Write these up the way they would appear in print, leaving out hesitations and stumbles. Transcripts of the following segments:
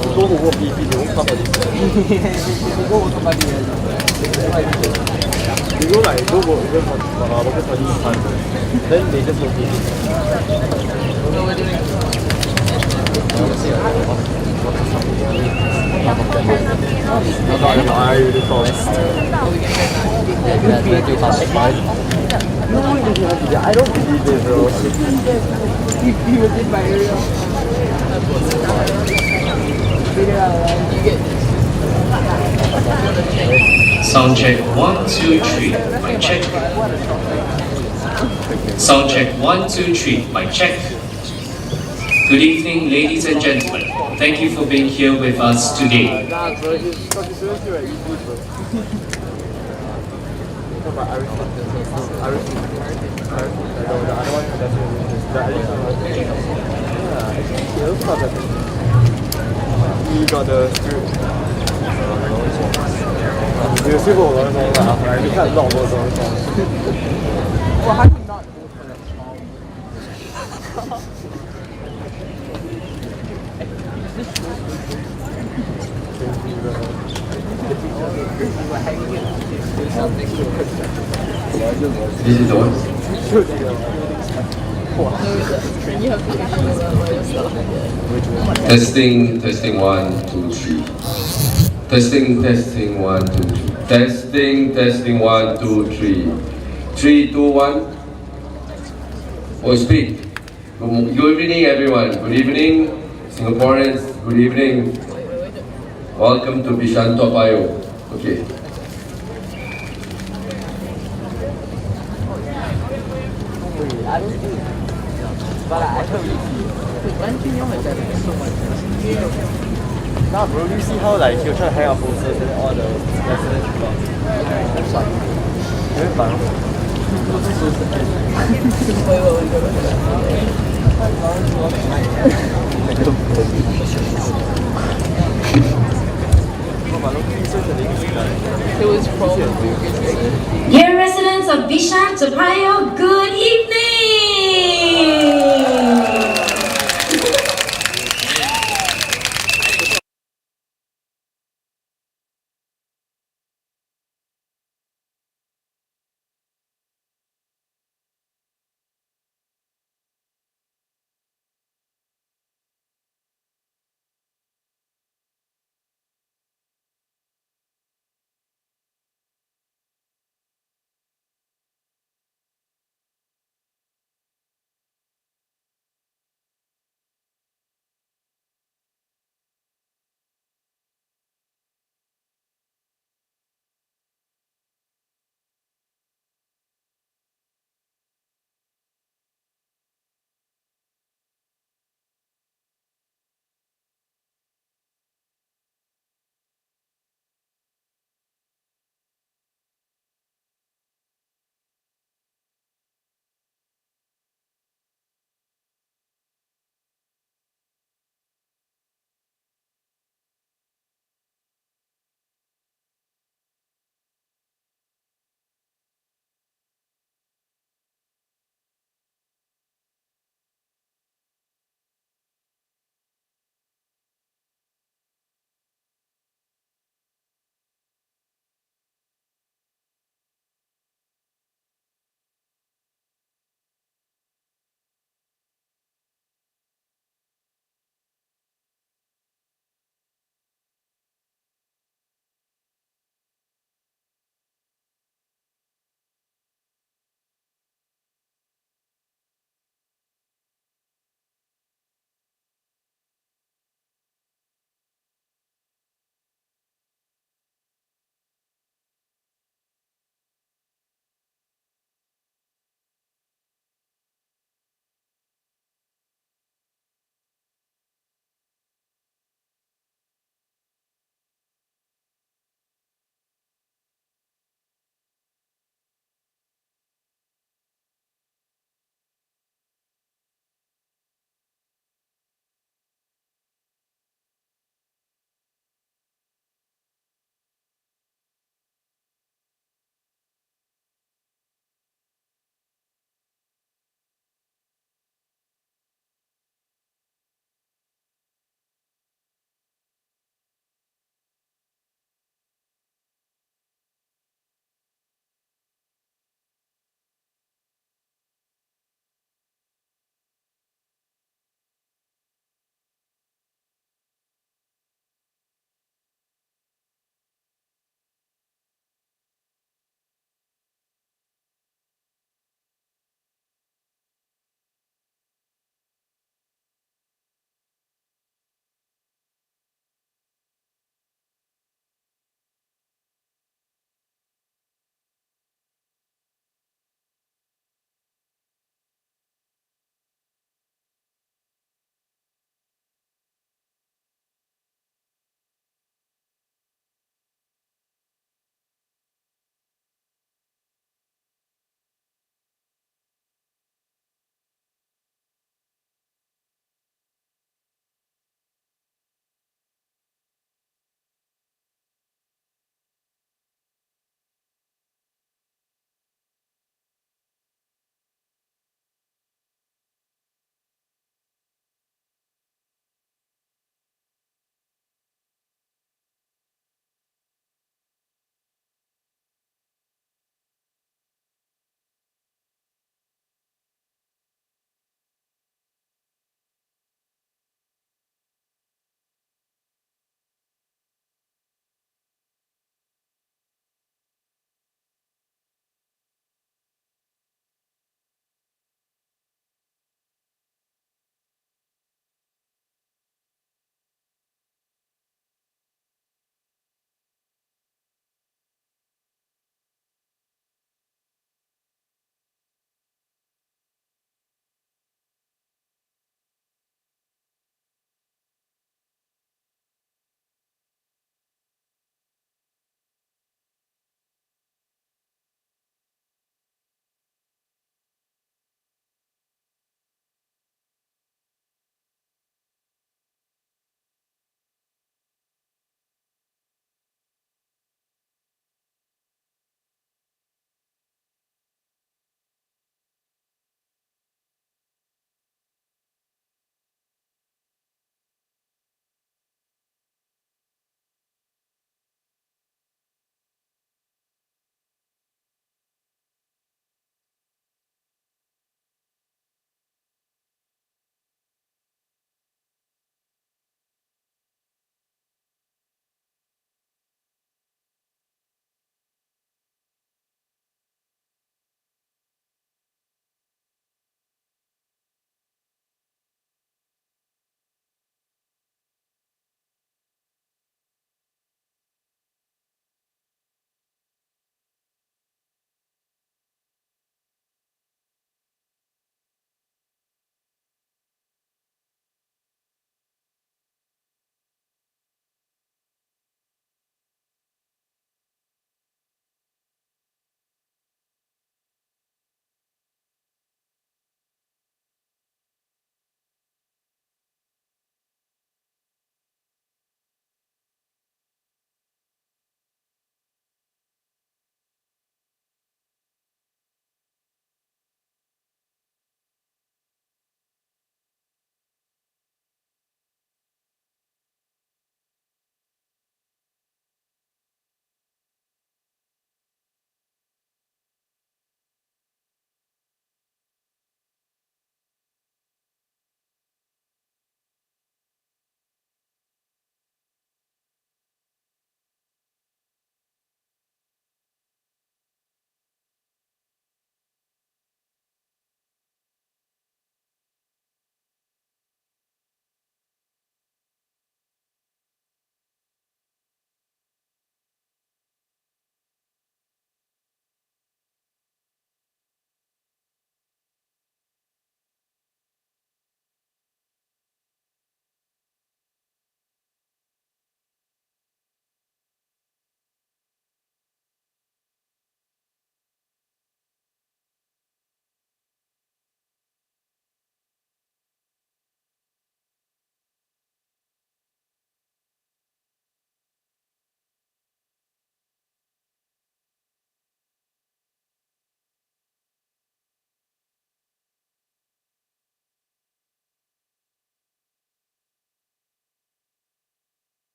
Dopo può video, un capo di dopo sto partendo. Dico dai, dopo io faccio perché sto di tanto. Then they just look I don't believe it, bro. He was in my area. Sound check 1, 2, 3. Mic check. Sound check 1, 2, 3. Mic check. Good evening, ladies and gentlemen. Thank you for being here with us today. You got the有师傅我講啦，係你真係落我講。Well, how do you not go for that small? This is the one. Testing, testing 1, 2, 3. Testing, testing 1, 2, 3. Testing, testing 1, 2, 3. 3, 2, 1. Oh, speak. Good evening, everyone. Good evening, Singaporeans. Good evening. Welcome to Bishan Toa Payoh. Okay. I don't think, but I heard Nah, bro, you see how like he'll try to hang out posters and all the residents got. That's like very fun. Dear residents of Bishan, Toa Payoh, good evening!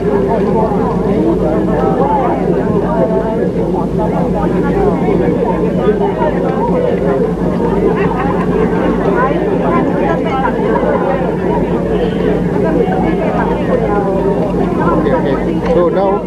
Okay. So now.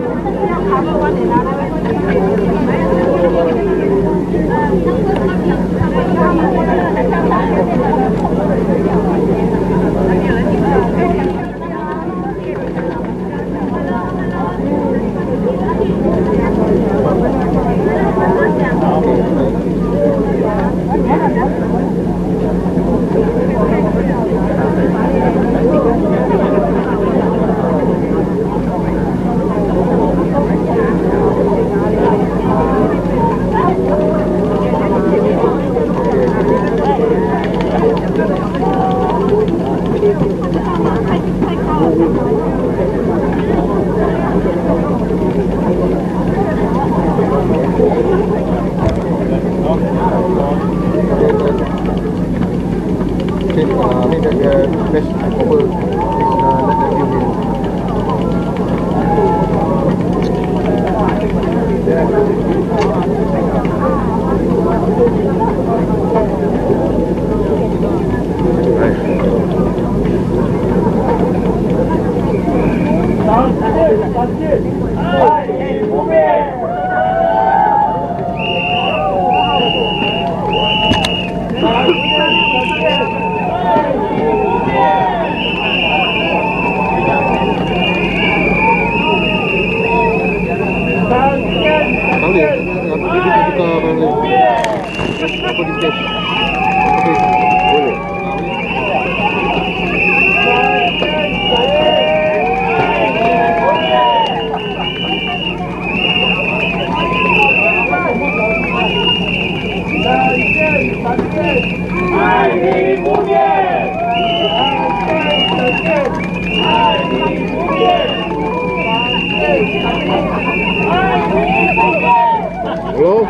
Hello?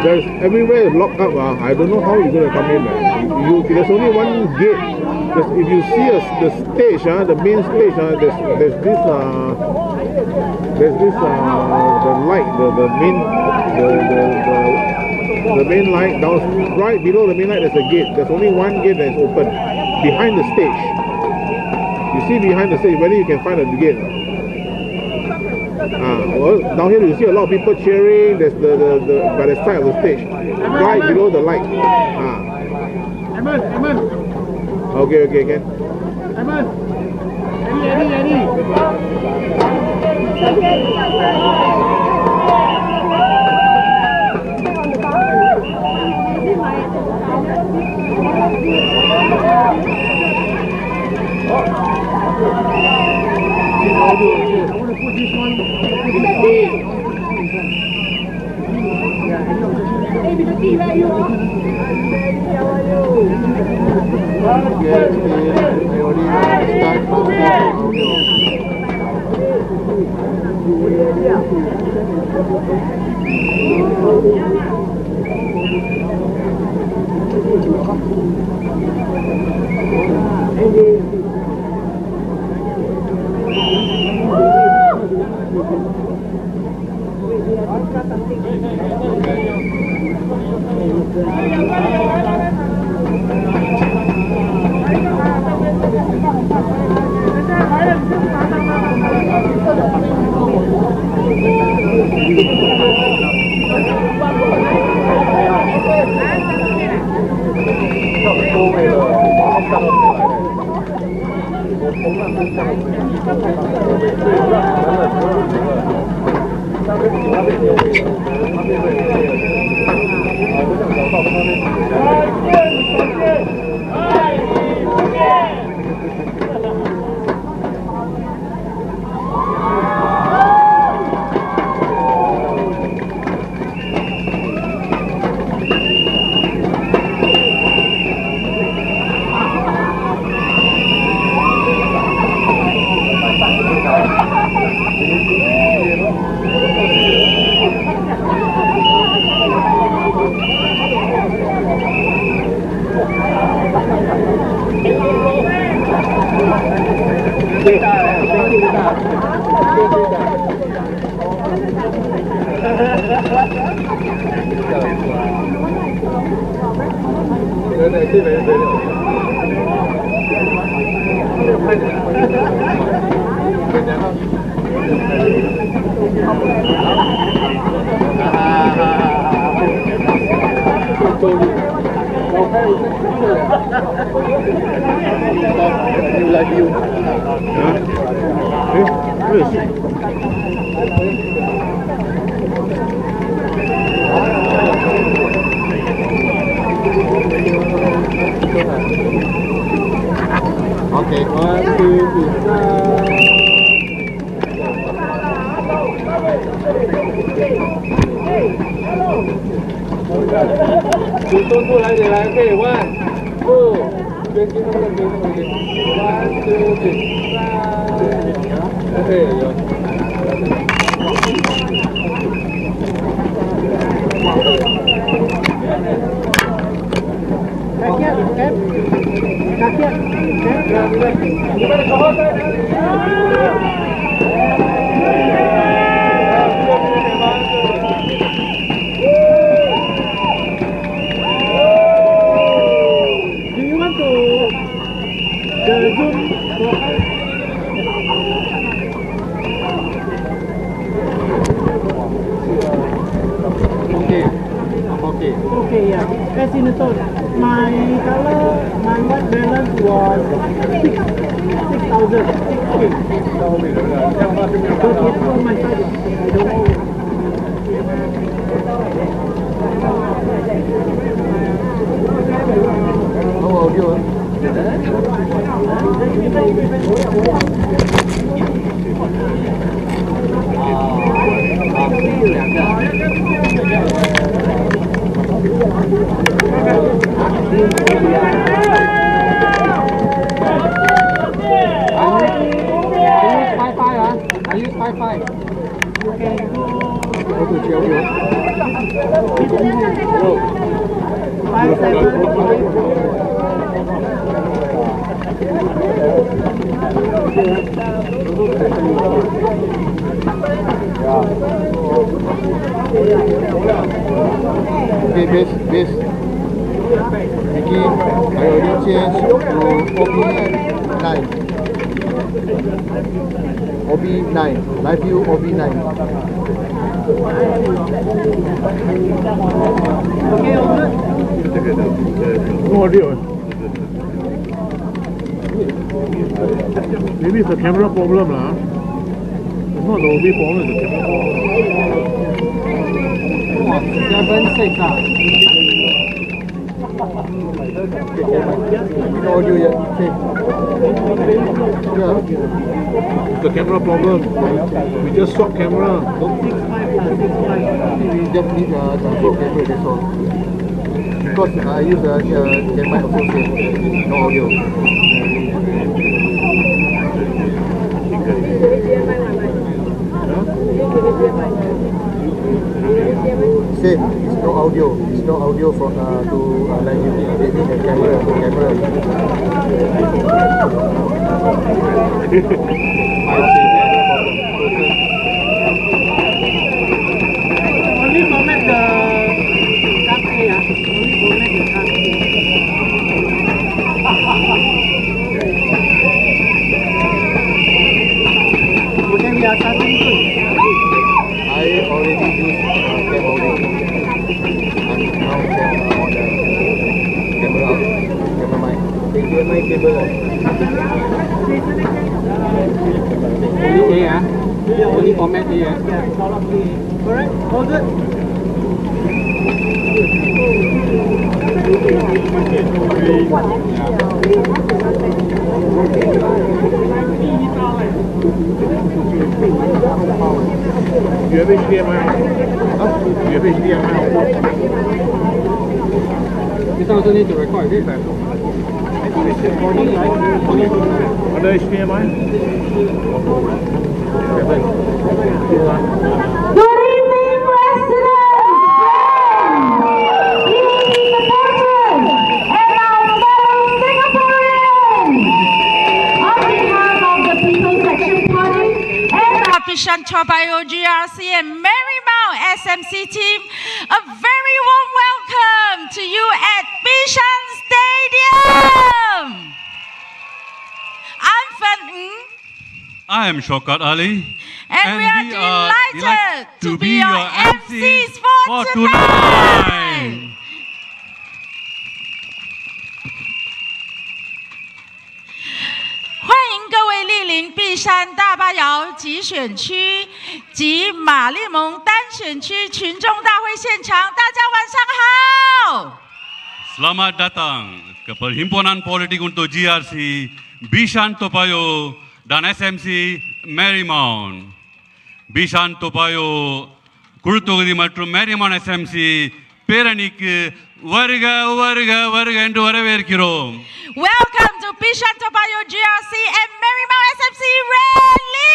There's everywhere locked up. I don't know how you're going to come in. There's only one gate. If you see the stage, the main stage, there's this the light, the main light down right below the main light. There's a gate. There's only one gate that is open behind the stage. You see behind the stage, whether you can find a gate. Well, down here you see a lot of people cheering. There's the by the side of the stage, right below the light. Amen. Okay, again. Amen. Eddie. I want to put this one. Hey, Binati, where are you? How are you? Okay, 1, 2, 3. Tuân出来点来，可以 1, 2，边边那个边那个边 ，1, 2, 3。OK， 有。Okay, yeah. As in the total, my color, my white balance was 6,000. Okay. But it's on my side. I don't know. No audio. I use 5.5. Go to the audio. 5.5. Okay, base. Vicky, I already changed to OB9. OB9. Live view OB9. Okay, all good? No audio. Maybe it's a camera problem lah. It's not the OB problem, it's the camera problem. 7.6 No audio yet. Okay. Yeah. It's the camera problem. We just swap camera. 6.5. We just need the swap camera, that's all. Because I use the camera also same. No audio. Same, it's no audio. It's no audio from to live view. They need the camera. Only format the card A, only format the card A. Okay, we are starting soon. I already used cam audio. I'm now on the camera mic. HDMI cable. Only A, only format A. Correct? All good? You have HDMI? Huh? You have HDMI? This one also need to record, is it? Ada HDMI? Good evening, residents, friends, and our fellow Singaporeans. On behalf of the People's Section Party and the Bishan GRC and Marymount SMC team, a very warm welcome to you at Bishan Stadium. I'm Fan Ng. I am Shaukat Ali. And we are delighted to be your MCs for tonight. 欢迎各位莅临碧山大巴窑集选区及马利蒙单选区群众大会现场，大家晚上好。 Selamat datang ke Perhimpunan Politik untuk GRC Bishan Topayo dan SMC Marymount. Bishan Topayo Kurtugadi மற்றும் Marymount SMC பேரணிக்கு வருக என்று வரவேற்கிறோம். Welcome to Bishan Topayo GRC and Marymount SMC rally.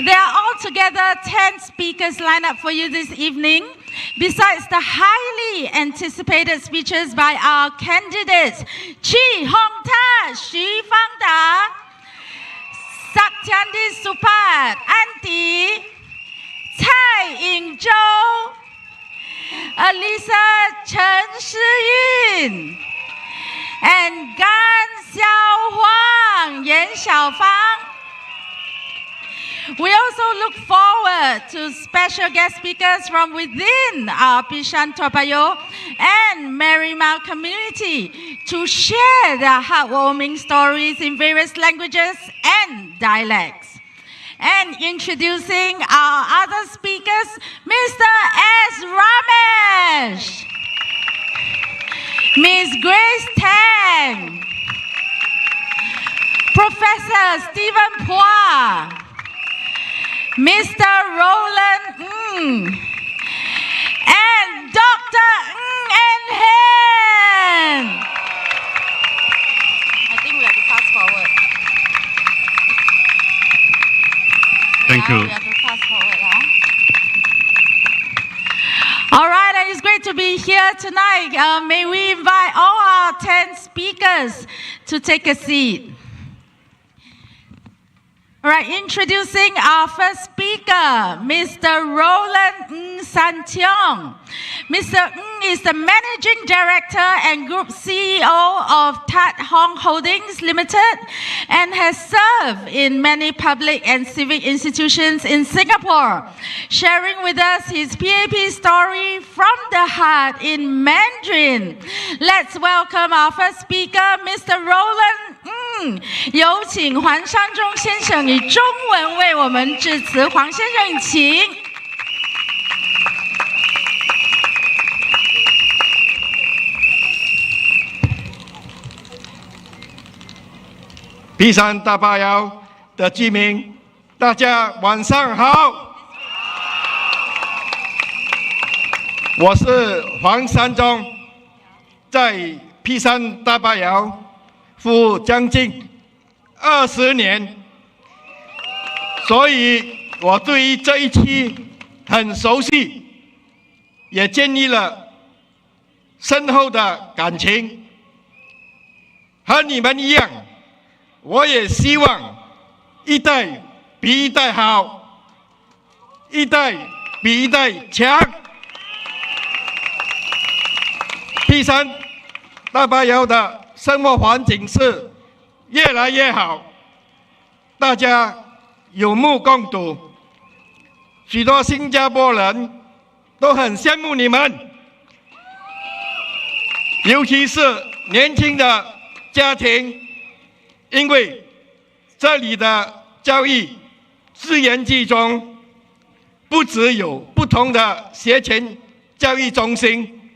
There are altogether 10 speakers lined up for you this evening. Besides the highly anticipated speeches by our candidates, Chi Hongta, Xu Fangda, Satyandi Supat, Anti, Cai Yingzhou, Elisa Chen Shiyun, and Gan Xiaohuang, Yan Xiaofang. We also look forward to special guest speakers from within our Bishan Topayo and Marymount community to share their heartwarming stories in various languages and dialects. And introducing our other speakers, Mr. S. Ramesh, Ms. Grace Tang, Professor Stephen Phua, Mr. Roland Ng, and Dr. Ng and Hen. I think we have to fast forward. Thank you. We have to fast forward, All right, and it's great to be here tonight. May we invite all our 10 speakers to take a seat. All right, introducing our first speaker, Mr. Roland Ng Santiong. Mr. Ng is the Managing Director and Group CEO of Tat Hong Holdings Limited and has served in many public and civic institutions in Singapore, sharing with us his PAP story from the heart in Mandarin. Let's welcome our first speaker, Mr. Roland Ng. 有请黄山中先生以中文为我们致辞。黄先生，请。碧山大巴窑的居民，大家晚上好。我是黄山中，在碧山大巴窑服务将近20年，所以我对于这一期很熟悉，也建立了深厚的感情。和你们一样，我也希望一代比一代好，一代比一代强。碧山大巴窑的生活环境是越来越好，大家有目共睹，许多新加坡人都很羡慕你们，尤其是年轻的家庭，因为这里的教育资源集中，不只有不同的学前教育中心、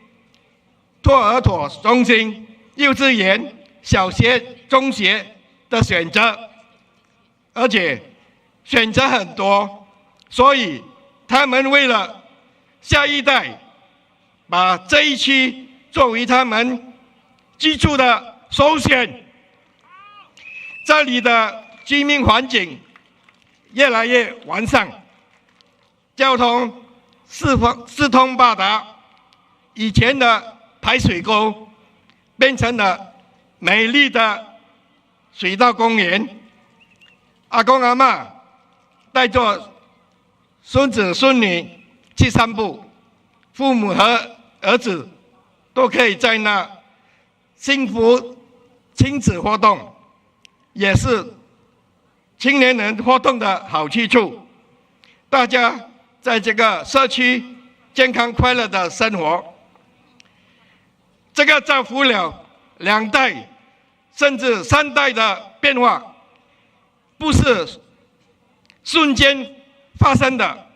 托儿所中心、幼稚园、小学、中学的选择，而且选择很多，所以他们为了下一代，把这一区作为他们居住的首选。这里的居民环境越来越完善，交通四通八达，以前的排水沟变成了美丽的水稻公园。阿公阿嬷带着孙子孙女去散步，父母和儿子都可以在那幸福亲子活动，也是青年人活动的好去处。大家在这个社区健康快乐的生活，这个造福了2代甚至3代的变化，不是瞬间发生的，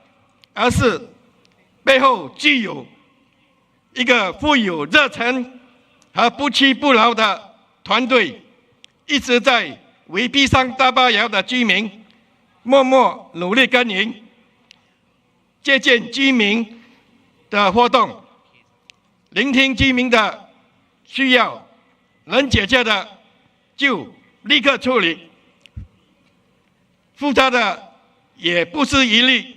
而是背后具有一个富有热忱和不屈不挠的团队，一直在为碧山大坝窑的居民默默努力耕耘，借鉴居民的活动，聆听居民的需要，能解决的就立刻处理，复杂的也不失一律，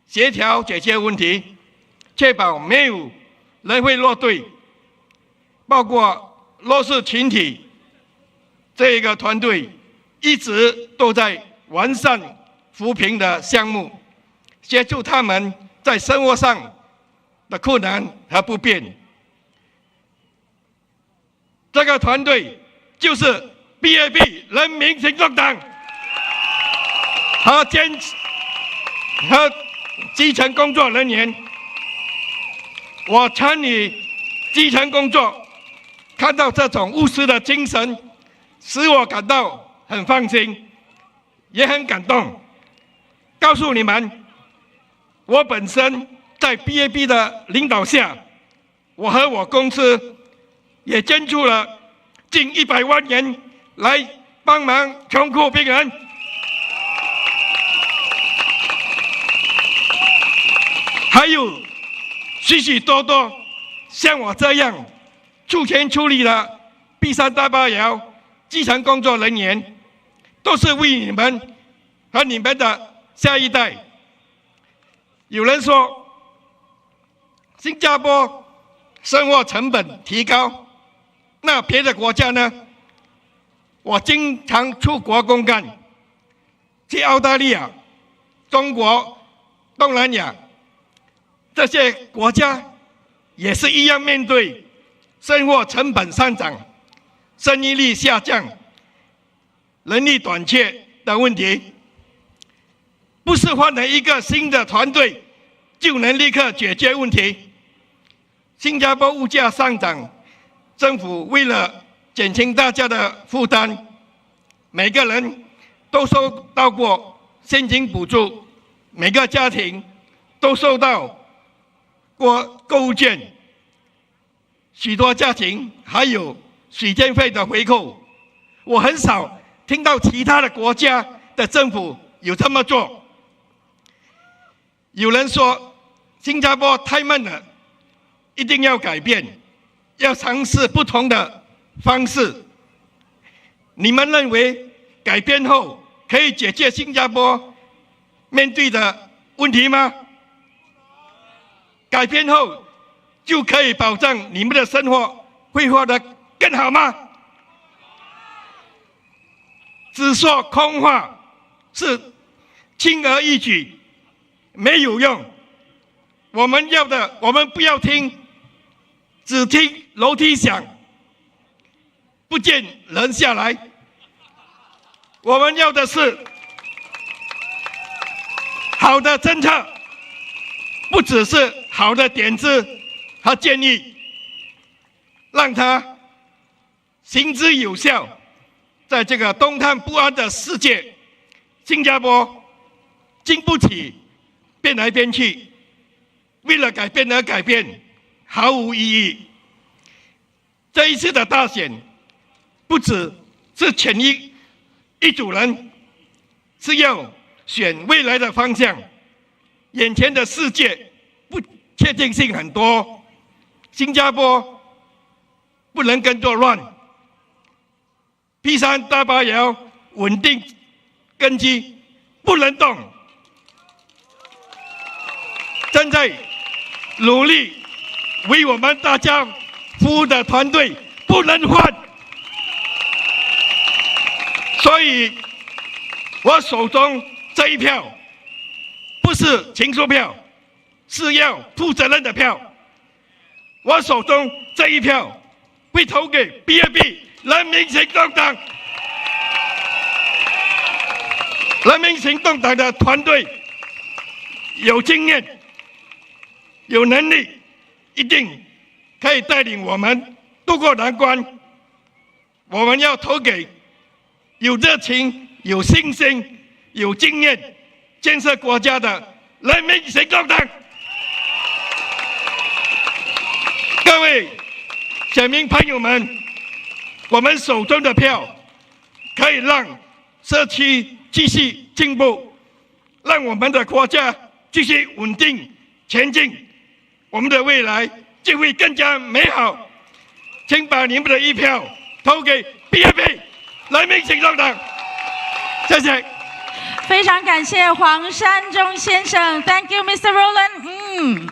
协调解决问题，确保没有人会落队。包括弱势群体这一个团队一直都在完善扶贫的项目，协助他们在生活上的困难和不便。这个团队就是 PAP 人民行动党和基层工作人员。我参与基层工作，看到这种务实的精神，使我感到很放心，也很感动。告诉你们，我本身在 PAP 的领导下，我和我公司也捐出了近100万元来帮忙穷苦病人。还有许许多多像我这样出钱出力的碧山大坝窑基层工作人员，都是为你们和你们的下一代。有人说新加坡生活成本提高，那别的国家呢？我经常出国公干，去澳大利亚、中国、东南亚这些国家也是一样面对生活成本上涨、生育率下降、人力短缺的问题。不是换了一个新的团队就能立刻解决问题。新加坡物价上涨，政府为了减轻大家的负担，每个人都收到过现金补助，每个家庭都收到过购物券，许多家庭还有水电费的回扣。我很少听到其他的国家的政府有这么做。有人说新加坡太慢了，一定要改变，要尝试不同的方式。你们认为改变后可以解决新加坡面对的问题吗？改变后就可以保障你们的生活会活得更好吗？只说空话是轻而易举，没有用。我们不要听，只听楼梯响，不见人下来。我们要的是好的政策，不只是好的点子和建议，让它行之有效。在这个动荡不安的世界，新加坡经不起变来变去，为了改变而改变，毫无意义。这一次的大选，不只是选一组人，是要选未来的方向。眼前的世界不确定性很多，新加坡不能跟着乱。碧山大坝窑稳定根基，不能动。正在努力为我们大家服务的团队不能换。所以我手中这一票不是情书票，是要负责任的票。我手中这一票会投给 PAP 人民行动党。人民行动党的团队有经验、有能力，一定可以带领我们渡过难关。我们要投给有热情、有信心、有经验、建设国家的人民行动党。各位选民朋友们，我们手中的票可以让社区继续进步，让我们的国家继续稳定前进，我们的未来就会更加美好。请把你们的一票投给 PAP 人民行动党，谢谢。非常感谢黄山中先生 ，Thank you, Mr. Roland.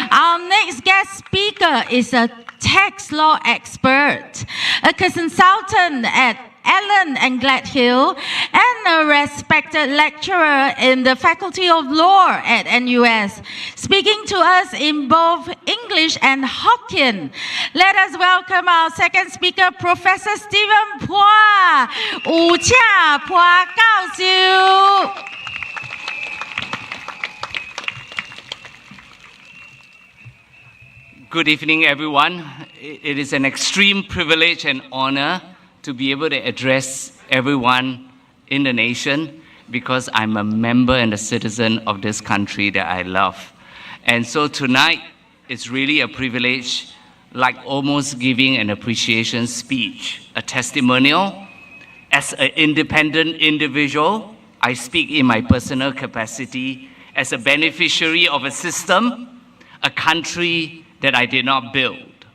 Our next guest speaker is a tax law expert, a consultant at Allen and Gladhill, and a respected lecturer in the Faculty of Law at NUS, speaking to us in both English and Hokkien. Let us welcome our second speaker, Professor Stephen Phua, 吴恰Phua教授。Good evening, everyone. It is an extreme privilege and honor to be able to address everyone in the nation because I'm a member and a citizen of this country that I love. And so tonight, it's really a privilege, like almost giving an appreciation speech, a testimonial. As an independent individual, I speak in my personal capacity as a beneficiary of a system, a country that I did not build.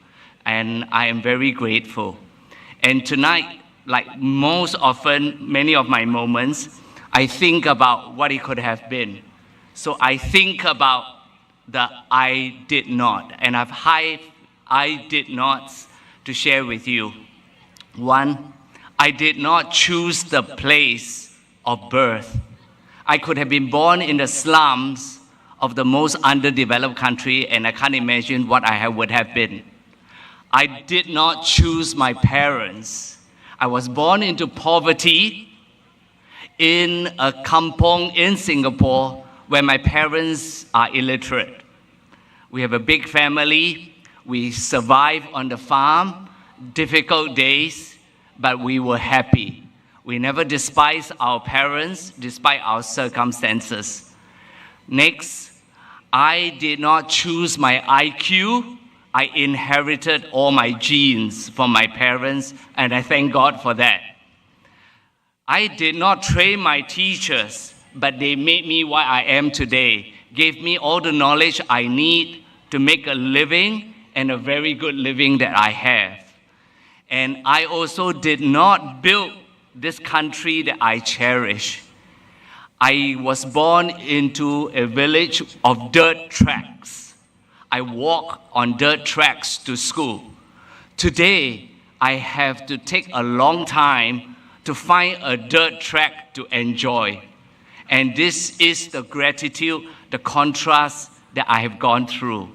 And I am very grateful. And tonight, like most often, many of my moments, I think about what it could have been. So I think about the I did not, and I've I did nots to share with you. One, I did not choose the place of birth. I could have been born in the slums of the most underdeveloped country, and I can't imagine what I would have been. I did not choose my parents. I was born into poverty in a kampong in Singapore where my parents are illiterate. We have a big family. We survived on the farm, difficult days, but we were happy. We never despised our parents despite our circumstances. Next, I did not choose my IQ. I inherited all my genes from my parents, and I thank God for that. I did not train my teachers, but they made me what I am today, gave me all the knowledge I need to make a living and a very good living that I have. And I also did not build this country that I cherish. I was born into a village of dirt tracks. I walk on dirt tracks to school. Today, I have to take a long time to find a dirt track to enjoy. And this is the gratitude, the contrast that I have gone through.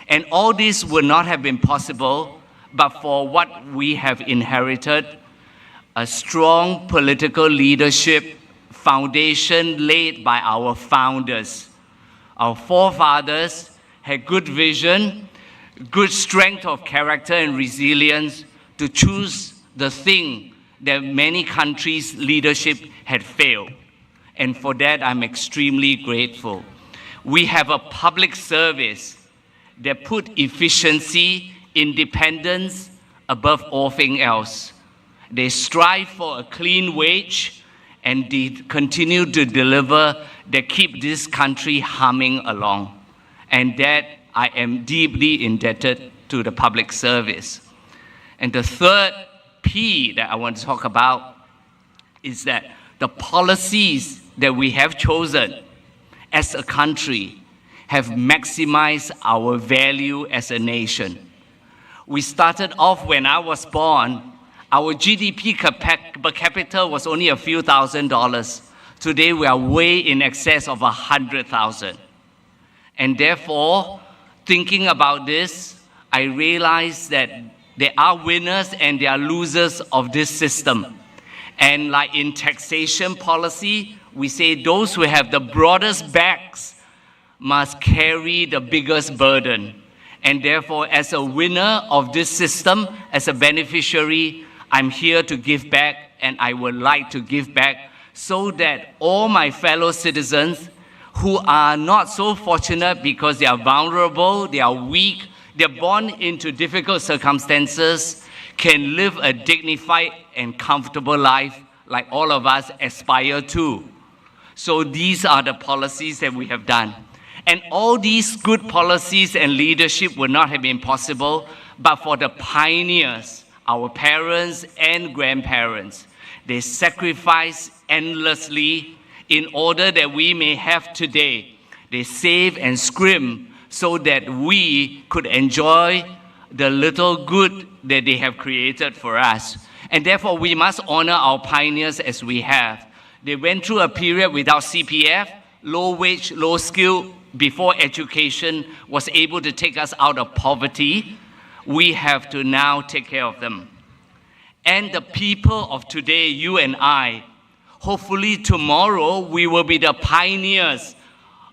And all this would not have been possible but for what we have inherited, a strong political leadership foundation laid by our founders. Our forefathers had good vision, good strength of character and resilience to choose the thing that many countries' leadership had failed. And for that, I'm extremely grateful. We have a public service that put efficiency, independence above all things else. They strive for a clean wage and they continue to deliver that keep this country humming along. And that I am deeply indebted to the public service. And the third P that I want to talk about is that the policies that we have chosen as a country have maximized our value as a nation. We started off when I was born, our GDP per capita was only a few $1,000s. Today we are way in excess of 100,000. And therefore, thinking about this, I realize that there are winners and there are losers of this system. And like in taxation policy, we say those who have the broadest backs must carry the biggest burden. And therefore, as a winner of this system, as a beneficiary, I'm here to give back, and I would like to give back so that all my fellow citizens who are not so fortunate because they are vulnerable, they are weak, they're born into difficult circumstances, can live a dignified and comfortable life like all of us aspire to. So these are the policies that we have done. And all these good policies and leadership would not have been possible but for the pioneers, our parents and grandparents. They sacrificed endlessly in order that we may have today. They saved and scrimped so that we could enjoy the little good that they have created for us. And therefore, we must honor our pioneers as we have. They went through a period without CPF, low wage, low skill, before education was able to take us out of poverty. We have to now take care of them. And the people of today, you and I, hopefully tomorrow we will be the pioneers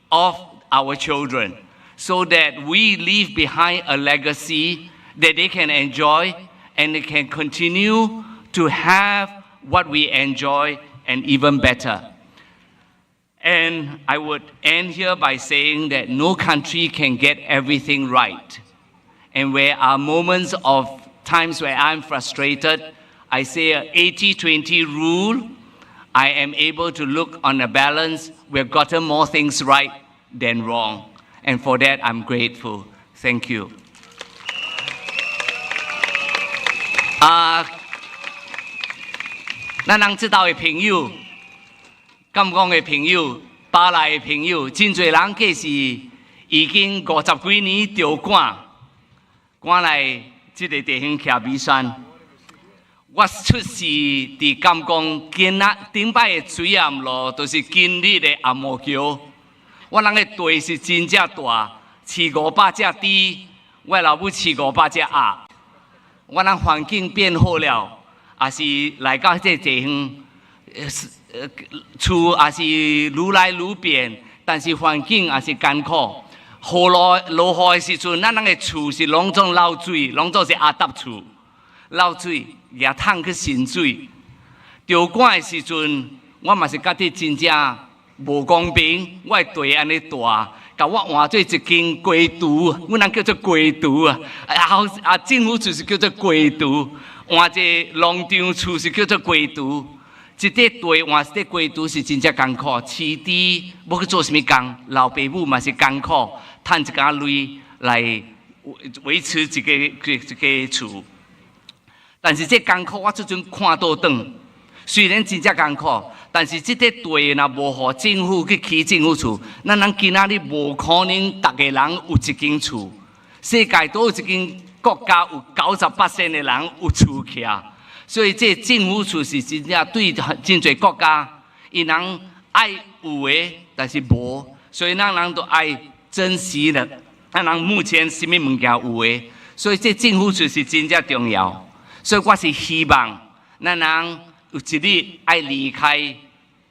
of our children so that we leave behind a legacy that they can enjoy and they can continue to have what we enjoy and even better. And I would end here by saying that no country can get everything right. And where are moments of times where I'm frustrated, I say a 80-20 rule. I am able to look on a balance. We've gotten more things right than wrong. And for that, I'm grateful. Thank you. 咱人知道的朋友，甘讲的朋友，巴来的朋友，真侪人计是已经50几年着赶来这个地方徛美山。我出世伫甘讲，顶摆的水暗路，就是今日的暗摩桥。我人的地是真正大，饲500只猪，我老母饲500只鸭。我人环境变好了。 也是来到这地方，厝也是愈来愈变，但是环境也是艰苦。雨落雨的时阵，咱的厝是拢总漏水，拢总是阿搭厝，漏水也桶去渗水。着赶的时阵，我嘛是觉得真正无公平。我的地安尼大，甲我换做一间龟厨，阮人叫做龟厨啊，政府就是叫做龟厨。 换一个农场厝是叫做龟厨，一块地换一块龟厨是真正艰苦。饲猪要去做什么工？老爸母嘛是艰苦，赚一家钱来维持一个厝。但是这艰苦我即阵看倒转，虽然真正艰苦，但是这块地若无互政府去起政府厝，咱今仔日无可能逐个人有一间厝。世界都有一间。 国家有98%的人有厝徛，所以这政府厝是真正对真侪国家，伊人爱有的，但是无，所以咱人都爱珍惜的。咱人目前什么物件有的，所以这政府厝是真正重要。所以我是希望咱人有一日爱离开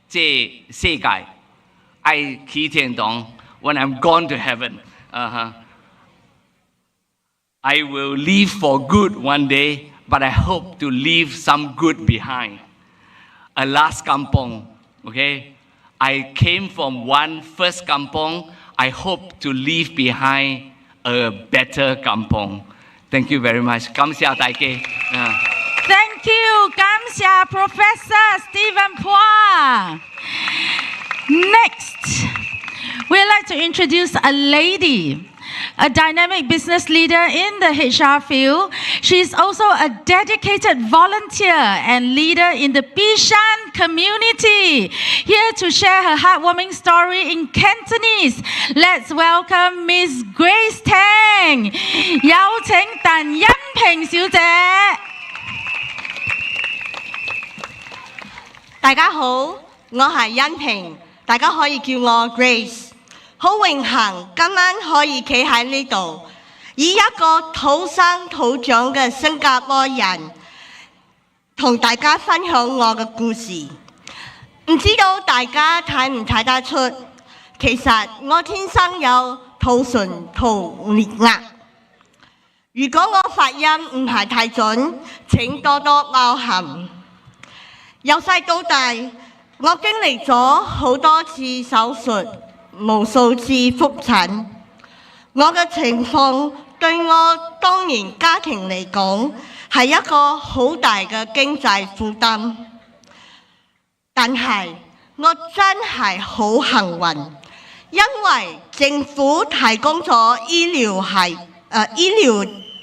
这世界，爱去天堂。When I'm gone to heaven, I will leave for good one day, but I hope to leave some good behind. A last kampong, okay? I came from one first kampong. I hope to leave behind a better kampong. Thank you very much. 感謝大家。Thank you, 感謝 Professor Stephen Phua. Next, we'd like to introduce a lady. A dynamic business leader in the HR field. She's also a dedicated volunteer and leader in the Bishan community. Here to share her heartwarming story in Cantonese, let's welcome Miss Grace Tang. 有請鄧欣平小姐。大家好，我係欣平，大家可以叫我 Grace。好榮幸今晚可以企喺呢度，以一個土生土長嘅新加坡人，同大家分享我嘅故事。唔知道大家睇唔睇得出，其實我天生有土唇土裂額。如果我發音唔係太準，請多多包涵。由細到大，我經歷咗好多次手術，無數次復診。我嘅情況對我當年家庭嚟講係一個好大嘅經濟負擔。但係我真係好幸運，因為政府提供咗醫療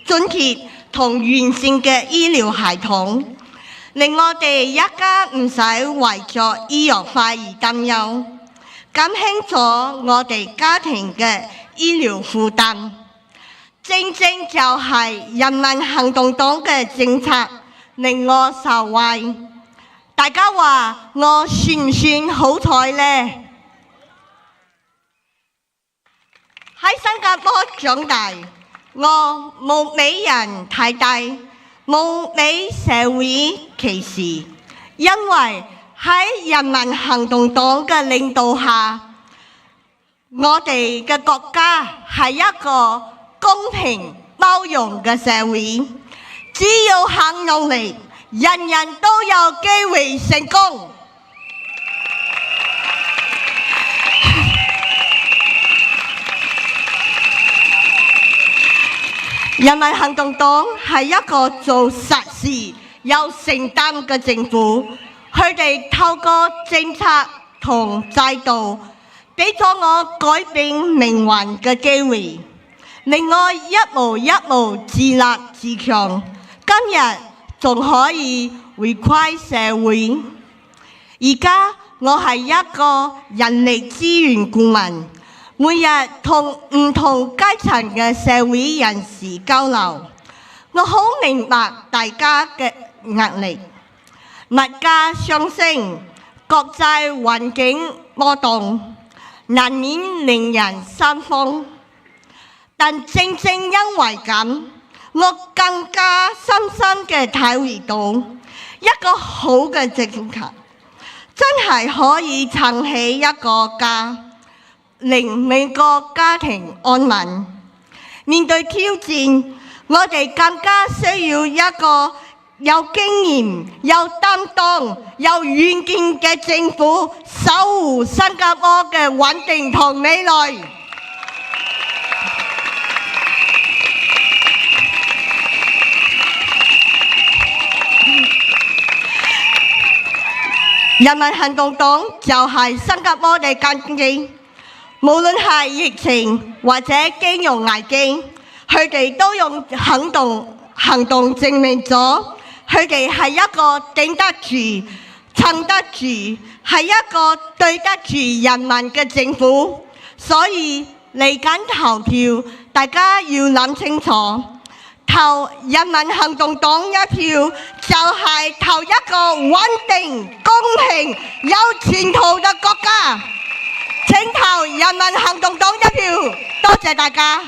津貼同完善嘅醫療系統，令我哋一家唔使為咗醫藥費而擔憂，減輕咗我哋家庭嘅醫療負擔。正正就係人民行動黨嘅政策令我受惠。大家話我算唔算好彩呢？喺新加坡長大，我冇俾人睇低，冇俾社會歧視，因為喺人民行動黨嘅領導下，我哋嘅國家係一個公平包容嘅社會，只要肯努力，人人都有機會成功。人民行動黨係一個做實事、有承擔嘅政府，佢哋透過政策同制度，俾咗我改變命運嘅機會，令我一步一步自立自強。今日仲可以回饋社會。而家我係一個人力資源顧問，每日同唔同階層嘅社會人士交流，我好明白大家嘅壓力。物價上升，國際環境波動，難免令人心慌。但正正因為咁，我更加深深嘅體會到，一個好嘅政策真係可以撐起一個家，令每個家庭安穩。面對挑戰，我哋更加需要一個有經驗、有擔當、有遠見嘅政府，守護新加坡嘅穩定同未來。人民行動黨就係新加坡嘅根基，無論係疫情或者金融危機，佢哋都用行動證明咗佢哋係一個頂得住、撐得住，係一個對得住人民嘅政府。所以嚟緊投票，大家要諗清楚。投人民行動黨一票，就係投一個穩定、公平、有前途嘅國家。請投人民行動黨一票，多謝大家。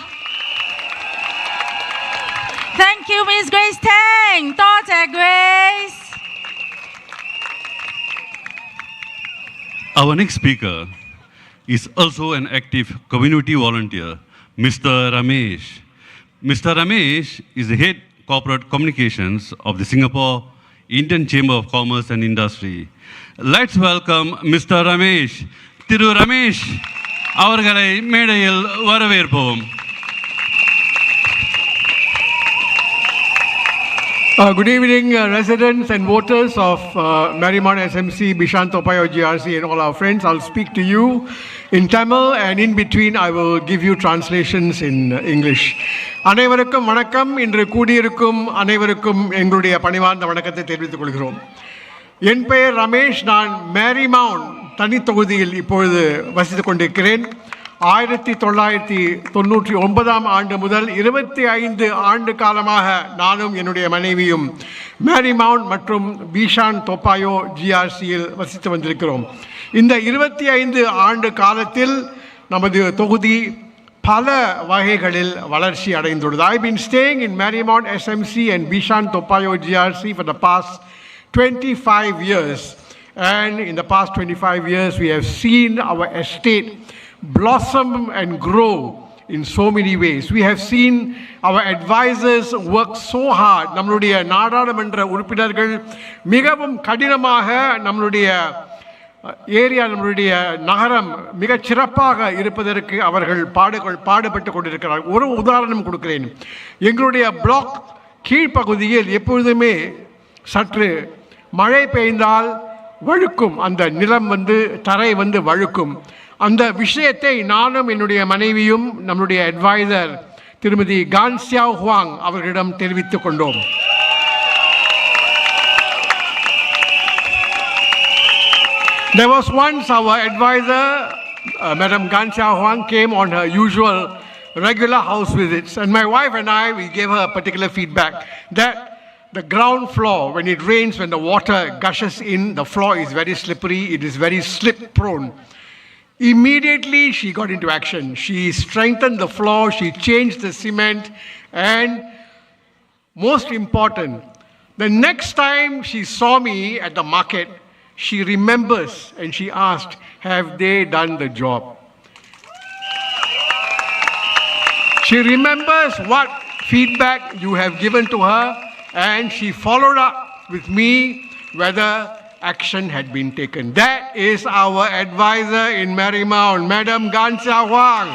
Thank you, Miss Grace Tang. 多謝 Grace. Our next speaker is also an active community volunteer, Mr. Ramesh. Mr. Ramesh is the head corporate communications of the Singapore Indian Chamber of Commerce and Industry. Let's welcome Mr. Ramesh. Thiru Ramesh அவர்களை மேடையில் வரவேற்போம். Good evening, residents and voters of Marymount SMC, Bishan, Topayo, GRC, and all our friends. I'll speak to you in Tamil, and in between I will give you translations in English. அனைவருக்கும் வணக்கம். இன்று கூடியிருக்கும் அனைவருக்கும் எங்களுடைய பணிவார்ந்த வணக்கத்தை தெரிவித்துக் கொள்கிறோம். என் பெயர் ரமேஷ். நான் மேரிமவுண்ட் தனி தொகுதியில் இப்பொழுது வசித்துக் கொண்டிருக்கிறேன். 1999 ஆண்டு முதல் 25 ஆண்டு காலமாக நானும் என்னுடைய மனைவியும் மேரிமவுண்ட் மற்றும் பிஷான் தொப்பாயோ ஜிஆர்சியில் வசித்து வந்திருக்கிறோம். இந்த 25 ஆண்டு காலத்தில் நமது தொகுதி பல வகைகளில் வளர்ச்சி அடைந்துள்ளது. I've been staying in Marymount SMC and Bishan Topayo GRC for the past 25 years, and in the past 25 years we have seen our estate blossom and grow in so many ways. We have seen our advisors work so hard. நம்மளுடைய நாடாளுமன்ற உறுப்பினர்கள் மிகவும் கடினமாக நம்மளுடைய area, நம்மளுடைய நகரம் மிகச் சிறப்பாக இருப்பதற்கு அவர்கள் பாடுபட்டு கொண்டிருக்கிறார்கள். ஒரு உதாரணம் கொடுக்கிறேன். எங்களுடைய பிளாக் கீழ்ப்பகுதியில் எப்பொழுதுமே சற்று மழை பெய்ந்தால் வழுக்கும், அந்த நிலம் தரை வழுக்கும். அந்த விஷயத்தை நானும் என்னுடைய மனைவியும் நம்முடைய அட்வைசர் திருமதி கான்சியாவ் ஹுவாங் அவர்களிடம் தெரிவித்துக் கொண்டோம். There was once our advisor, Madam Gansia Huang, came on her usual regular house visits, and my wife and I, we gave her a particular feedback that the ground floor, when it rains, when the water gushes in, the floor is very slippery, it is very slip prone. Immediately she got into action. She strengthened the floor, she changed the cement, and most important, the next time she saw me at the market, she remembers and she asked, have they done the job? She remembers what feedback you have given to her, and she followed up with me whether action had been taken. That is our advisor in Marymount, Madam Gansia Huang.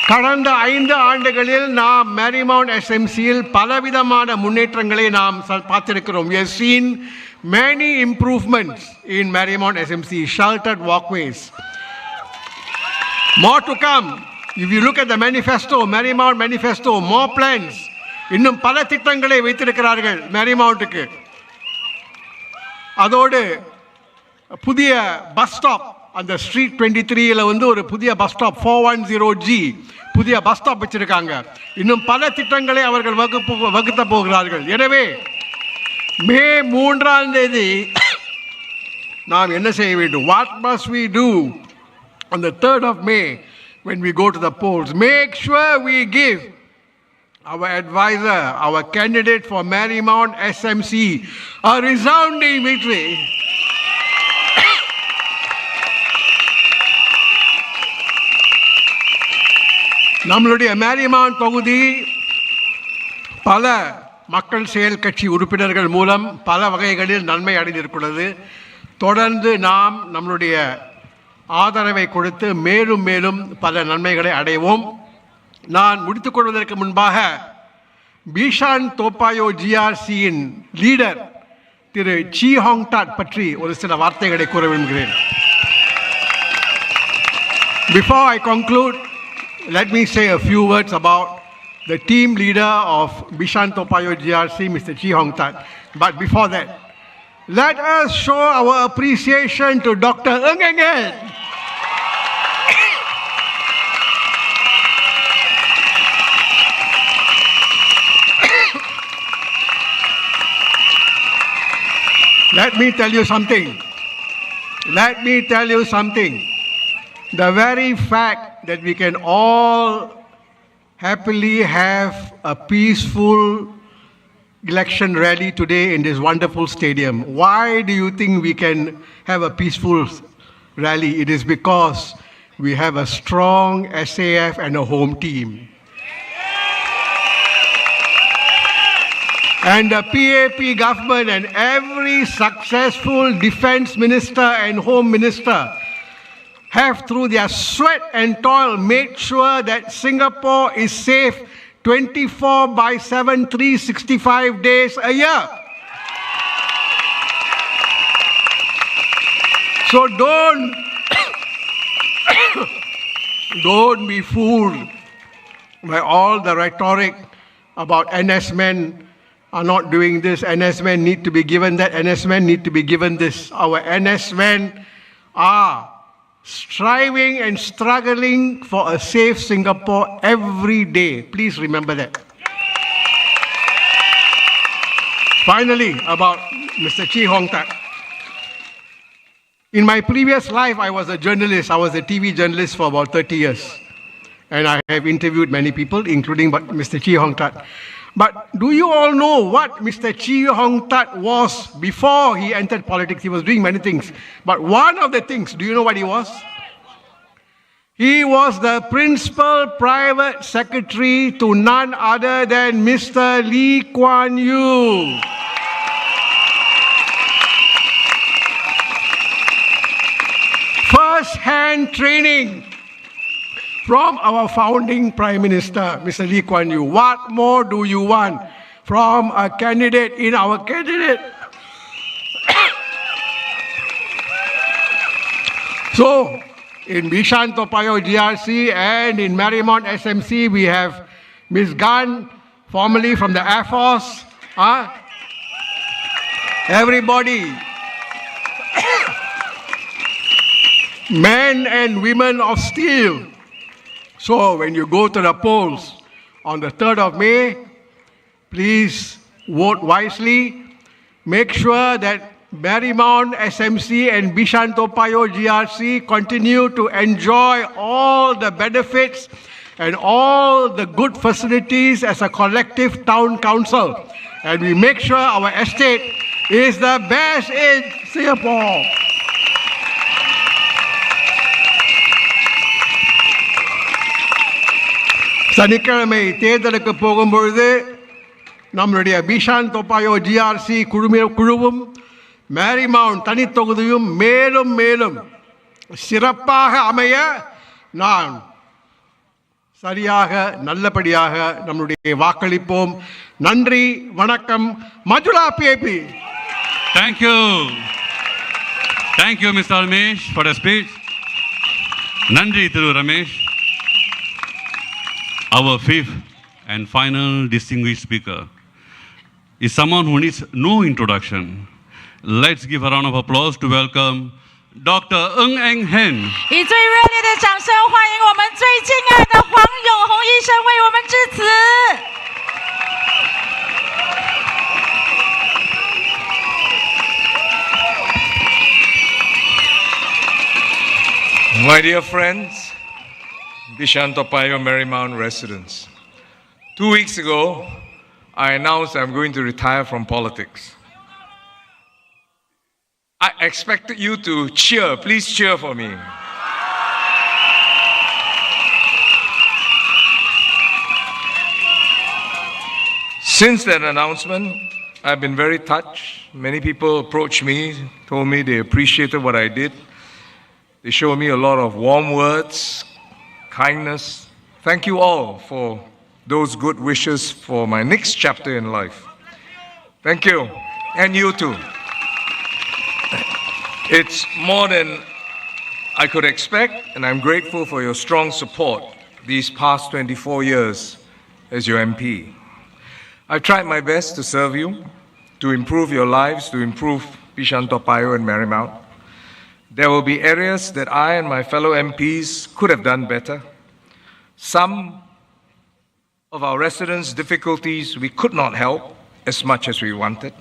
கடந்த 5 ஆண்டுகளில் நாம் மேரிமவுண்ட் எஸ்எம்சியில் பலவிதமான முன்னேற்றங்களை நாம் பார்த்திருக்கிறோம். We have seen many improvements in Marymount SMC, sheltered walkways. More to come. If you look at the manifesto, Marymount manifesto, more plans. இன்னும் பல திட்டங்களை வைத்திருக்கிறார்கள் மேரிமவுண்ட்டுக்கு. அதோடு புதிய பஸ் ஸ்டாப், அந்த ஸ்ட்ரீட் 23ல ஒரு புதிய பஸ் ஸ்டாப் 410G புதிய பஸ் ஸ்டாப் வச்சிருக்காங்க. இன்னும் பல திட்டங்களை அவர்கள் வகுத்த போகிறார்கள். எனவே மே 3ஆம் தேதி நாம் என்ன செய்ய வேண்டும்? What must we do on the 3rd of May when we go to the polls? Make sure we give our advisor, our candidate for Marymount SMC, a resounding victory. நம்மளுடைய மேரிமவுண்ட் தொகுதி பல மக்கள் செயல் கட்சி உறுப்பினர்கள் மூலம் பல வகைகளில் நன்மை அடைந்திருக்கிறது. தொடர்ந்து நாம் நம்மளுடைய ஆதரவை கொடுத்து மேலும் மேலும் பல நன்மைகளை அடைவோம். நான் முடித்துக்கொள்வதற்கு முன்பாக பிஷான் தோப்பாயோ ஜிஆர்சியின் லீடர் திரு சி ஹாங் டாட் பற்றி ஒரு சில வார்த்தைகளை கூற விரும்புகிறேன். Before I conclude, let me say a few words about the team leader of Bishan Topayo GRC, Mr. Chi Hong Tat. But before that, let us show our appreciation to Dr. Ng Eng Eng. Let me tell you something. The very fact that we can all happily have a peaceful election rally today in this wonderful stadium. Why do you think we can have a peaceful rally? It is because we have a strong SAF and a home team. And the PAP government and every successful defense minister and home minister have, through their sweat and toil, made sure that Singapore is safe 24/7, 365 days a year. So don't be fooled by all the rhetoric about NS men are not doing this. NS men need to be given that. NS men need to be given this. Our NS men are striving and struggling for a safe Singapore every day. Please remember that. Finally, about Mr. Chee Hong Tat. In my previous life, I was a journalist. I was a TV journalist for about 30 years. And I have interviewed many people, including Mr. Chee Hong Tat. But do you all know what Mr. Chee Hong Tat was before he entered politics? He was doing many things. But one of the things, do you know what he was? He was the principal private secretary to none other than Mr. Lee Kuan Yew. First-hand training from our founding Prime Minister, Mr. Lee Kuan Yew. What more do you want from a candidate in our candidate? So, in Bishan, Toa Payoh, GRC, and in Marymount, SMC, we have Ms. Gunn, formerly from the Air Force. Everybody, men and women of steel. So when you go to the polls on the 3rd of May, please vote wisely. Make sure that Marymount, SMC and Bishan Toa Payoh GRC continue to enjoy all the benefits and all the good facilities as a collective town council. And we make sure our estate is the best in Singapore. சனிக்கிழமை தேர்தலுக்கு போகும்பொழுது நம்மளுடைய பிஷான் Toa Payoh GRC குழுவும் மேரிமவுண்ட் தனித்தொகுதியும் மேலும் மேலும் சிறப்பாக அமைய நான் சரியாக நல்லபடியாக நம்முடைய வாக்களிப்போம். நன்றி, வணக்கம். மஜுலா PAP. Thank you. Thank you, Mr. Ramesh, for the speech. Nandri, Thiru Ramesh. Our fifth and final distinguished speaker is someone who needs no introduction. Let's give a round of applause to welcome Dr. Ng Eng Hen. 以最热烈的掌声欢迎我们最敬爱的黄永红医生为我们致辞。My dear friends, Bishan Toa Payoh Marymount residents. 2 weeks ago, I announced I'm going to retire from politics. I expected you to cheer. Please cheer for me. Since that announcement, I've been very touched. Many people approached me, told me they appreciated what I did. They showed me a lot of warm words, kindness. Thank you all for those good wishes for my next chapter in life. Thank you, and you too. It's more than I could expect, and I'm grateful for your strong support these past 24 years as your MP. I've tried my best to serve you, to improve your lives, to improve Bishan Toa Payoh and Marymount. There will be areas that I and my fellow MPs could have done better. Some of our residents' difficulties we could not help as much as we wanted.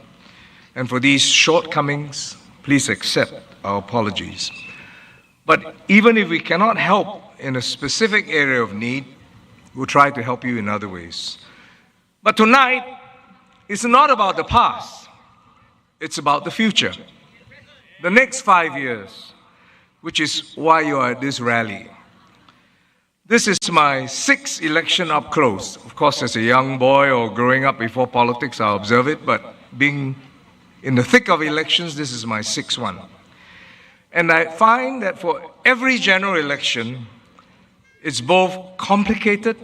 And for these shortcomings, please accept our apologies. But even if we cannot help in a specific area of need, we'll try to help you in other ways. But tonight, it's not about the past. It's about the future. The next 5 years, which is why you are at this rally. This is my 6th election up close. Of course, as a young boy or growing up before politics, I observe it, but being in the thick of elections, this is my 6th one. And I find that for every general election, it's both complicated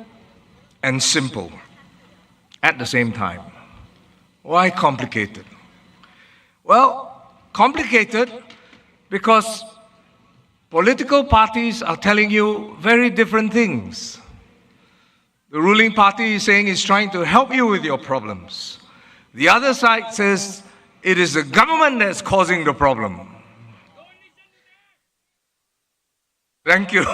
and simple at the same time. Why complicated? Well, complicated because political parties are telling you very different things. The ruling party is saying it's trying to help you with your problems. The other side says it is the government that's causing the problem. Thank you.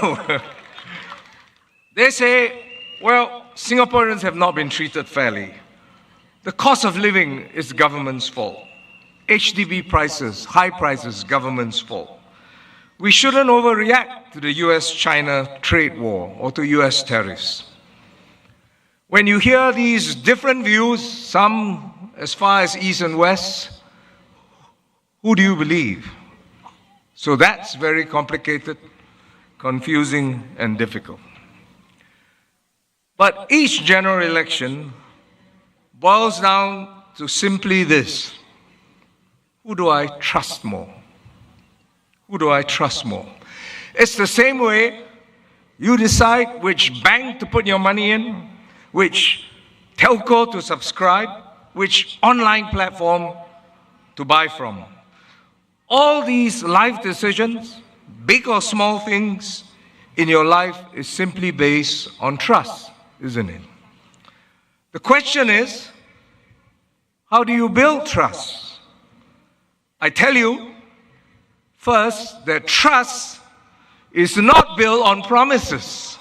They say, well, Singaporeans have not been treated fairly. The cost of living is government's fault. HDB prices, high prices, government's fault. We shouldn't overreact to the US-China trade war or to US tariffs. When you hear these different views, some as far as East and West, who do you believe? So that's very complicated, confusing, and difficult. But each general election boils down to simply this: who do I trust more? Who do I trust more? It's the same way you decide which bank to put your money in, which telco to subscribe, which online platform to buy from. All these life decisions, big or small things in your life, is simply based on trust, isn't it? The question is, how do you build trust? I tell you, first, that trust is not built on promises.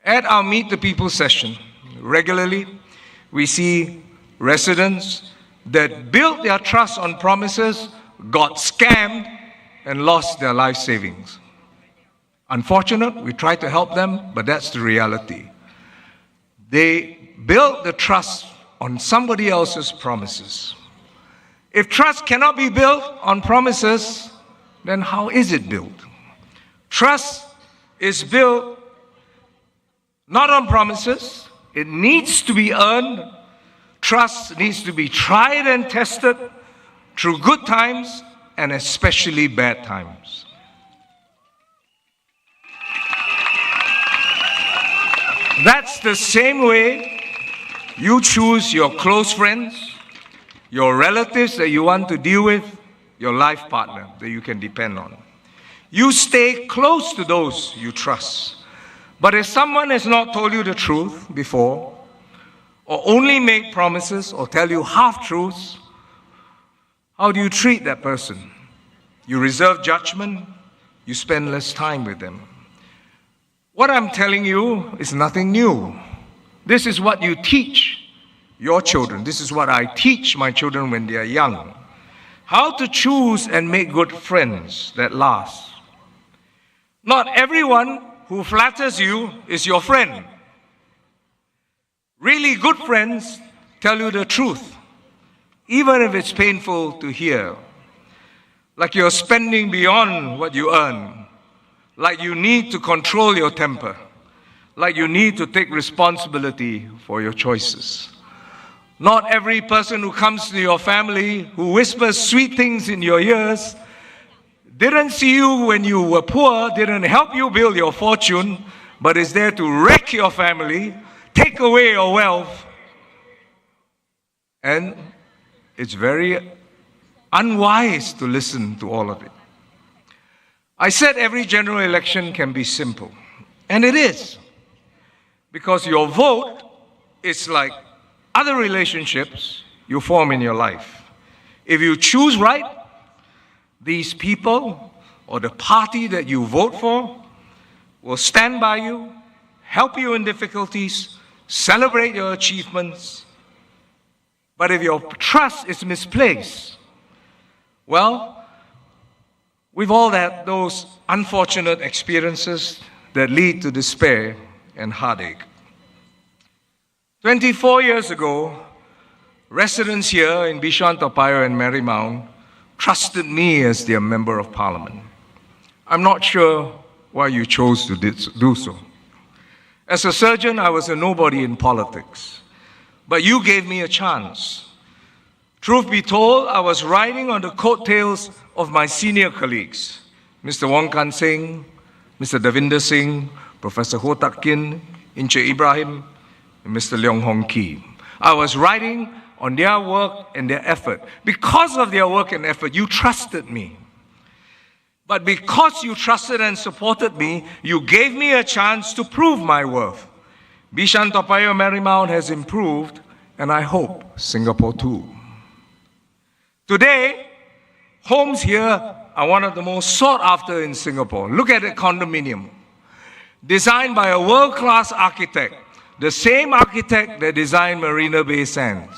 At our Meet the People session, regularly, we see residents that built their trust on promises, got scammed, and lost their life savings. Unfortunate, we try to help them, but that's the reality. They built the trust on somebody else's promises. If trust cannot be built on promises, then how is it built? Trust is built not on promises. It needs to be earned. Trust needs to be tried and tested through good times and especially bad times. That's the same way you choose your close friends, your relatives that you want to deal with, your life partner that you can depend on. You stay close to those you trust. But if someone has not told you the truth before, or only make promises or tell you half-truths, how do you treat that person? You reserve judgment, you spend less time with them. What I'm telling you is nothing new. This is what you teach your children. This is what I teach my children when they are young. How to choose and make good friends that last. Not everyone who flatters you is your friend. Really good friends tell you the truth, even if it's painful to hear. Like you're spending beyond what you earn. Like you need to control your temper. Like you need to take responsibility for your choices. Not every person who comes to your family, who whispers sweet things in your ears, didn't see you when you were poor, didn't help you build your fortune, but is there to wreck your family, take away your wealth. And it's very unwise to listen to all of it. I said every general election can be simple, and it is, because your vote is like other relationships you form in your life. If you choose right, these people or the party that you vote for will stand by you, help you in difficulties, celebrate your achievements. But if your trust is misplaced, well, we've all had those unfortunate experiences that lead to despair and heartache. 24 years ago, residents here in Bishan, Toa Payoh, and Marymount trusted me as their member of parliament. I'm not sure why you chose to do so. As a surgeon, I was a nobody in politics, but you gave me a chance. Truth be told, I was riding on the coattails of my senior colleagues, Mr. Wong Kan Seng, Mr. Davinder Singh, Professor Ho Tak Kin, Inche Ibrahim, and Mr. Leong Hong Ki. I was riding on their work and their effort. Because of their work and effort, you trusted me. But because you trusted and supported me, you gave me a chance to prove my worth. Bishan, Toa Payoh, Marymount has improved and I hope Singapore too. Today, homes here are one of the most sought after in Singapore. Look at the condominium. Designed by a world-class architect, the same architect that designed Marina Bay Sands.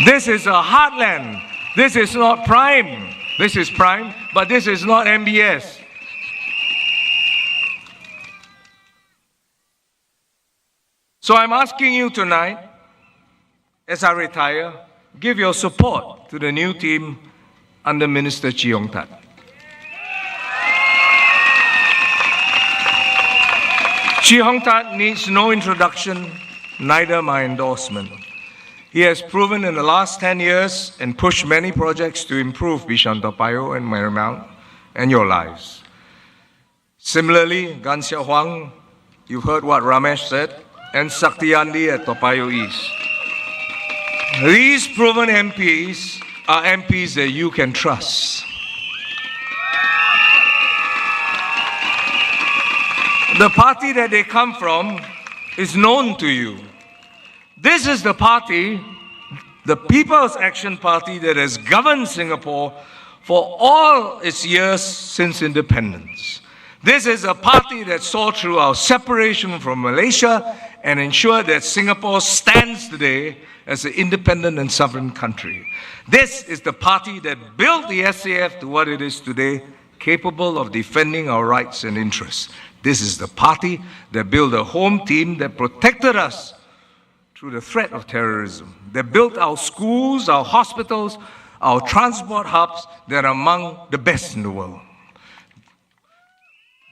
This is a heartland. This is not prime. This is prime, but this is not MBS. So I'm asking you tonight, as I retire, give your support to the new team under Minister Chee Hong Tat. Chee Hong Tat needs no introduction, neither my endorsement. He has proven in the last 10 years and pushed many projects to improve Bishan, Toa Payoh and Marymount and your lives. Similarly, Gan Xiao Huang, you've heard what Ramesh said, and Saktiyandi at Toa Payoh East. These proven MPs are MPs that you can trust. The party that they come from is known to you. This is the party, the People's Action Party, that has governed Singapore for all its years since independence. This is a party that saw through our separation from Malaysia and ensured that Singapore stands today as an independent and sovereign country. This is the party that built the SAF to what it is today, capable of defending our rights and interests. This is the party that built a home team that protected us through the threat of terrorism. They built our schools, our hospitals, our transport hubs that are among the best in the world.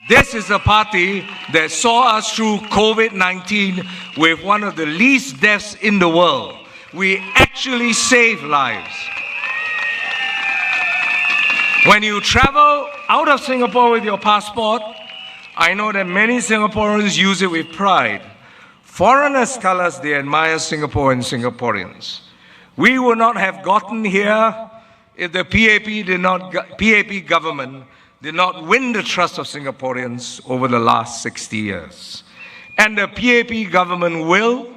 This is a party that saw us through COVID-19 with one of the least deaths in the world. We actually saved lives. When you travel out of Singapore with your passport, I know that many Singaporeans use it with pride. Foreigners tell us they admire Singapore and Singaporeans. We would not have gotten here if the PAP government did not win the trust of Singaporeans over the last 60 years. And the PAP government will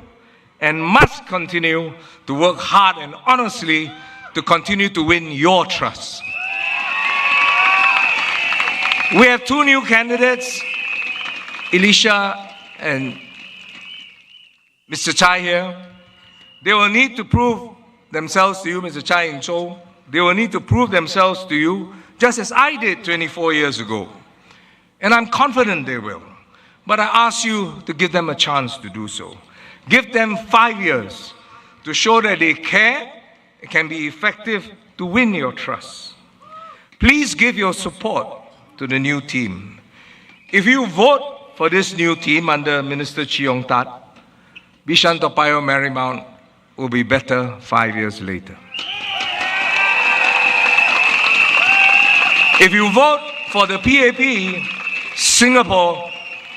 and must continue to work hard and honestly to continue to win your trust. We have two new candidates, Elisha and Mr. Chai here. They will need to prove themselves to you, Mr. Chai and Cho. They will need to prove themselves to you, just as I did 24 years ago. And I'm confident they will. But I ask you to give them a chance to do so. Give them 5 years to show that they care, it can be effective to win your trust. Please give your support to the new team. If you vote for this new team under Minister Chee Hong Tat, Bishan, Toa Payoh, Marymount will be better 5 years later. If you vote for the PAP, Singapore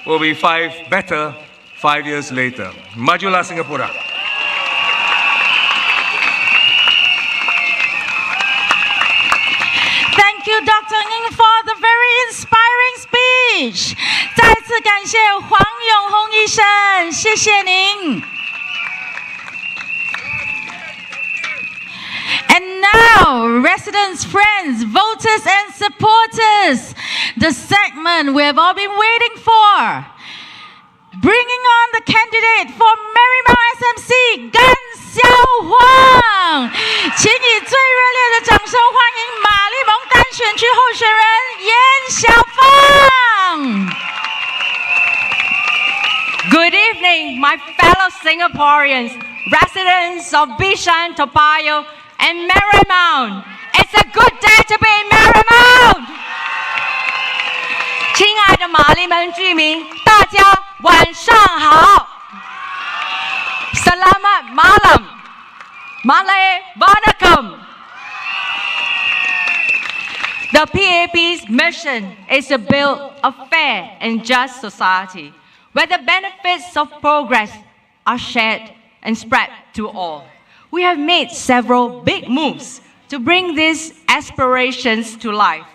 will be better 5 years later. Majulah Singapura. Thank you, Dr. Ng, for the very inspiring speech. 再次感谢黄永红医生，谢谢您。And now, residents, friends, voters and supporters, the segment we have all been waiting for. Bringing on the candidate for Marymount SMC, Gan Xiao Huang. 请以最热烈的掌声欢迎马利蒙单选区候选人严小凤。Good evening, my fellow Singaporeans, residents of Bishan, Toa Payoh, and Marymount. It's a good day to be in Marymount. 亲爱的马利门居民，大家晚上好。Selamat malam. Malay Vanakkam. The PAP's mission is to build a fair and just society where the benefits of progress are shared and spread to all. We have made several big moves to bring these aspirations to life.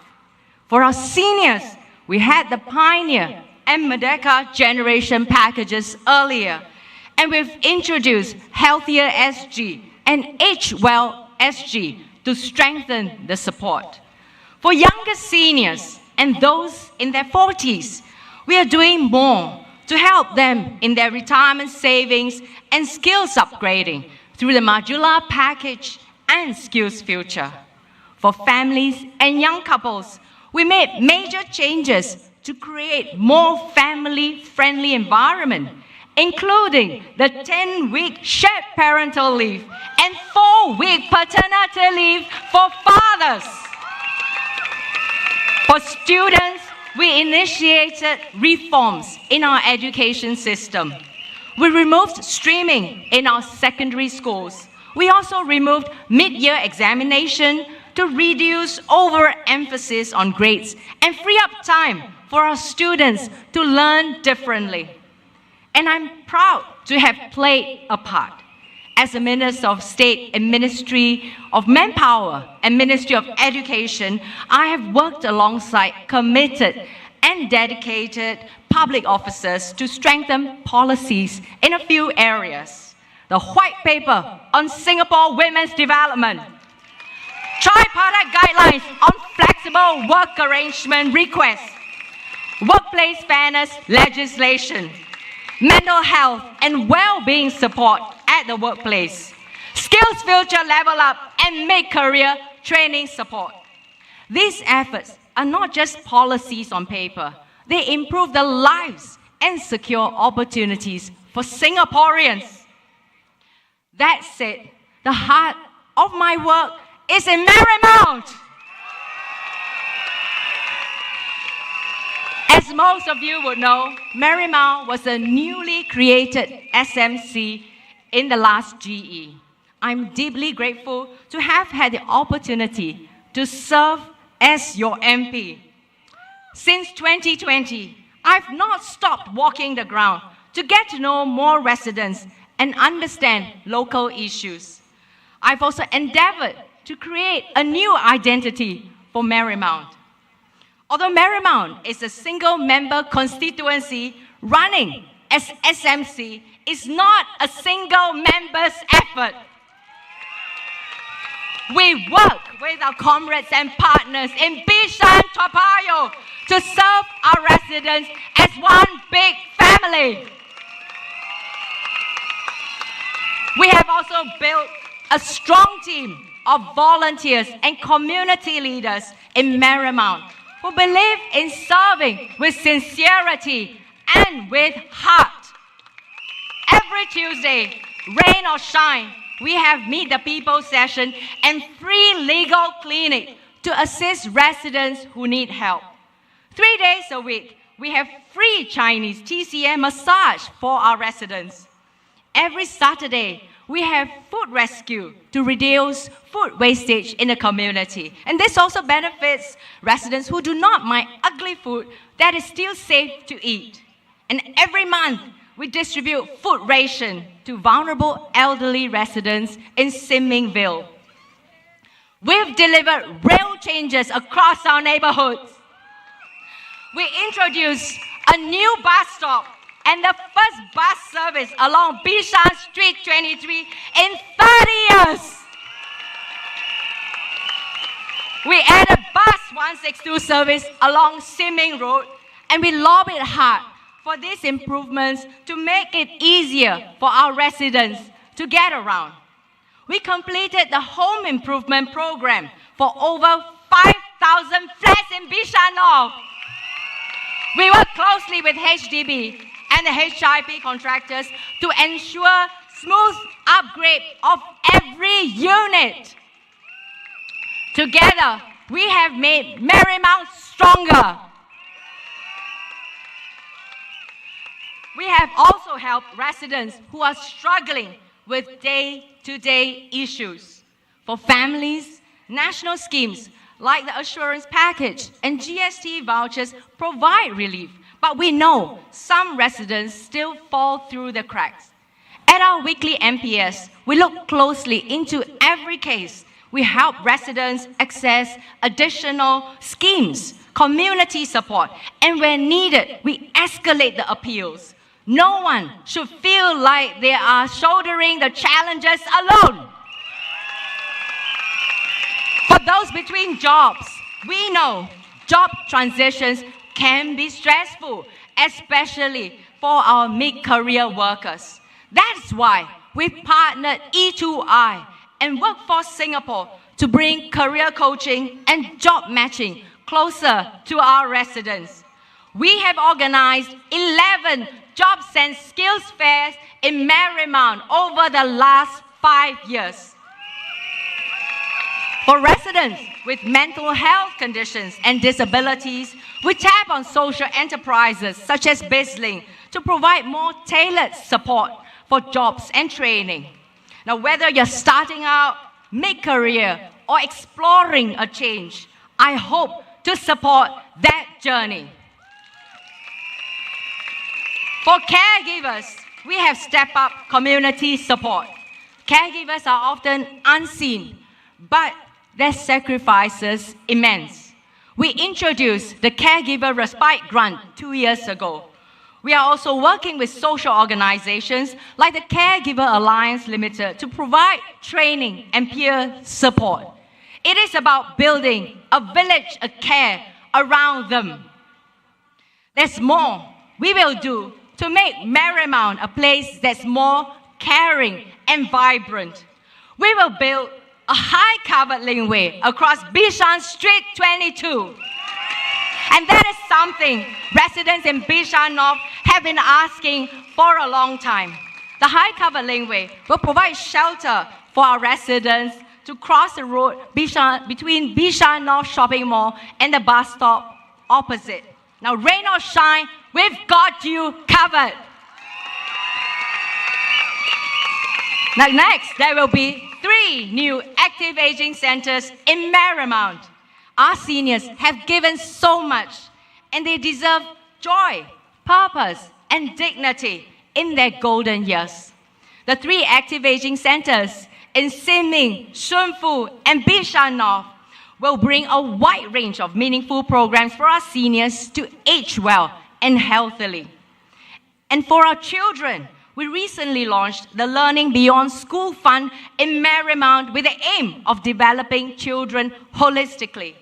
For our seniors, we had the pioneer and Merdeka generation packages earlier. And we've introduced Healthier SG and Age Well SG to strengthen the support. For younger seniors and those in their 40s, we are doing more to help them in their retirement savings and skills upgrading through the modular package and Skills Future. For families and young couples, we made major changes to create more family-friendly environment, including the 10-week shared parental leave and 4-week paternity leave for fathers. For students, we initiated reforms in our education system. We removed streaming in our secondary schools. We also removed mid-year examination to reduce overemphasis on grades and free up time for our students to learn differently. And I'm proud to have played a part. As a Minister of State and Ministry of Manpower and Ministry of Education, I have worked alongside committed and dedicated public officers to strengthen policies in a few areas. The White Paper on Singapore Women's Development, tripartite guidelines on flexible work arrangement requests, workplace fairness legislation, mental health and well-being support at the workplace, Skills Future Level Up and mid-career training support. These efforts are not just policies on paper. They improve the lives and secure opportunities for Singaporeans. That said, the heart of my work is in Marymount. As most of you would know, Marymount was a newly created SMC in the last GE. I'm deeply grateful to have had the opportunity to serve as your MP. Since 2020, I've not stopped walking the ground to get to know more residents and understand local issues. I've also endeavored to create a new identity for Marymount. Although Marymount is a single-member constituency, running as SMC is not a single member's effort. We work with our comrades and partners in Bishan, Toa Payoh to serve our residents as one big family. We have also built a strong team of volunteers and community leaders in Marymount who believe in serving with sincerity and with heart. Every Tuesday, rain or shine, we have Meet the People session and free legal clinic to assist residents who need help. 3 days a week, we have free Chinese TCM massage for our residents. Every Saturday, we have food rescue to reduce food wastage in the community. And this also benefits residents who do not mind ugly food that is still safe to eat. And every month, we distribute food ration to vulnerable elderly residents in Sin Ming Ville. We've delivered real changes across our neighborhoods. We introduced a new bus stop and the first bus service along Bishan Street 23 in 30 years. We added bus 162 service along Sin Ming Road, and we lobbied hard for these improvements to make it easier for our residents to get around. We completed the home improvement program for over 5,000 flats in Bishan North. We work closely with HDB and the HIP contractors to ensure smooth upgrade of every unit. Together, we have made Marymount stronger. We have also helped residents who are struggling with day-to-day issues. For families, national schemes like the assurance package and GST vouchers provide relief, but we know some residents still fall through the cracks. At our weekly MPS, we look closely into every case we help residents access additional schemes, community support, and when needed, we escalate the appeals. No one should feel like they are shouldering the challenges alone. For those between jobs, we know job transitions can be stressful, especially for our mid-career workers. That's why we partnered E2I and Workforce Singapore to bring career coaching and job matching closer to our residents. We have organized 11 jobs and skills fairs in Marymount over the last 5 years. For residents with mental health conditions and disabilities, we tap on social enterprises such as BizLink to provide more tailored support for jobs and training. Now, whether you're starting out mid-career or exploring a change, I hope to support that journey. For caregivers, we have stepped up community support. Caregivers are often unseen, but their sacrifices immense. We introduced the Caregiver Respite Grant 2 years ago. We are also working with social organizations like the Caregiver Alliance Limited to provide training and peer support. It is about building a village of care around them. There's more we will do to make Marymount a place that's more caring and vibrant. We will build a high-covered laneway across Bishan Street 22. And that is something residents in Bishan North have been asking for a long time. The high-covered laneway will provide shelter for our residents to cross the road between Bishan North Shopping Mall and the bus stop opposite. Now, rain or shine, we've got you covered. Now, next, there will be 3 new active aging centers in Marymount. Our seniors have given so much, and they deserve joy, purpose, and dignity in their golden years. The 3 active aging centers in Sin Ming, Shunfu, and Bishan North will bring a wide range of meaningful programs for our seniors to age well and healthily. And for our children, we recently launched the Learning Beyond School Fund in Marymount with the aim of developing children holistically.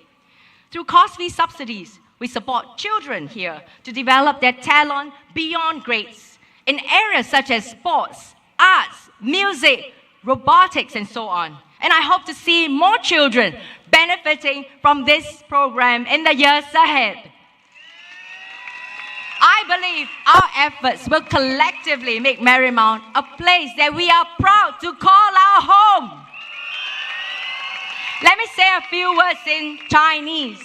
Through cost-free subsidies, we support children here to develop their talent beyond grades in areas such as sports, arts, music, robotics, and so on. And I hope to see more children benefiting from this program in the years ahead. I believe our efforts will collectively make Marymount a place that we are proud to call our home. Let me say a few words in Chinese.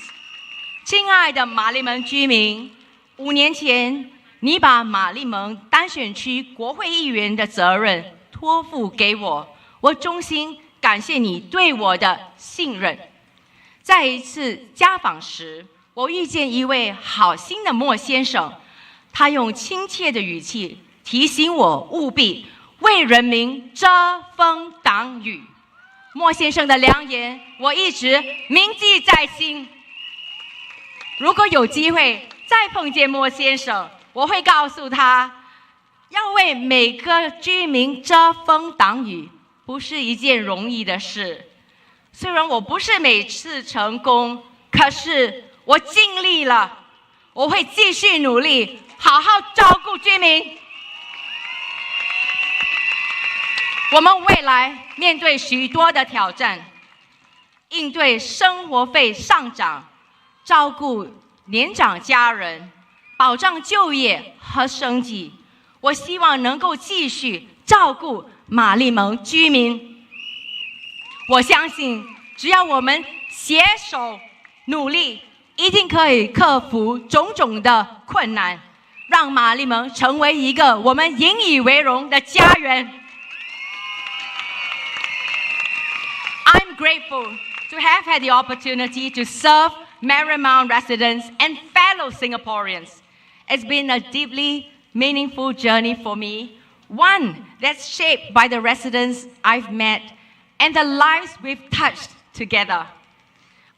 亲爱的玛丽门居民，5年前，你把玛丽门单选区国会议员的责任托付给我，我衷心感谢你对我的信任。在一次家访时，我遇见一位好心的莫先生，他用亲切的语气提醒我务必为人民遮风挡雨。莫先生的良言，我一直铭记在心。如果有机会再碰见莫先生，我会告诉他，要为每个居民遮风挡雨，不是一件容易的事。虽然我不是每次成功，可是我尽力了，我会继续努力，好好照顾居民。我们未来面对许多的挑战，应对生活费上涨，照顾年长家人，保障就业和生计。我希望能够继续照顾玛丽门居民。我相信，只要我们携手努力，一定可以克服种种的困难，让玛丽门成为一个我们引以为荣的家园。I'm grateful to have had the opportunity to serve Marymount residents and fellow Singaporeans. It's been a deeply meaningful journey for me, one that's shaped by the residents I've met and the lives we've touched together.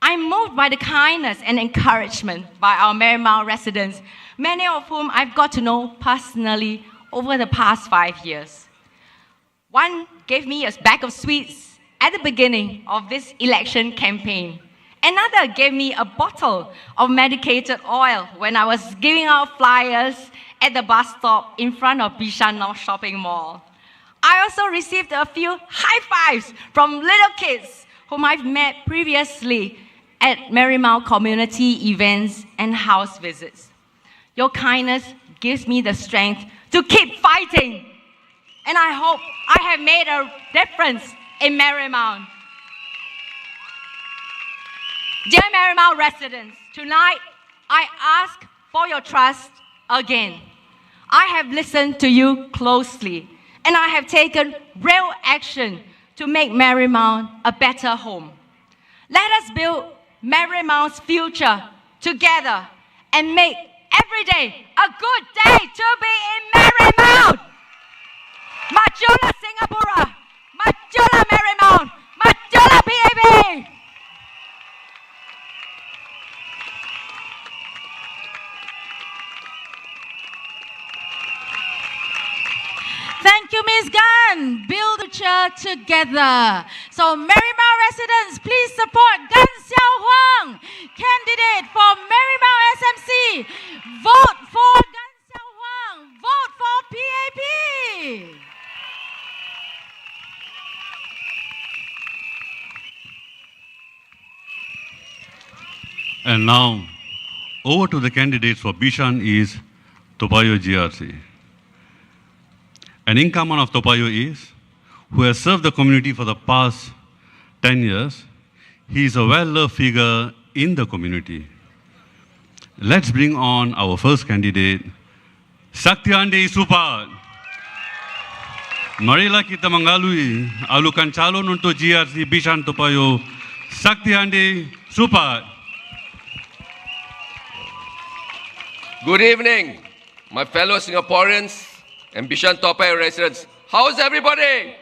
I'm moved by the kindness and encouragement by our Marymount residents, many of whom I've got to know personally over the past 5 years. One gave me a bag of sweets at the beginning of this election campaign. Another gave me a bottle of medicated oil when I was giving out flyers at the bus stop in front of Bishan North Shopping Mall. I also received a few high fives from little kids whom I've met previously at Marymount community events and house visits. Your kindness gives me the strength to keep fighting, and I hope I have made a difference in Marymount. Dear Marymount residents, tonight I ask for your trust again. I have listened to you closely, and I have taken real action to make Marymount a better home. Let us build Marymount's future together and make every day a good day to be in Marymount. Majula Singapura, Majula Marymount, Majula PAP. Thank you, Ms. Gan. Build the future together. So, Marymount residents, please support Gan Xiao Huang, candidate for Marymount SMC. Vote for Gan Xiao Huang. Vote for PAP. And now, over to the candidates for Bishan is Topayo GRC. An incumbent of Topayo East, who has served the community for the past 10 years, he is a well-loved figure in the community. Let's bring on our first candidate, Saktiandi Supat. Marilah kita menggalui alukan calon untuk GRC Bishan Topayo, Saktiandi Supat. Good evening, my fellow Singaporeans and Bishan Topayo residents. How's everybody?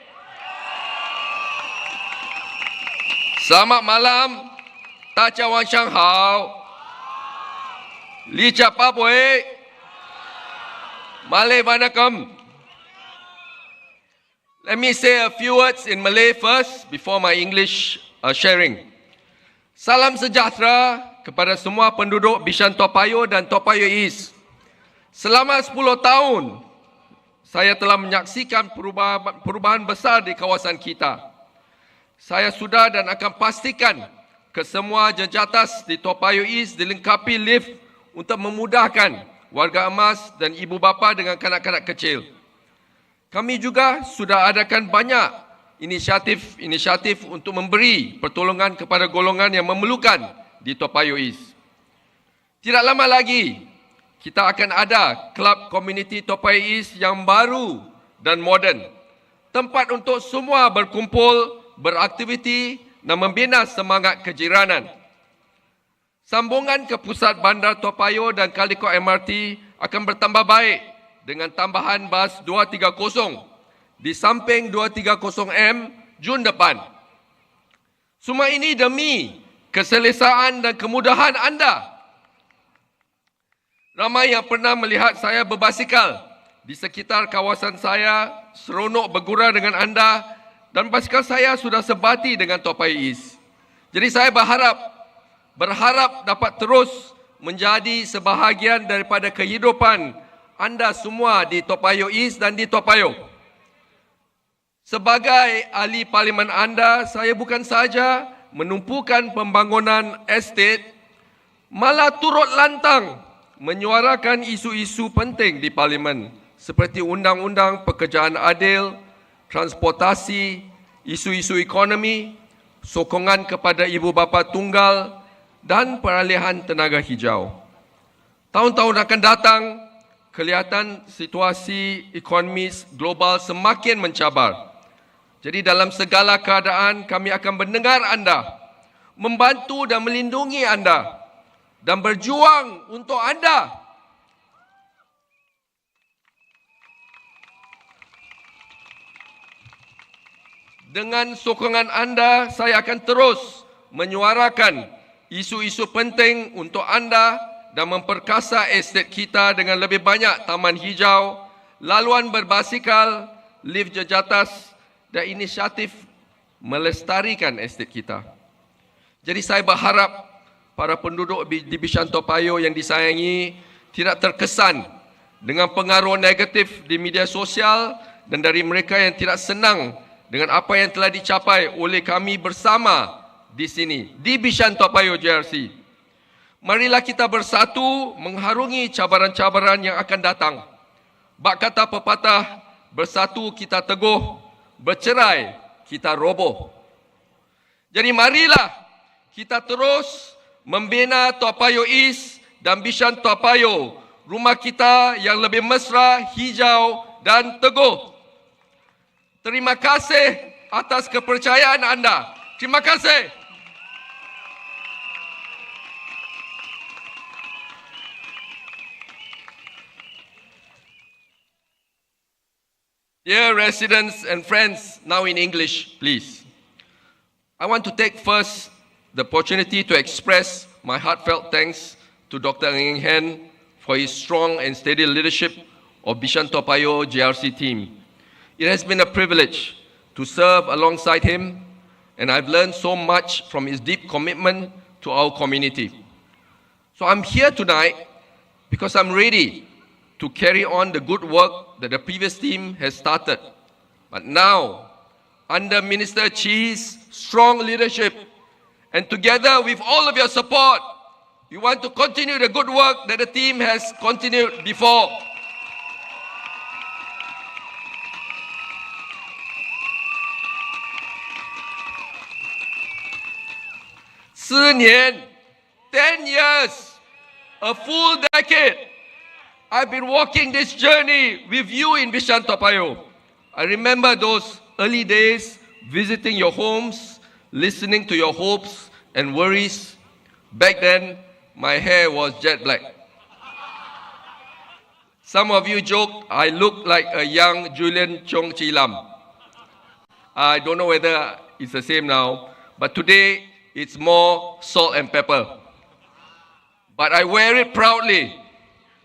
Selamat malam, Tacha Wang Shang Hao, Li Cha Pa Bui, Malay Vanakkam. Let me say a few words in Malay first before my English sharing. Salam sejahtera kepada semua penduduk Bishan Topayo dan Topayo East. Selama 10 tahun, saya telah menyaksikan perubahan besar di kawasan kita. Saya sudah dan akan pastikan kesemua jejatas di Topayo East dilengkapi lift untuk memudahkan warga emas dan ibu bapa dengan kanak-kanak kecil. Kami juga sudah adakan banyak inisiatif untuk memberi pertolongan kepada golongan yang memerlukan di Topayo East. Tidak lama lagi, kita akan ada Klub Komuniti Topayo East yang baru dan moden. Tempat untuk semua berkumpul, beraktiviti dan membina semangat kejiranan. Sambungan ke pusat bandar Topayo dan Kaliko MRT akan bertambah baik dengan tambahan bas 230 di samping 230M Jun depan. Semua ini demi keselesaan dan kemudahan anda. Ramai yang pernah melihat saya berbasikal di sekitar kawasan saya, seronok bergurau dengan anda, dan basikal saya sudah sebati dengan Topayo East. Jadi saya berharap dapat terus menjadi sebahagian daripada kehidupan anda semua di Topayo East dan di Topayo. Sebagai ahli parlimen anda, saya bukan saja menumpukan pembangunan estate, malah turut lantang menyuarakan isu-isu penting di parlimen seperti undang-undang pekerjaan adil, transportasi, isu-isu ekonomi, sokongan kepada ibu bapa tunggal dan peralihan tenaga hijau. Tahun-tahun akan datang, kelihatan situasi ekonomi global semakin mencabar. Jadi dalam segala keadaan kami akan mendengar anda, membantu dan melindungi anda dan berjuang untuk anda. Dengan sokongan anda, saya akan terus menyuarakan isu-isu penting untuk anda dan memperkasa estet kita dengan lebih banyak taman hijau, laluan berbasikal, lift jejatas dan inisiatif melestarikan estet kita. Jadi saya berharap para penduduk di Bishan Toa Payoh yang disayangi tidak terkesan dengan pengaruh negatif di media sosial dan dari mereka yang tidak senang dengan apa yang telah dicapai oleh kami bersama di sini, di Bishan Toa Payoh JRC. Marilah kita bersatu mengharungi cabaran-cabaran yang akan datang. Bak kata pepatah, bersatu kita teguh, bercerai kita roboh. Jadi marilah kita terus membina Toa Payoh East dan Bishan Toa Payoh, rumah kita yang lebih mesra, hijau dan teguh. Terima kasih atas kepercayaan anda. Terima kasih. Dear residents and friends, now in English, please. I want to take first the opportunity to express my heartfelt thanks to Dr. Ng Hen for his strong and steady leadership of Bishan Toa Payoh JRC team. It has been a privilege to serve alongside him, and I've learned so much from his deep commitment to our community. So I'm here tonight because I'm ready to carry on the good work that the previous team has started. But now, under Minister Chi's strong leadership, and together with all of your support, we want to continue the good work that the team has continued before. 4 年, 10 years, a full decade. I've been walking this journey with you in Bishan Toa Payoh. I remember those early days, visiting your homes, listening to your hopes and worries. Back then, my hair was jet black. Some of you joked I looked like a young Julian Chong Chi Lam. I don't know whether it's the same now, but today it's more salt and pepper. But I wear it proudly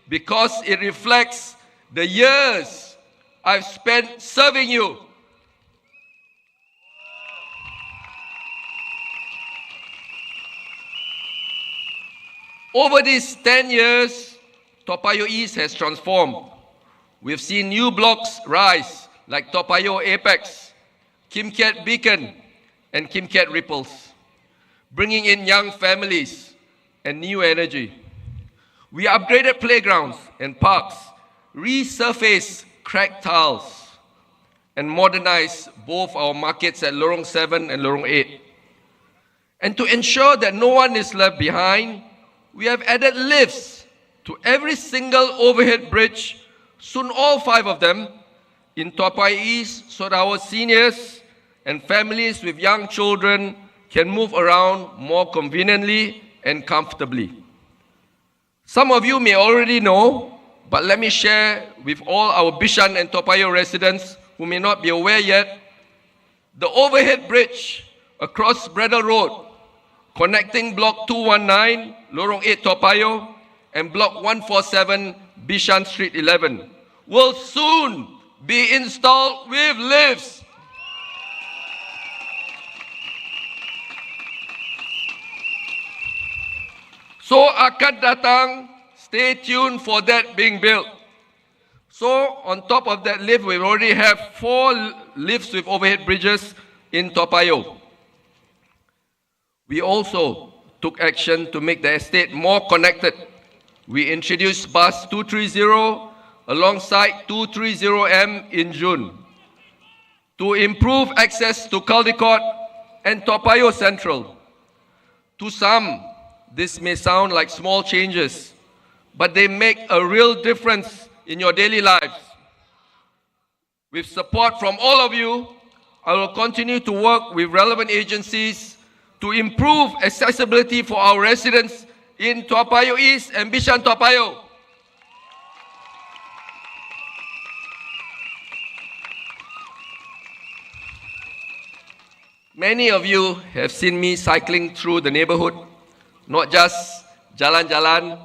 because it reflects the years I've spent serving you. Over these 10 years, Toa Payoh East has transformed. We've seen new blocks rise like Toa Payoh Apex, Kim Kiat Beacon, and Kim Kiat Ripples, bringing in young families and new energy. We upgraded playgrounds and parks, resurfaced cracked tiles, and modernized both our markets at Lorong 7 and Lorong 8. And to ensure that no one is left behind, we have added lifts to every single overhead bridge, soon all 5 of them, in Toa Payoh East, so that our seniors and families with young children can move around more conveniently and comfortably. Some of you may already know, but let me share with all our Bishan and Toa Payoh residents who may not be aware yet, the overhead bridge across Bredel Road, connecting Block 219, Lorong 8 Toa Payoh, and Block 147, Bishan Street 11, will soon be installed with lifts. So akan datang, stay tuned for that being built. So on top of that lift, we already have 4 lifts with overhead bridges in Toa Payoh. We also took action to make the estate more connected. We introduced Bus 230 alongside 230M in June to improve access to Caldecott and Toa Payoh Central. To some, this may sound like small changes, but they make a real difference in your daily lives. With support from all of you, I will continue to work with relevant agencies to improve accessibility for our residents in Toa Payoh East and Bishan Toa Payoh. Many of you have seen me cycling through the neighborhood, not just jalan-jalan,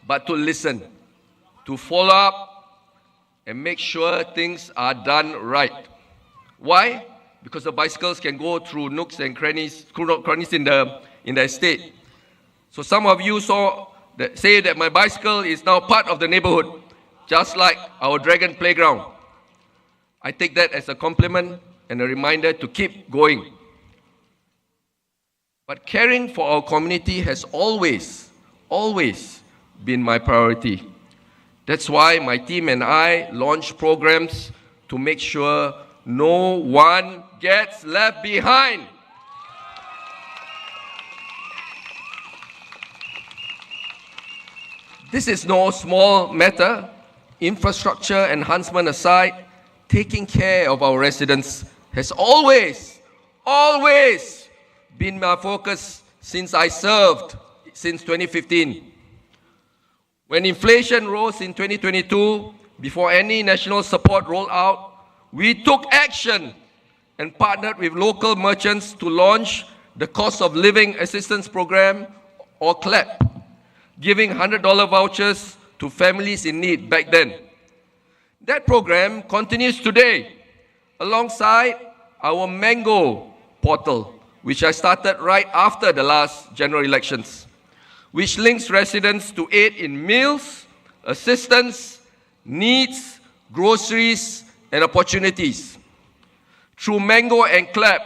but to listen, to follow up, and make sure things are done right. Why? Because the bicycles can go through nooks and crannies in the estate. So some of you say that my bicycle is now part of the neighborhood, just like our Dragon Playground. I take that as a compliment and a reminder to keep going. But caring for our community has always been my priority. That's why my team and I launch programs to make sure no one gets left behind. This is no small matter. Infrastructure enhancement aside, taking care of our residents has always been my focus since I served since 2015. When inflation rose in 2022, before any national support rolled out, we took action and partnered with local merchants to launch the Cost of Living Assistance Program, or CLAP, giving $100 vouchers to families in need back then. That program continues today, alongside our Mango portal, which I started right after the last general elections, which links residents to aid in meals, assistance, needs, groceries, and opportunities. Through Mango and CLAP,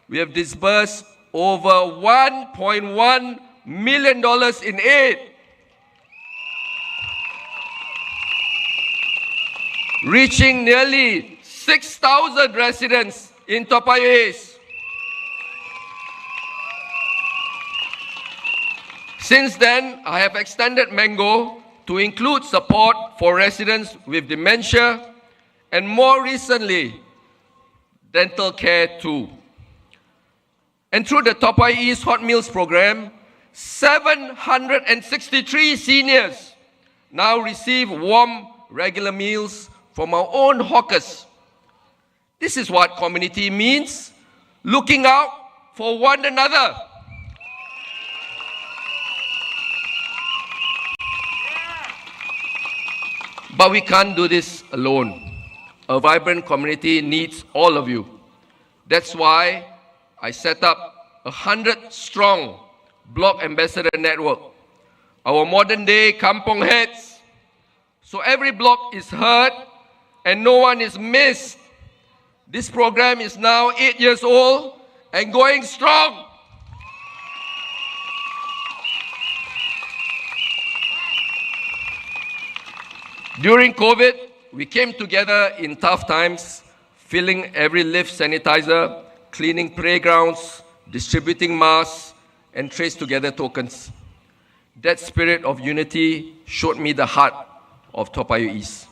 we have disbursed over $1.1 million in aid, reaching nearly 6,000 residents in Toa Payoh East. Since then, I have extended Mango to include support for residents with dementia and, more recently, dental care too. And through the Toa Payoh East Hot Meals program, 763 seniors now receive warm, regular meals from our own hawkers. This is what community means: looking out for one another. But we can't do this alone. A vibrant community needs all of you. That's why I set up a 100-strong block ambassador network, our modern-day kampong heads. So every block is heard and no one is missed. This program is now 8 years old and going strong. During COVID, we came together in tough times, filling every lift sanitizer, cleaning playgrounds, distributing masks, and Trace Together tokens. That spirit of unity showed me the heart of Toa Payoh East.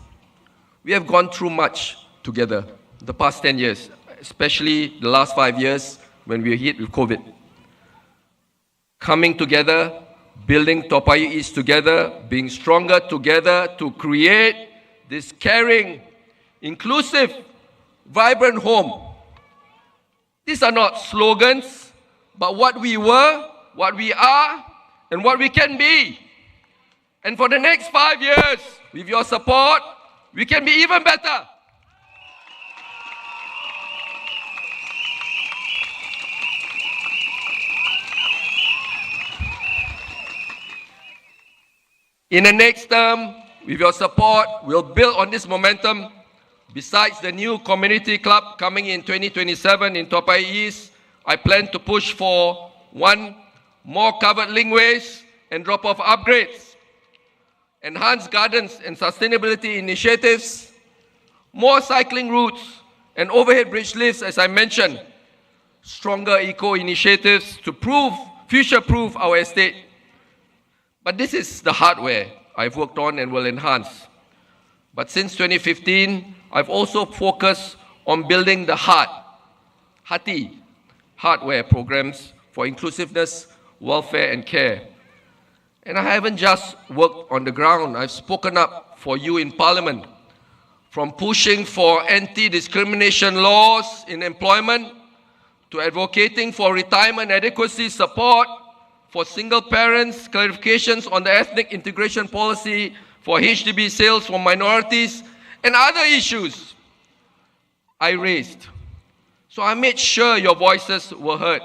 We have gone through much together the past 10 years, especially the last 5 years when we were hit with COVID. Coming together, building Toa Payoh East together, being stronger together to create this caring, inclusive, vibrant home. These are not slogans, but what we were, what we are, and what we can be. And for the next 5 years, with your support, we can be even better. In the next term, with your support, we'll build on this momentum. Besides the new community club coming in 2027 in Toa Payoh East, I plan to push for 1, more covered linkways and drop-off upgrades, enhanced gardens and sustainability initiatives, more cycling routes and overhead bridge lifts, as I mentioned, stronger eco initiatives to future-proof our estate. But this is the hardware I've worked on and will enhance. But since 2015, I've also focused on building the hardware programs for inclusiveness, welfare and care. And I haven't just worked on the ground, I've spoken up for you in Parliament, from pushing for anti-discrimination laws in employment to advocating for retirement adequacy support for single parents, clarifications on the ethnic integration policy for HDB sales for minorities, and other issues I raised. So I made sure your voices were heard.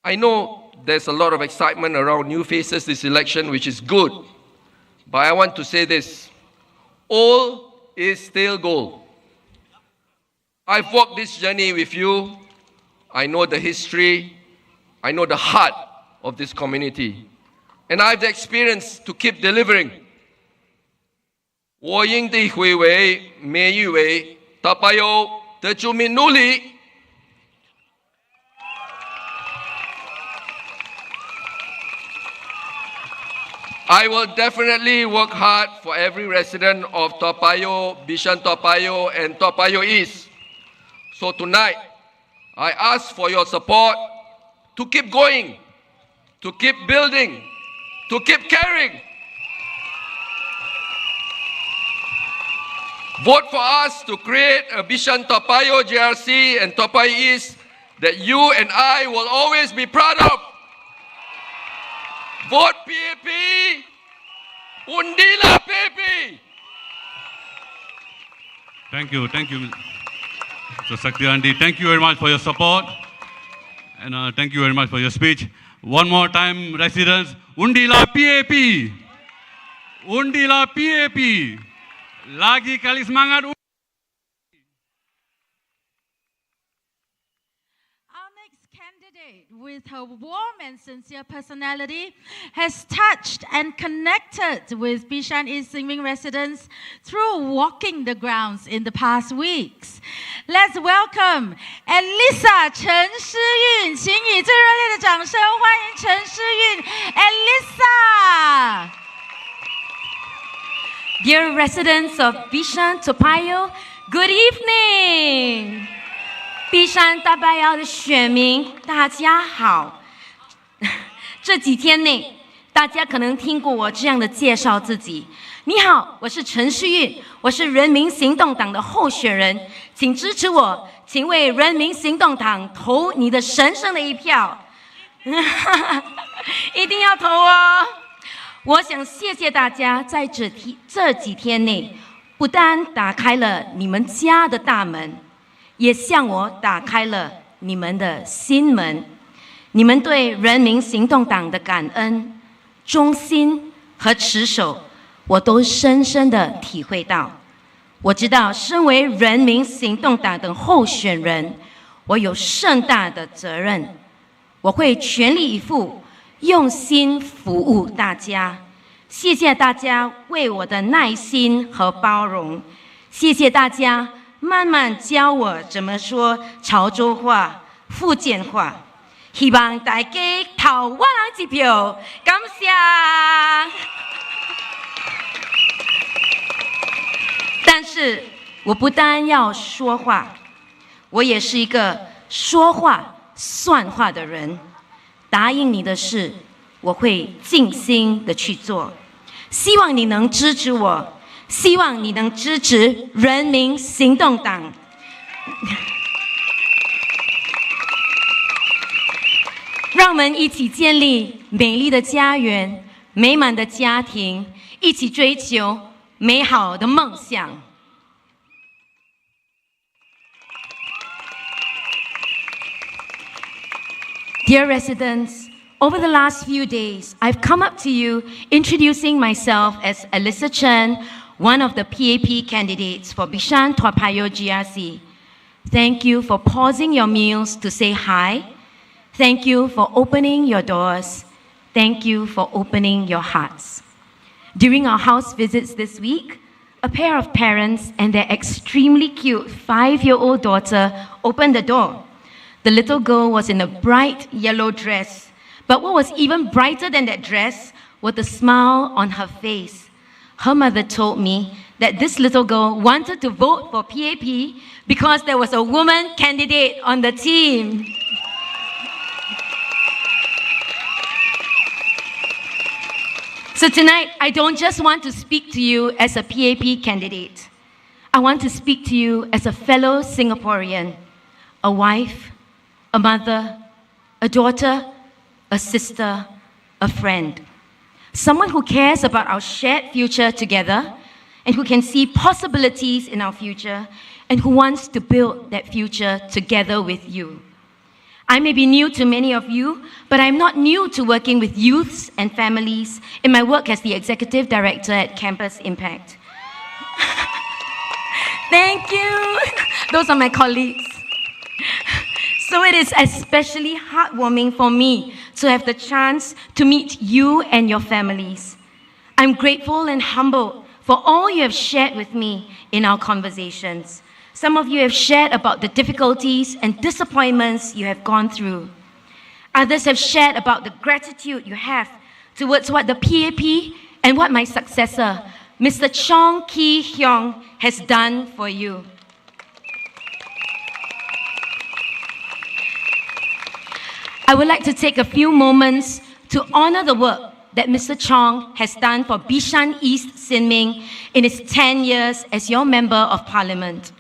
I know there's a lot of excitement around new faces this election, which is good. But I want to say this, all is still gold. I've walked this journey with you. I know the history. I know the heart of this community. And I have the experience to keep delivering. 我应地会为每一位大朋友的居民努力。I will definitely work hard for every resident of Toa Payoh, Bishan Toa Payoh, and Toa Payoh East. So tonight, I ask for your support to keep going, to keep building, to keep caring. Vote for us to create a Bishan Toa Payoh GRC and Toa Payoh East that you and I will always be proud of. Vote PAP, Undilah PAP. Thank you, Mr. Saktiandi. Thank you very much for your support, and thank you very much for your speech. One more time, residents, Undilah PAP, Undilah PAP. Lagi kali semangat. With her warm and sincere personality, has touched and connected with Bishan East Xinmin residents through walking the grounds in the past weeks. Let's welcome Elisa 陈诗韵，请以最热烈的掌声欢迎陈诗韵 Elisa。 Dear residents of Bishan, Toa Payoh, good evening. Bishan Toa Payoh 的选民，大家好。这几天内，大家可能听过我这样的介绍自己。你好，我是陈诗韵，我是人民行动党的候选人，请支持我，请为人民行动党投你的神圣的一票，一定要投哦！我想谢谢大家在这几天内，不单打开了你们家的大门。也向我打开了你们的心门，你们对人民行动党的感恩、忠心和持守，我都深深的体会到。我知道，身为人民行动党的候选人，我有盛大的责任，我会全力以赴，用心服务大家。谢谢大家为我的耐心和包容，谢谢大家。慢慢教我怎么说潮州话、福建话，希望大家投我人一票，感谢。但是我不单要说话，我也是一个说话算话的人。答应你的事，我会尽心的去做。希望你能支持我。希望你能支持人民行动党。让我们一起建立美丽的家园、美满的家庭，一起追求美好的梦想。Dear residents, over the last few days, I've come up to you introducing myself as Elisa Chen, one of the PAP candidates for Bishan Toa Payoh GRC. Thank you for pausing your meals to say hi. Thank you for opening your doors. Thank you for opening your hearts. During our house visits this week, a pair of parents and their extremely cute 5-year-old daughter opened the door. The little girl was in a bright yellow dress, but what was even brighter than that dress was the smile on her face. Her mother told me that this little girl wanted to vote for PAP because there was a woman candidate on the team. So tonight, I don't just want to speak to you as a PAP candidate. I want to speak to you as a fellow Singaporean, a wife, a mother, a daughter, a sister, a friend. Someone who cares about our shared future together and who can see possibilities in our future and who wants to build that future together with you. I may be new to many of you, but I'm not new to working with youths and families in my work as the Executive Director at Campus Impact. Thank you. Those are my colleagues. So it is especially heartwarming for me to have the chance to meet you and your families. I'm grateful and humbled for all you have shared with me in our conversations. Some of you have shared about the difficulties and disappointments you have gone through. Others have shared about the gratitude you have towards what the PAP and what my successor, Mr. Chong Ki Hyong, has done for you. I would like to take a few moments to honor the work that Mr. Chong has done for Bishan East Sin Ming in his 10 years as your Member of Parliament.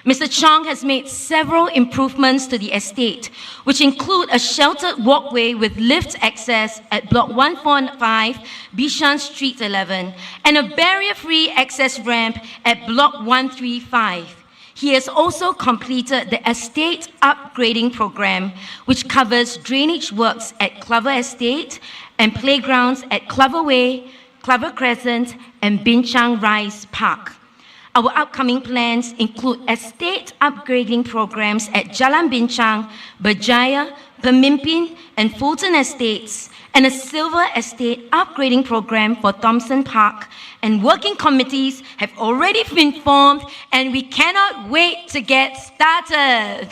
Mr. Chong has made several improvements to the estate, which include a sheltered walkway with lift access at Block 145, Bishan Street 11, and a barrier-free access ramp at Block 135. He has also completed the estate upgrading program, which covers drainage works at Clover Estate and playgrounds at Clover Way, Clover Crescent, and Binchang Rise Park. Our upcoming plans include estate upgrading programs at Jalan Binchang, Berjaya, Pemimpin, and Fulton Estates, and a silver estate upgrading program for Thompson Park. And working committees have already been formed, and we cannot wait to get started.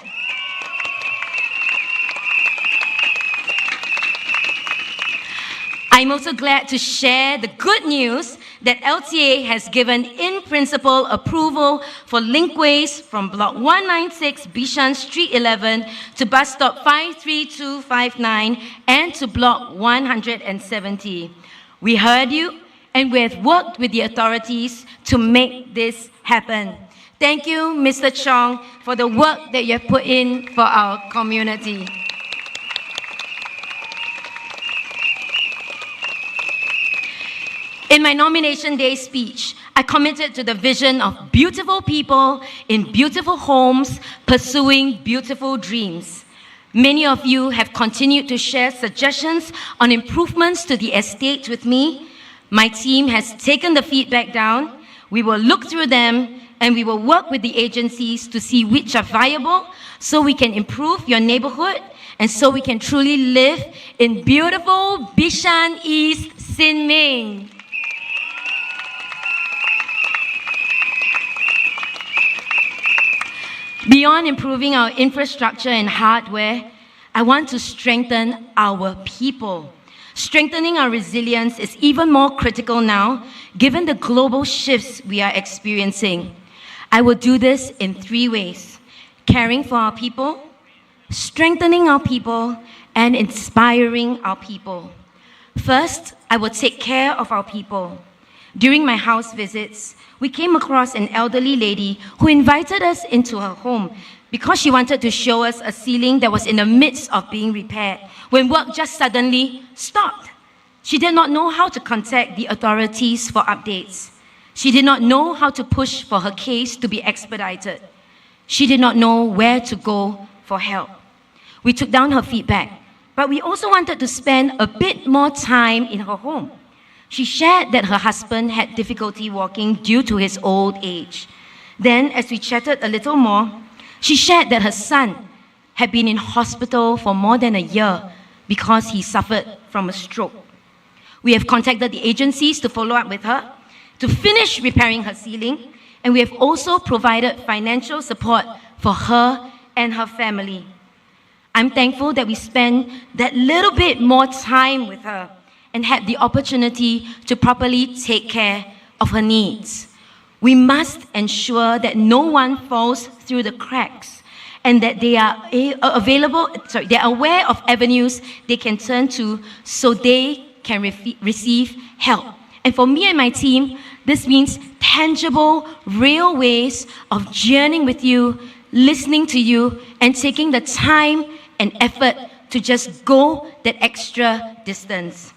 I'm also glad to share the good news that LTA has given in-principle approval for linkways from Block 196 Bishan Street 11 to bus stop 53259 and to Block 170. We heard you, and we have worked with the authorities to make this happen. Thank you, Mr. Chong, for the work that you have put in for our community. In my nomination day speech, I committed to the vision of beautiful people in beautiful homes pursuing beautiful dreams. Many of you have continued to share suggestions on improvements to the estate with me. My team has taken the feedback down. We will look through them and we will work with the agencies to see which are viable so we can improve your neighborhood and so we can truly live in beautiful Bishan East Sin Ming. Beyond improving our infrastructure and hardware, I want to strengthen our people. Strengthening our resilience is even more critical now, given the global shifts we are experiencing. I will do this in 3 ways: caring for our people, strengthening our people, and inspiring our people. First, I will take care of our people. During my house visits, we came across an elderly lady who invited us into her home because she wanted to show us a ceiling that was in the midst of being repaired when work just suddenly stopped. She did not know how to contact the authorities for updates. She did not know how to push for her case to be expedited. She did not know where to go for help. We took down her feedback, but we also wanted to spend a bit more time in her home. She shared that her husband had difficulty walking due to his old age. Then, as we chatted a little more, she shared that her son had been in hospital for more than a year because he suffered from a stroke. We have contacted the agencies to follow up with her, to finish repairing her ceiling, and we have also provided financial support for her and her family. I'm thankful that we spent that little bit more time with her and had the opportunity to properly take care of her needs. We must ensure that no one falls through the cracks and that they are they're aware of avenues they can turn to so they can receive help. And for me and my team, this means tangible, real ways of journeying with you listening to you, and taking the time and effort to just go that extra distance.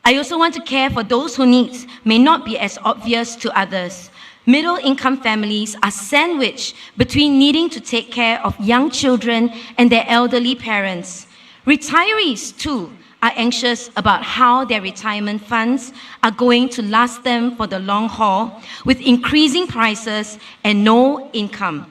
I also want to care for those whose needs may not be as obvious to others. Middle-income families are sandwiched between needing to take care of young children and their elderly parents. Retirees, too, are anxious about how their retirement funds are going to last them for the long haul, with increasing prices and no income.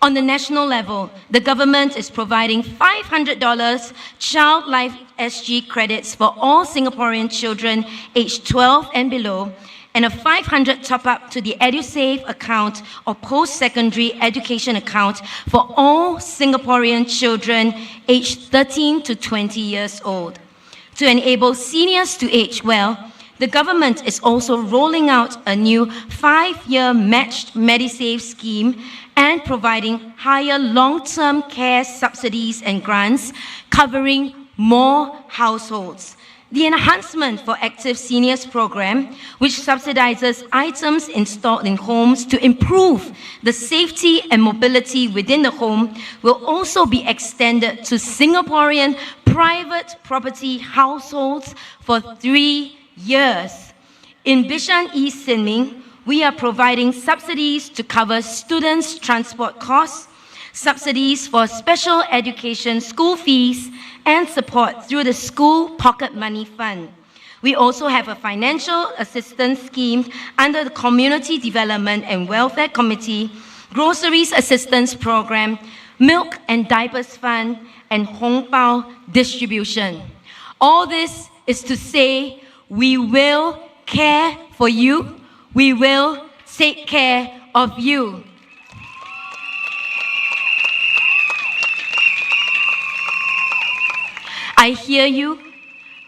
On the national level, the government is providing $500 Child Life SG credits for all Singaporean children aged 12 and below, and a $500 top-up to the EduSave account or post-secondary education account for all Singaporean children aged 13 to 20 years old. To enable seniors to age well, the government is also rolling out a new 5-year matched Medisave scheme and providing higher long-term care subsidies and grants covering more households. The Enhancement for Active Seniors program, which subsidizes items installed in homes to improve the safety and mobility within the home, will also be extended to Singaporean private property households for 3 years. In Bishan East Sin Ming, we are providing subsidies to cover students' transport costs, subsidies for special education school fees, and support through the School Pocket Money Fund. We also have a financial assistance scheme under the Community Development and Welfare Committee, Groceries Assistance Program, Milk and Diapers Fund, and Hong Bao distribution. All this is to say we will care for you, we will take care of you. I hear you,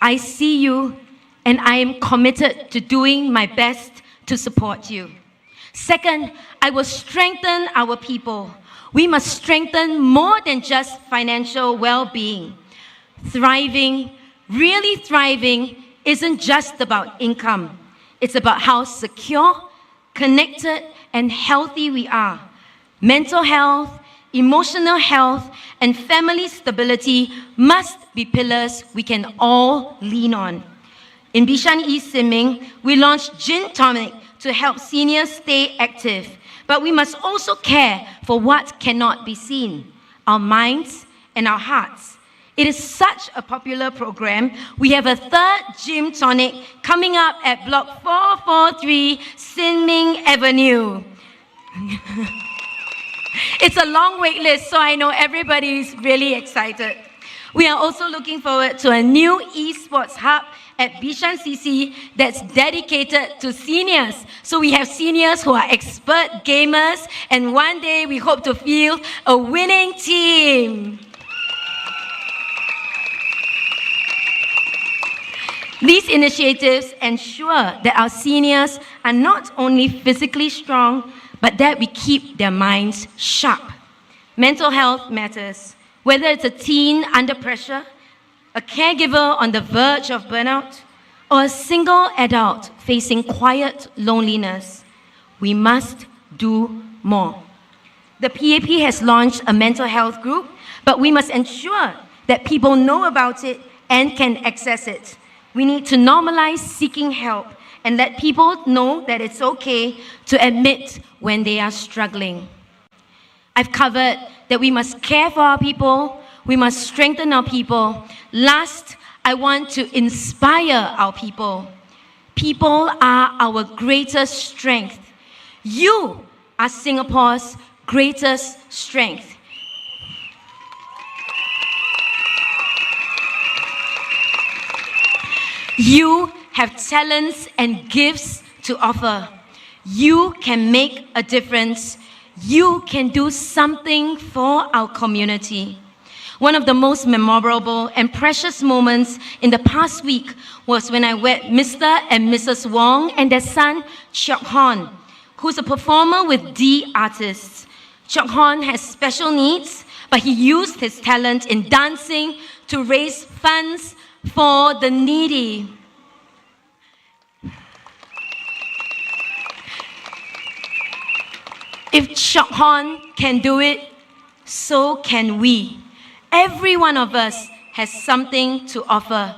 I see you, and I am committed to doing my best to support you. Second, I will strengthen our people. We must strengthen more than just financial well-being. Thriving, really thriving, isn't just about income. It's about how secure, connected, and healthy we are. Mental health, emotional health, and family stability must be pillars we can all lean on. In Bishan East Sin Ming, we launched Gin Tonic to help seniors stay active, but we must also care for what cannot be seen, our minds and our hearts. It is such a popular program. We have a third Gin Tonic coming up at Block 443 Sin Ming Avenue. It's a long wait list, so I know everybody's really excited. We are also looking forward to a new esports hub at Bishan CC that's dedicated to seniors. So we have seniors who are expert gamers, and one day we hope to field a winning team. These initiatives ensure that our seniors are not only physically strong, but that we keep their minds sharp. Mental health matters. Whether it's a teen under pressure, a caregiver on the verge of burnout, or a single adult facing quiet loneliness, we must do more. The PAP has launched a mental health group, but we must ensure that people know about it and can access it. We need to normalize seeking help and let people know that it's okay to admit when they are struggling. I've covered that we must care for our people, we must strengthen our people. Last, I want to inspire our people. People are our greatest strength. You are Singapore's greatest strength. You have talents and gifts to offer. You can make a difference. You can do something for our community. One of the most memorable and precious moments in the past week was when I met Mr. and Mrs. Wong and their son, Chok Hon, who's a performer with D Artists. Chok Hon has special needs, but he used his talent in dancing to raise funds for the needy. If Chok Hon can do it, so can we. Every one of us has something to offer.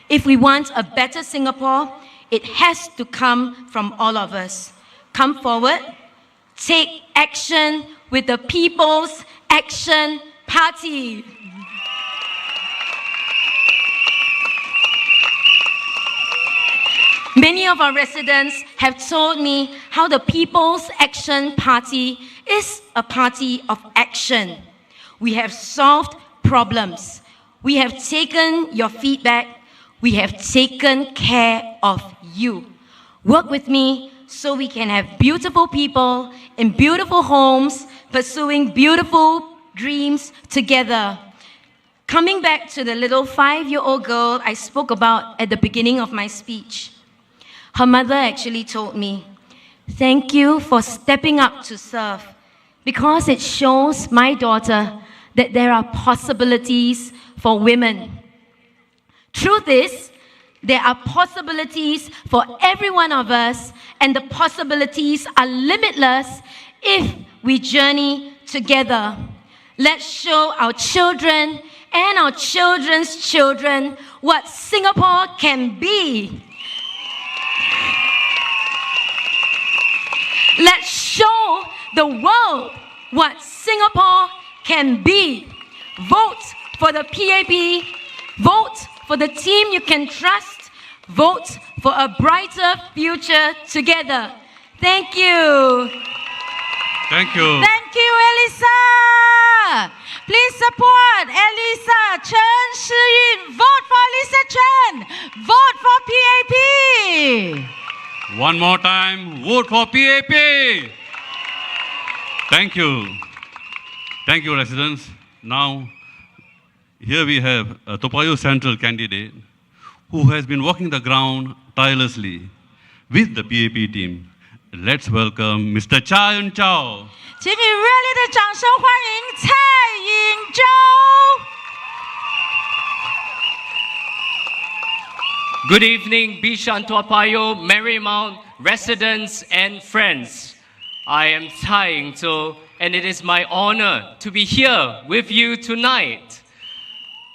If we want a better Singapore, it has to come from all of us. Come forward, take action with the People's Action Party. Many of our residents have told me how the People's Action Party is a party of action. We have solved problems. We have taken your feedback. We have taken care of you. Work with me so we can have beautiful people in beautiful homes, pursuing beautiful dreams together. Coming back to the little 5-year-old girl I spoke about at the beginning of my speech. Her mother actually told me, "Thank you for stepping up to serve, because it shows my daughter that there are possibilities for women." Truth is, there are possibilities for every one of us, and the possibilities are limitless if we journey together. Let's show our children and our children's children what Singapore can be. Let's show the world what Singapore can be. Vote for the PAP. Vote for the team you can trust. Vote for a brighter future together. Thank you. Thank you. Thank you, Elisa. Please support Elisa Chen Shiyun. Vote for Elisa Chen. Vote for PAP. One more time, vote for PAP. Thank you. Thank you, residents. Now, here we have a Toa Payoh Central candidate who has been walking the ground tirelessly with the PAP team. Let's welcome Mr. Cha Yun Chow. 请你热烈的掌声欢迎蔡颖洲。Good evening, Bishan, Toa Payoh, Marymount residents and friends. I am Tsai Ying-zhou, and it is my honor to be here with you tonight.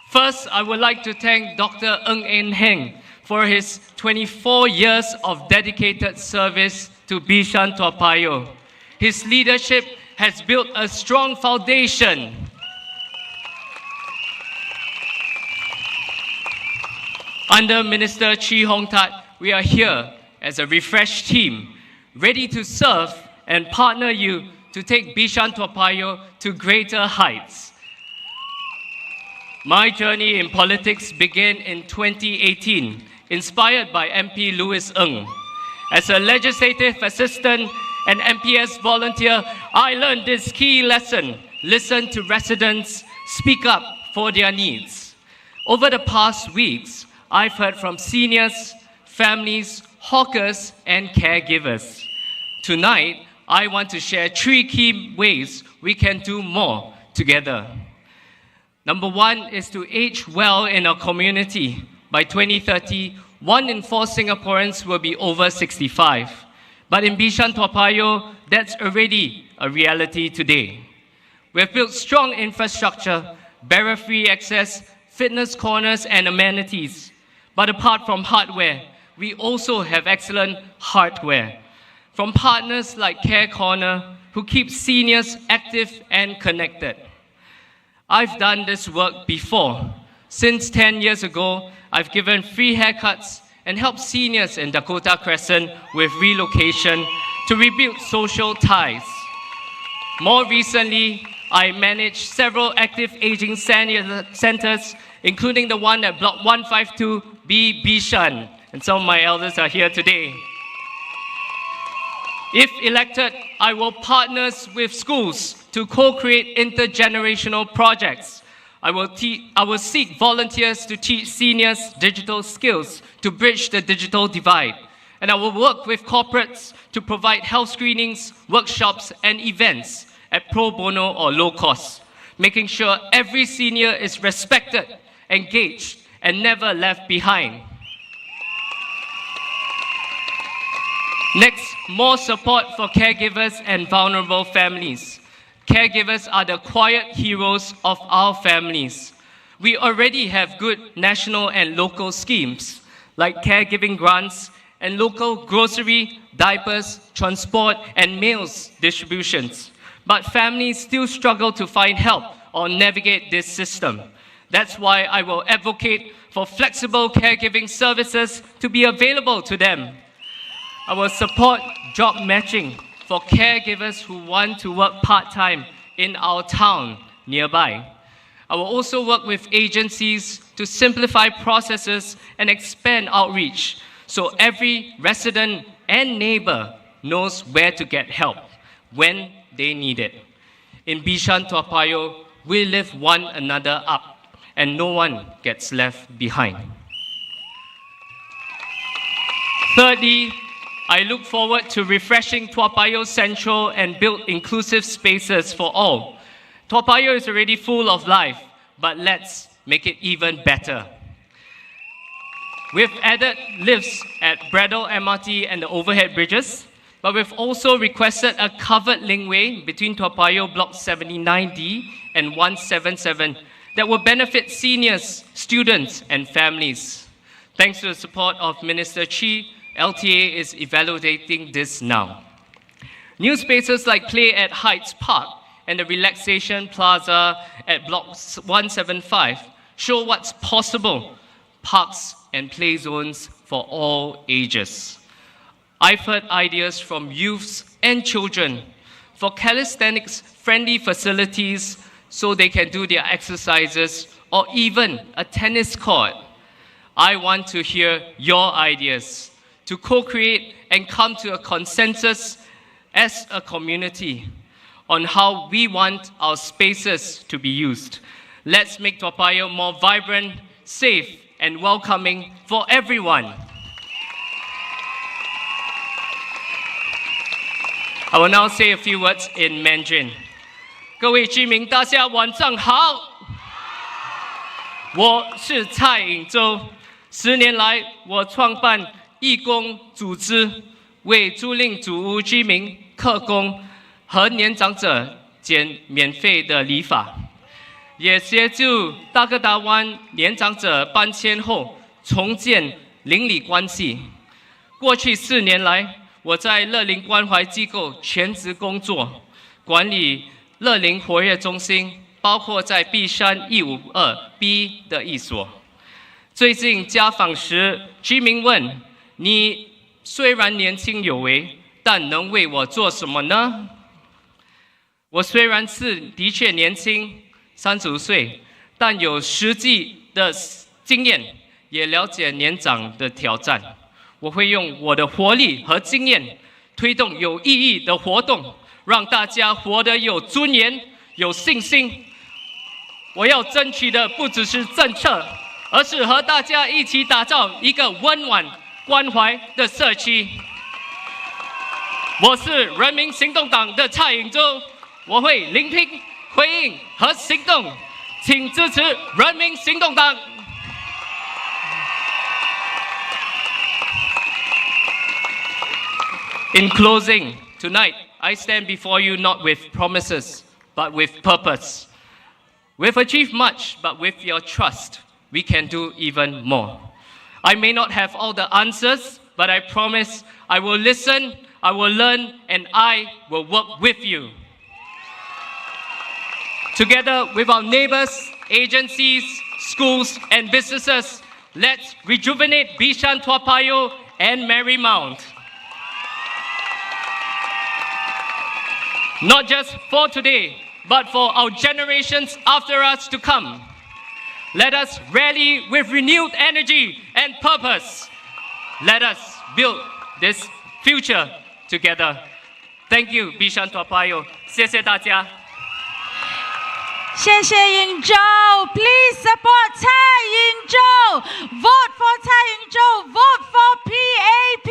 First, I would like to thank Dr. Ng En Heng for his 24 years of dedicated service to Bishan, Toa Payoh. His leadership has built a strong foundation. Under Minister Chee Hong Tat, we are here as a refreshed team, ready to serve and partner you to take Bishan Toa Payoh to greater heights. My journey in politics began in 2018, inspired by MP Louis Ng. As a legislative assistant and MPS volunteer, I learned this key lesson: listen to residents, speak up for their needs. Over the past weeks, I've heard from seniors, families, hawkers, and caregivers. Tonight, I want to share 3 key ways we can do more together. Number 1 is to age well in our community. By 2030, 1 in 4 Singaporeans will be over 65. But in Bishan Toa Payoh, that's already a reality today. We have built strong infrastructure, barrier-free access, fitness corners, and amenities. But apart from hardware, we also have excellent hardware. From partners like Care Corner, who keep seniors active and connected. I've done this work before. Since 10 years ago, I've given free haircuts and helped seniors in Dakota Crescent with relocation to rebuild social ties. More recently, I managed several active aging senior centers, including the one at Block 152B Bishan, and some of my elders are here today. If elected, I will partner with schools to co-create intergenerational projects. I will seek volunteers to teach seniors digital skills to bridge the digital divide. And I will work with corporates to provide health screenings, workshops, and events at pro bono or low cost, making sure every senior is respected, engaged, and never left behind. Next, more support for caregivers and vulnerable families. Caregivers are the quiet heroes of our families. We already have good national and local schemes like caregiving grants and local grocery, diapers, transport, and meals distributions. But families still struggle to find help or navigate this system. That's why I will advocate for flexible caregiving services to be available to them. I will support job matching for caregivers who want to work part-time in our town nearby. I will also work with agencies to simplify processes and expand outreach so every resident and neighbor knows where to get help when they need it. In Bishan, Toa Payoh, we lift one another up and no one gets left behind. Thirdly, I look forward to refreshing Toa Payoh Central and build inclusive spaces for all. Toa Payoh is already full of life, but let's make it even better. We've added lifts at Bradle MRT and the overhead bridges, but we've also requested a covered linkway between Toa Payoh Block 79D and 177 that will benefit seniors, students, and families. Thanks to the support of Minister Chi, LTA is evaluating this now. New spaces like Play at Heights Park and the Relaxation Plaza at Block 175 show what's possible. Parks and play zones for all ages. I've heard ideas from youths and children for calisthenics-friendly facilities so they can do their exercises or even a tennis court. I want to hear your ideas to co-create and come to a consensus as a community on how we want our spaces to be used. Let's make Toa Payoh more vibrant, safe, and welcoming for everyone. I will now say a few words in Mandarin. 各位居民，大家晚上好。我是蔡颖洲。10年来，我创办义工组织，为租赁祖屋居民、客工和年长者剪免费的理发，也协助大哥大湾年长者搬迁后重建邻里关系。过去4年来，我在乐龄关怀机构全职工作，管理乐龄活跃中心，包括在碧山152B 的一所。最近家访时，居民问：“你虽然年轻有为，但能为我做什么呢？”我虽然是的确年轻，35岁，但有实际的经验，也了解年长的挑战。我会用我的活力和经验，推动有意义的活动，让大家活得有尊严、有信心。我要争取的不只是政策，而是和大家一起打造一个温暖、关怀的社区。我是人民行动党的蔡颖洲，我会聆听、回应和行动，请支持人民行动党。In closing, tonight, I stand before you not with promises, but with purpose. We've achieved much, but with your trust, we can do even more. I may not have all the answers, but I promise I will listen, I will learn, and I will work with you. Together with our neighbors, agencies, schools, and businesses, let's rejuvenate Bishan, Toa Payoh, and Marymount. Not just for today, but for our generations after us to come. Let us rally with renewed energy and purpose. Let us build this future together. Thank you, Bishan Toa Payoh. 谢谢大家。谢谢颖洲 ，Please support 蔡颖洲 ，Vote for 蔡颖洲 ，Vote for PAP.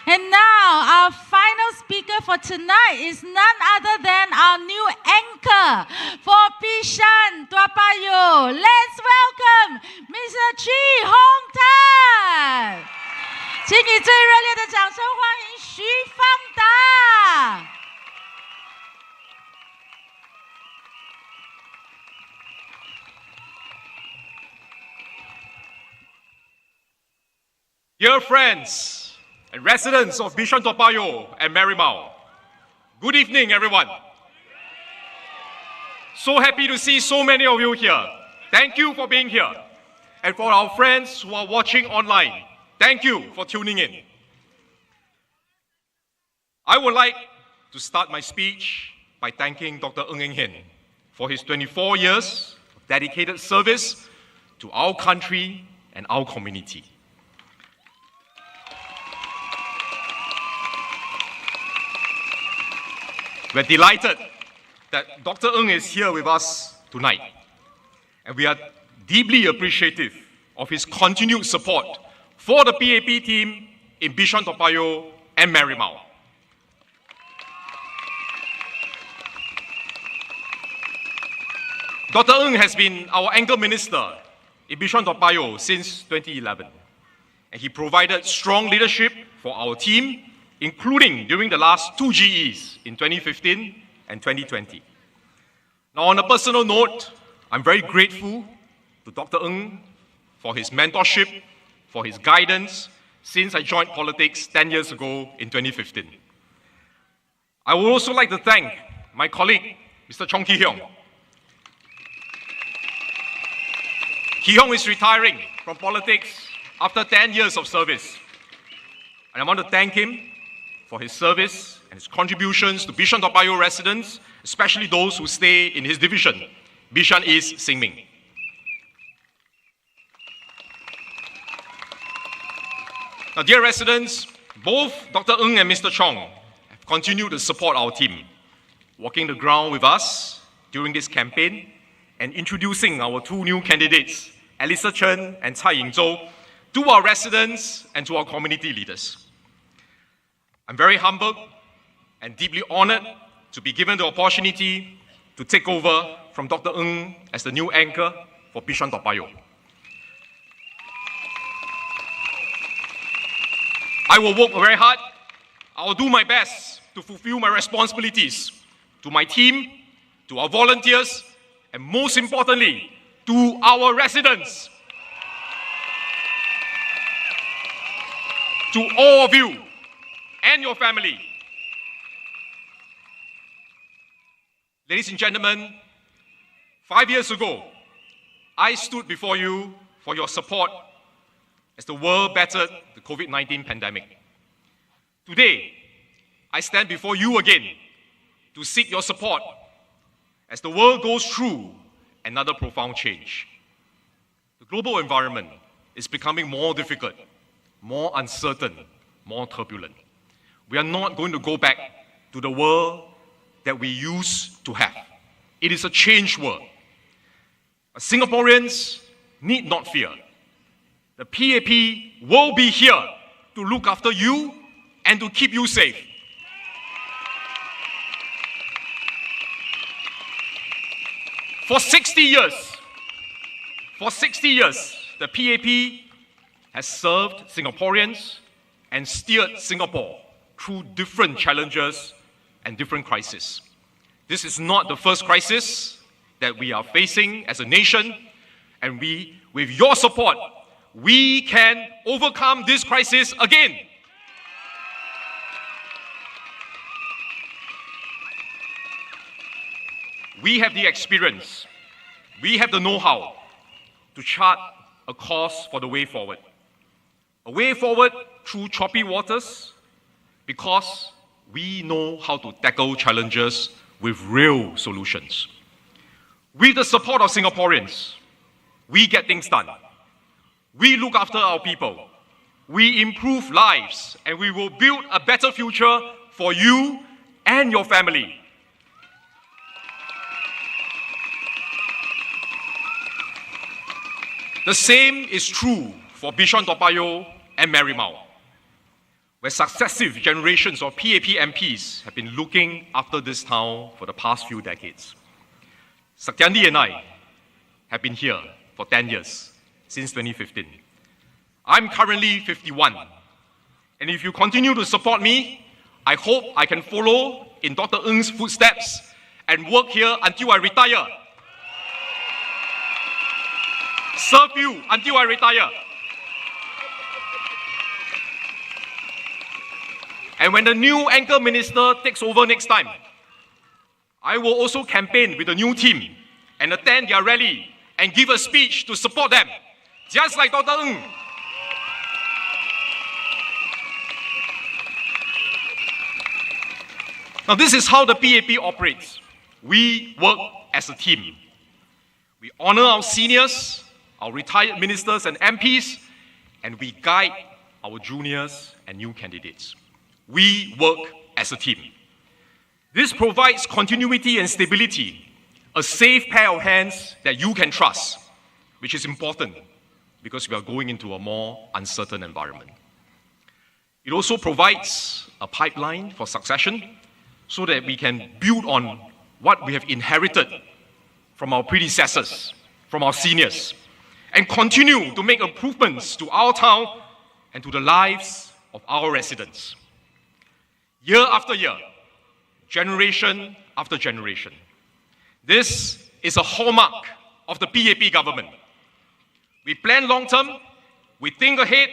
And now, our final speaker for tonight is none other than our new anchor for Bishan, Toa Payoh. Let's welcome Mr. Chi Hong Tan. 请以最热烈的掌声欢迎徐方达。Dear friends and residents of Bishan Toa Payoh and Marymount, good evening, everyone. So happy to see so many of you here. Thank you for being here. And for our friends who are watching online, thank you for tuning in. I would like to start my speech by thanking Dr. Ng Eng Hen for his 24 years of dedicated service to our country and our community. We're delighted that Dr. Ng is here with us tonight, and we are deeply appreciative of his continued support for the PAP team in Bishan Toa Payoh and Marymount. Dr. Ng has been our anchor minister in Bishan Toa Payoh since 2011, and he provided strong leadership for our team, including during the last 2 GEs in 2015 and 2020. Now, on a personal note, I'm very grateful to Dr. Ng for his mentorship, for his guidance since I joined politics 10 years ago in 2015. I would also like to thank my colleague, Mr. Chong Ki-hyong. Ki-hyong is retiring from politics after 10 years of service. And I want to thank him for his service and his contributions to Bishan Toa Payoh residents, especially those who stay in his division, Bishan East Xingming. Now, dear residents, both Dr. Ng and Mr. Chong have continued to support our team, walking the ground with us during this campaign and introducing our 2 new candidates, Elisa Chen and Tsai Ying-zhou, to our residents and to our community leaders. I'm very humbled and deeply honored to be given the opportunity to take over from Dr. Ng as the new anchor for Bishan Toa Payoh. I will work very hard. I will do my best to fulfill my responsibilities to my team, to our volunteers, and most importantly, to our residents. To all of you and your family. Ladies and gentlemen, 5 years ago, I stood before you for your support as the world battled the COVID-19 pandemic. Today, I stand before you again to seek your support as the world goes through another profound change. The global environment is becoming more difficult, more uncertain, more turbulent. We are not going to go back to the world that we used to have. It is a changed world. Singaporeans need not fear. The PAP will be here to look after you and to keep you safe. For 60 years, the PAP has served Singaporeans and steered Singapore through different challenges and different crises. This is not the first crisis that we are facing as a nation, and with your support, we can overcome this crisis again. We have the experience, we have the know-how to chart a course for the way forward. A way forward through choppy waters, because we know how to tackle challenges with real solutions. With the support of Singaporeans, we get things done. We look after our people. We improve lives, and we will build a better future for you and your family. The same is true for Bishan Toa Payoh and Marymount, where successive generations of PAP MPs have been looking after this town for the past few decades. Satyandi and I have been here for 10 years, since 2015. I'm currently 51, and if you continue to support me, I hope I can follow in Dr. Ng's footsteps and work here until I retire. Serve you until I retire. And when the new anchor minister takes over next time, I will also campaign with the new team and attend their rally and give a speech to support them, just like Dr. Ng. Now, this is how the PAP operates. We work as a team. We honor our seniors, our retired ministers and MPs, and we guide our juniors and new candidates. We work as a team. This provides continuity and stability, a safe pair of hands that you can trust, which is important because we are going into a more uncertain environment. It also provides a pipeline for succession so that we can build on what we have inherited from our predecessors, from our seniors, and continue to make improvements to our town and to the lives of our residents. Year after year, generation after generation. This is a hallmark of the PAP government. We plan long term, we think ahead,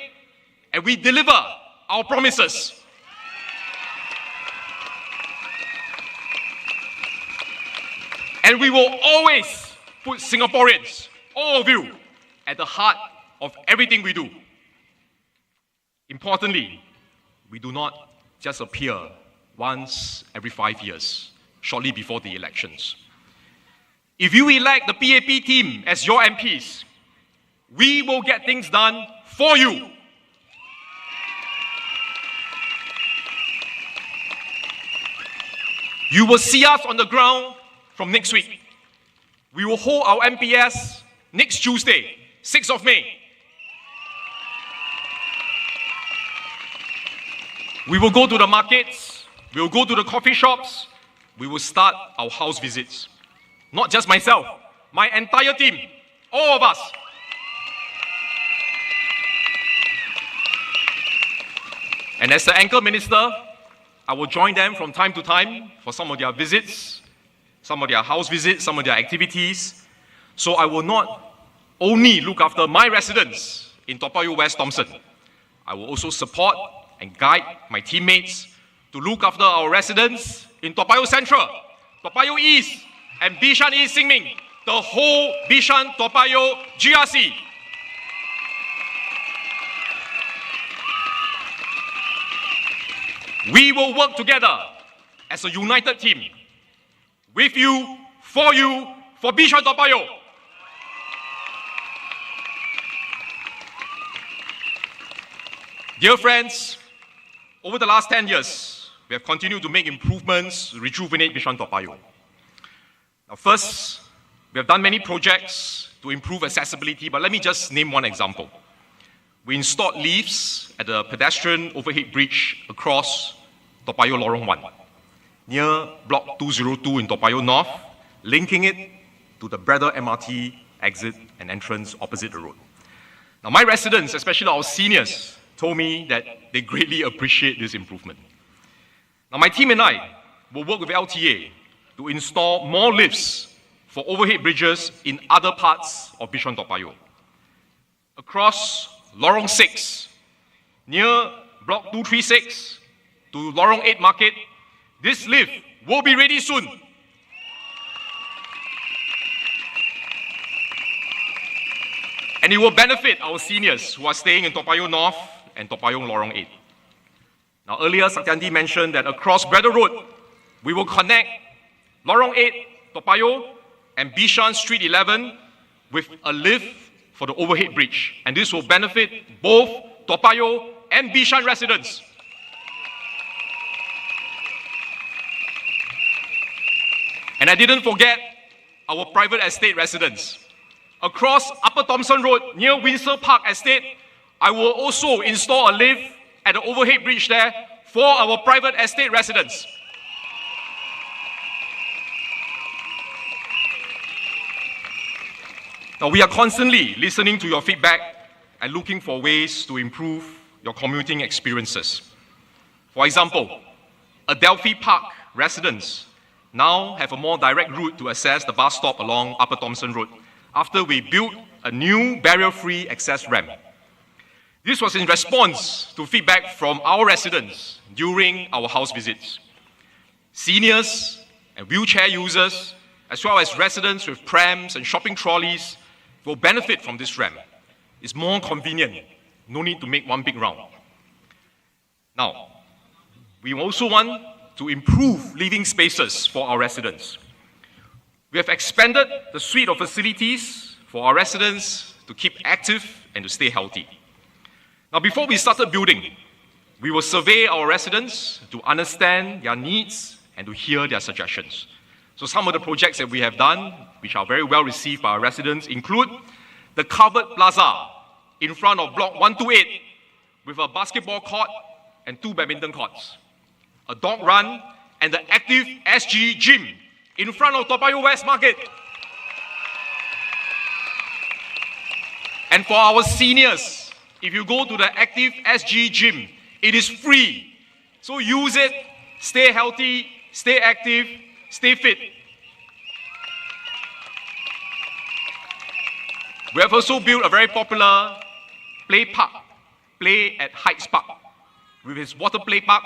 and we deliver our promises. And we will always put Singaporeans, all of you, at the heart of everything we do. Importantly, we do not just appear once every 5 years, shortly before the elections. If you elect the PAP team as your MPs, we will get things done for you. You will see us on the ground from next week. We will hold our MPS next Tuesday, 6th of May. We will go to the markets, we will go to the coffee shops, we will start our house visits. Not just myself, my entire team, all of us. And as the anchor minister, I will join them from time to time for some of their visits, some of their house visits, some of their activities. So I will not only look after my residents in Toa Payoh West Thomson, I will also support and guide my teammates to look after our residents in Toa Payoh Central, Toa Payoh East, and Bishan East Xingming, the whole Bishan Toa Payoh GRC. We will work together as a united team, with you, for Bishan Toa Payoh. Dear friends, over the last 10 years, we have continued to make improvements to rejuvenate Bishan Toa Payoh. Now first, we have done many projects to improve accessibility, but let me just name one example. We installed lifts at the pedestrian overhead bridge across Toa Payoh Lorong 1, near Block 202 in Toa Payoh North, linking it to the Braddell MRT exit and entrance opposite the road. Now my residents, especially our seniors, told me that they greatly appreciate this improvement. Now my team and I will work with LTA to install more lifts for overhead bridges in other parts of Bishan Toa Payoh. Across Lorong 6, near Block 236 to Lorong 8 Market, this lift will be ready soon. And it will benefit our seniors who are staying in Toa Payoh North and Toa Payoh Lorong 8. Now earlier, Satyandi mentioned that across Braddell Road, we will connect Lorong 8, Toa Payoh, and Bishan Street 11 with a lift for the overhead bridge. And this will benefit both Toa Payoh and Bishan residents. And I didn't forget our private estate residents. Across Upper Thomson Road, near Windsor Park Estate, I will also install a lift at the overhead bridge there for our private estate residents. Now, we are constantly listening to your feedback and looking for ways to improve your commuting experiences. For example, Adelphi Park residents now have a more direct route to access the bus stop along Upper Thomson Road after we built a new barrier-free access ramp. This was in response to feedback from our residents during our house visits. Seniors and wheelchair users, as well as residents with prams and shopping trolleys, will benefit from this ramp. It's more convenient, no need to make one big round. Now, we also want to improve living spaces for our residents. We have expanded the suite of facilities for our residents to keep active and to stay healthy. Now, before we started building, we will survey our residents to understand their needs and to hear their suggestions. So some of the projects that we have done, which are very well received by our residents, include the covered plaza in front of Block 128 with a basketball court and 2 badminton courts, a dog run, and the active SG gym in front of Toa Payoh West Market. And for our seniors, if you go to the active SG gym, it is free. So use it, stay healthy, stay active, stay fit. We have also built a very popular play park, Play at Heights Park, with its water play park,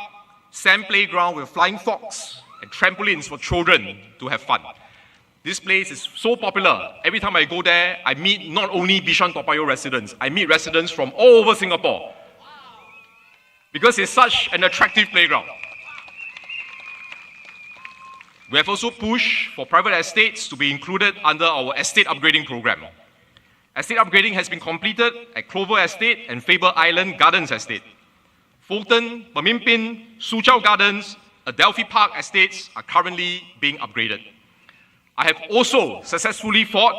sand playground with flying fox, and trampolines for children to have fun. This place is so popular. Every time I go there, I meet not only Bishan Toa Payoh residents, I meet residents from all over Singapore. Because it's such an attractive playground. We have also pushed for private estates to be included under our estate upgrading program. Estate upgrading has been completed at Clover Estate and Faber Island Gardens Estate. Fulton, Pemimpin, Suzhou Gardens, Adelphi Park estates are currently being upgraded. I have also successfully fought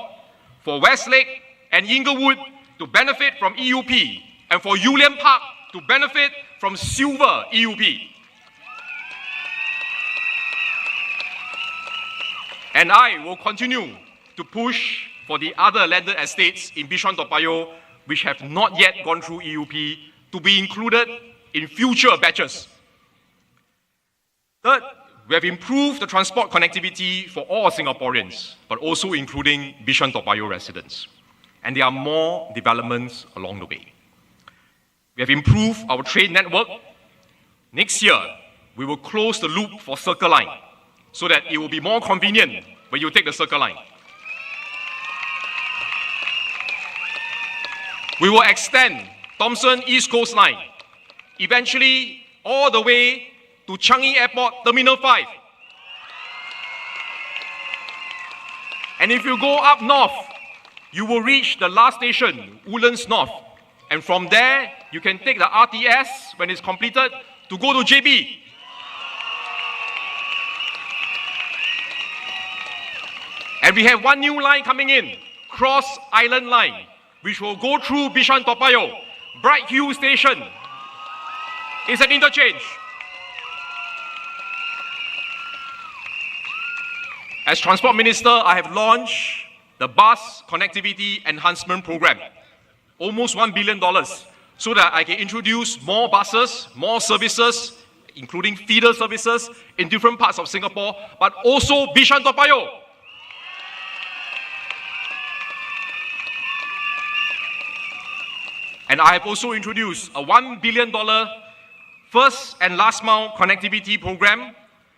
for Westlake and Inglewood to benefit from EUP and for Yulian Park to benefit from Silver EUP. And I will continue to push for the other landed estates in Bishan Toa Payoh which have not yet gone through EUP to be included in future batches. Third, we have improved the transport connectivity for all Singaporeans, but also including Bishan Toa Payoh residents. And there are more developments along the way. We have improved our train network. Next year, we will close the loop for Circle Line so that it will be more convenient when you take the Circle Line. We will extend Thomson East Coast Line, eventually all the way to Changi Airport Terminal 5. And if you go up north, you will reach the last station, Woodlands North. And from there, you can take the RTS when it's completed to go to JB. And we have one new line coming in, Cross Island Line, which will go through Bishan Toa Payoh. Bright Hill Station is an interchange. As Transport Minister, I have launched the Bus Connectivity Enhancement Program, almost $1 billion, so that I can introduce more buses, more services, including feeder services in different parts of Singapore, but also Bishan Toa Payoh. And I have also introduced a $1 billion first and last mile connectivity program,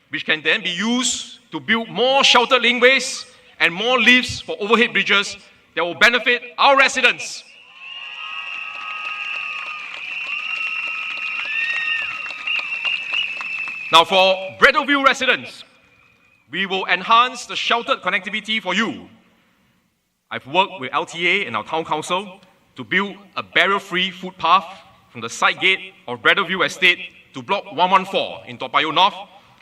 which can then be used to build more sheltered laneways and more lifts for overhead bridges that will benefit our residents. Now for Breadalview residents, we will enhance the sheltered connectivity for you. I've worked with LTA and our town council to build a barrier-free footpath from the side gate of Breadalview Estate to Block 114 in Toa Payoh North,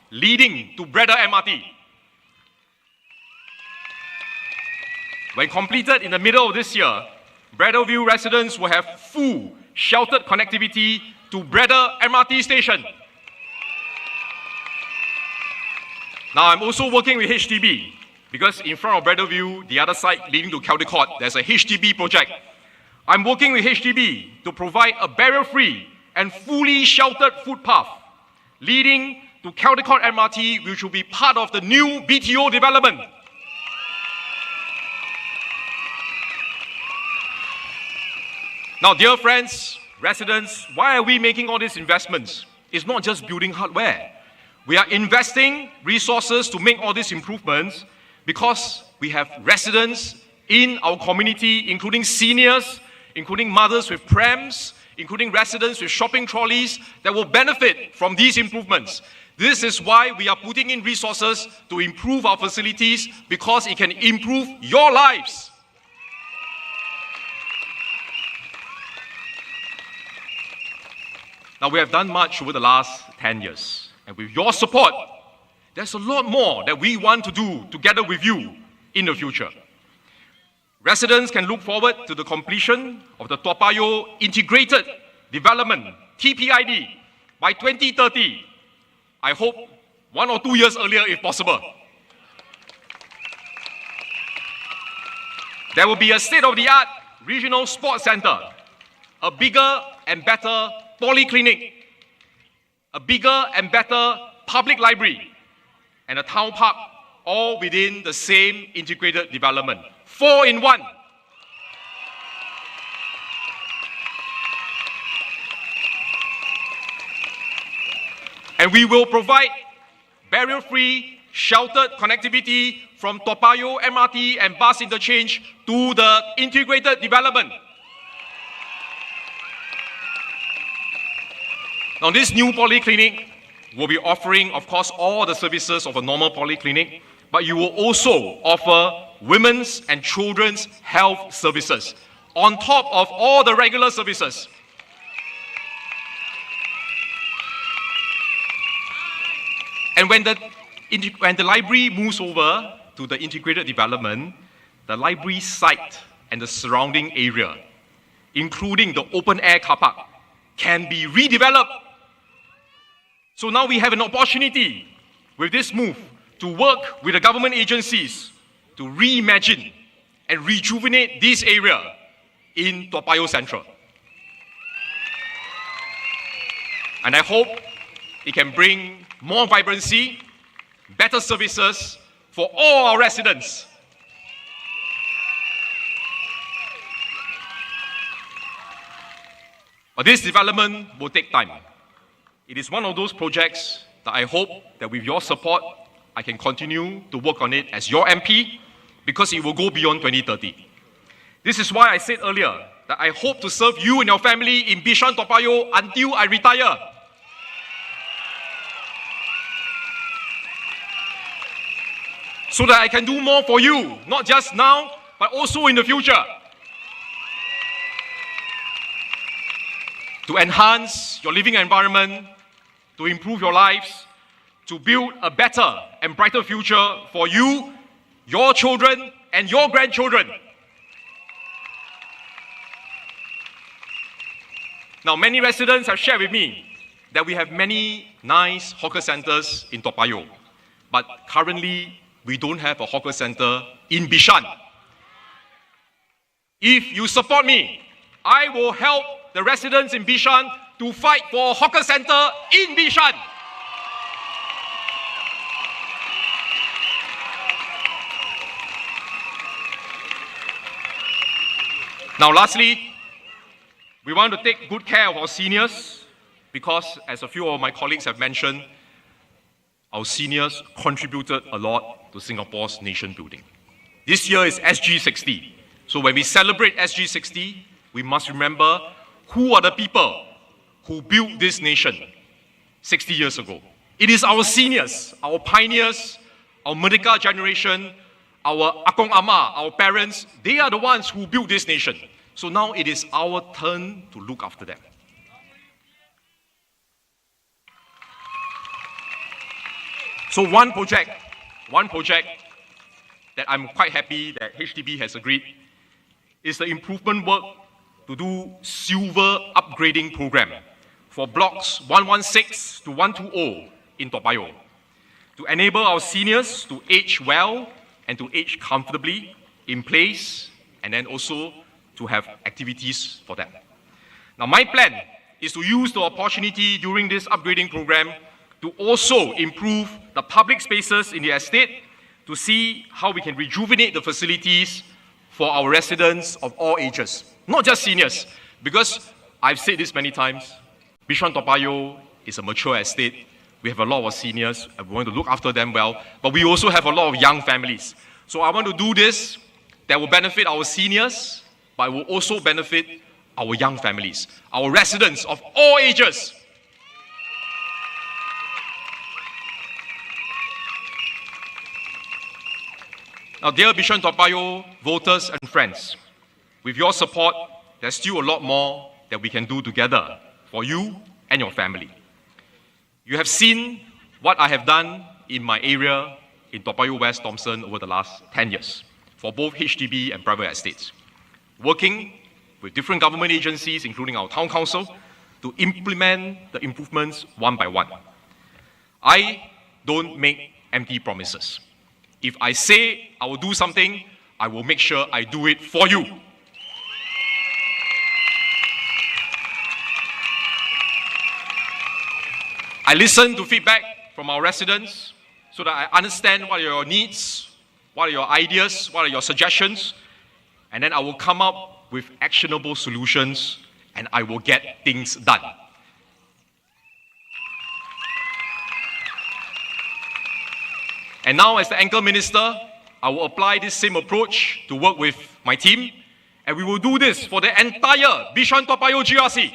leading to Breda MRT. When completed in the middle of this year, Breadalview residents will have full sheltered connectivity to Breda MRT station. Now I'm also working with HDB because in front of Breadalview, the other side leading to Caldecott, there's a HDB project. I'm working with HDB to provide a barrier-free and fully sheltered footpath leading to Caldecott MRT, which will be part of the new BTO development. Now, dear friends, residents, why are we making all these investments? It's not just building hardware. We are investing resources to make all these improvements because we have residents in our community, including seniors, including mothers with prams, including residents with shopping trolleys that will benefit from these improvements. This is why we are putting in resources to improve our facilities, because it can improve your lives. Now, we have done much over the last 10 years. And with your support, there's a lot more that we want to do together with you in the future. Residents can look forward to the completion of the Toa Payoh Integrated Development, TPID, by 2030. I hope 1 or 2 years earlier if possible. There will be a state-of-the-art regional sports center, a bigger and better polyclinic, a bigger and better public library, and a town park, all within the same integrated development. 4 in 1. And we will provide barrier-free, sheltered connectivity from Toa Payoh MRT and bus interchange to the integrated development. Now, this new polyclinic will be offering, of course, all the services of a normal polyclinic, but you will also offer women's and children's health services on top of all the regular services. And when the library moves over to the integrated development, the library site and the surrounding area, including the open-air car park, can be redeveloped. So now we have an opportunity with this move to work with the government agencies to reimagine and rejuvenate this area in Toa Payoh Central. And I hope it can bring more vibrancy, better services for all our residents. But this development will take time. It is one of those projects that I hope that with your support, I can continue to work on it as your MP, because it will go beyond 2030. This is why I said earlier that I hope to serve you and your family in Bishan, Toa Payoh until I retire. So that I can do more for you, not just now, but also in the future. To enhance your living environment, to improve your lives, to build a better and brighter future for you, your children, and your grandchildren. Now, many residents have shared with me that we have many nice hawker centers in Toa Payoh, but currently, we don't have a hawker center in Bishan. If you support me, I will help the residents in Bishan to fight for a hawker center in Bishan. Now, lastly, we want to take good care of our seniors because, as a few of my colleagues have mentioned, our seniors contributed a lot to Singapore's nation building. This year is SG60. So when we celebrate SG60, we must remember who are the people who built this nation 60 years ago. It is our seniors, our pioneers, our Merdeka generation, our Akong Ama, our parents. They are the ones who built this nation. So now it is our turn to look after them. So one project that I'm quite happy that HDB has agreed is the improvement work to do silver upgrading program for blocks 116 to 120 in Toa Payoh to enable our seniors to age well and to age comfortably in place, and then also to have activities for them. Now, my plan is to use the opportunity during this upgrading program to also improve the public spaces in the estate to see how we can rejuvenate the facilities for our residents of all ages, not just seniors, because I've said this many times, Bishan Toa Payoh is a mature estate. We have a lot of seniors, and we want to look after them well, but we also have a lot of young families. So I want to do this that will benefit our seniors, but will also benefit our young families, our residents of all ages. Now, dear Bishan Toa Payoh voters and friends, with your support, there's still a lot more that we can do together for you and your family. You have seen what I have done in my area in Toa Payoh West, Thomson over the last 10 years for both HDB and private estates, working with different government agencies, including our town council, to implement the improvements one by one. I don't make empty promises. If I say I will do something, I will make sure I do it for you. I listen to feedback from our residents so that I understand what are your needs, what are your ideas, what are your suggestions, and then I will come up with actionable solutions and I will get things done. And now, as the anchor minister, I will apply this same approach to work with my team, and we will do this for the entire Bishan Toa Payoh GRC.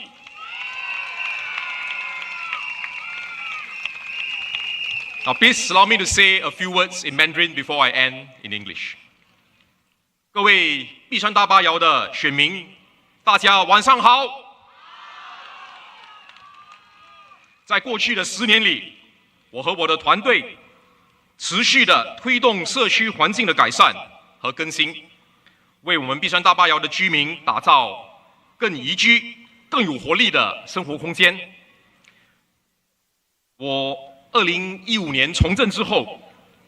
Now, please allow me to say a few words in Mandarin before I end in English. 各位碧山大巴窑的选民，大家晚上好。在过去的10年里，我和我的团队持续地推动社区环境的改善和更新，为我们碧山大巴窑的居民打造更宜居、更有活力的生活空间。我2015年从政之后，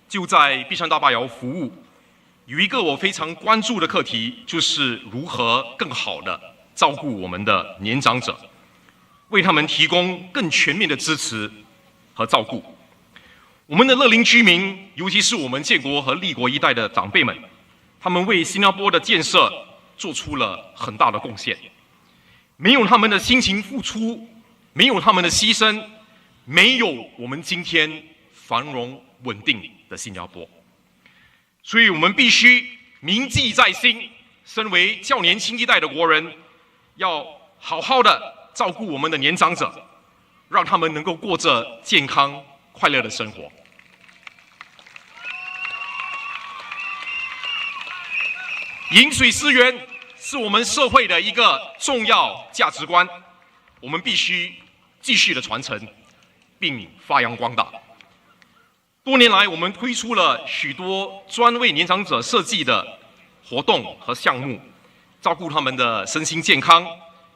就在碧山大巴窑服务。有一个我非常关注的课题，就是如何更好地照顾我们的年长者，为他们提供更全面的支持和照顾。我们的乐龄居民，尤其是我们建国和立国一代的长辈们，他们为新加坡的建设做出了很大的贡献。没有他们的辛勤付出，没有他们的牺牲，没有我们今天繁荣稳定的新加坡。所以我们必须铭记在心，身为较年轻一代的国人，要好好的照顾我们的年长者，让他们能够过着健康快乐的生活。饮水思源是我们社会的一个重要价值观，我们必须继续的传承，并发扬光大。多年来，我们推出了许多专为年长者设计的活动和项目，照顾他们的身心健康，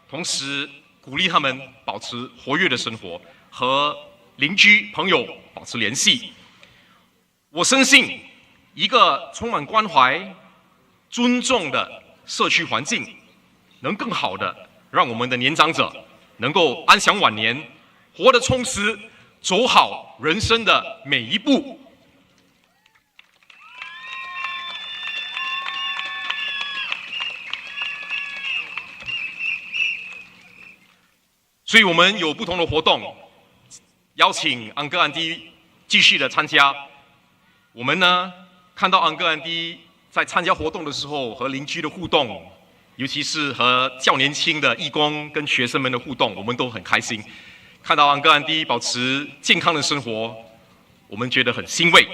同时鼓励他们保持活跃的生活，和邻居朋友保持联系。我深信，一个充满关怀、尊重的社区环境，能更好的让我们的年长者能够安享晚年，活得充实，走好人生的每一步。所以我们有不同的活动，邀请安哥安迪继续的参加。我们呢，看到安哥安迪在参加活动的时候和邻居的互动，尤其是和较年轻的义工跟学生们的互动，我们都很开心。看到安哥安迪保持健康的生活，我们觉得很欣慰。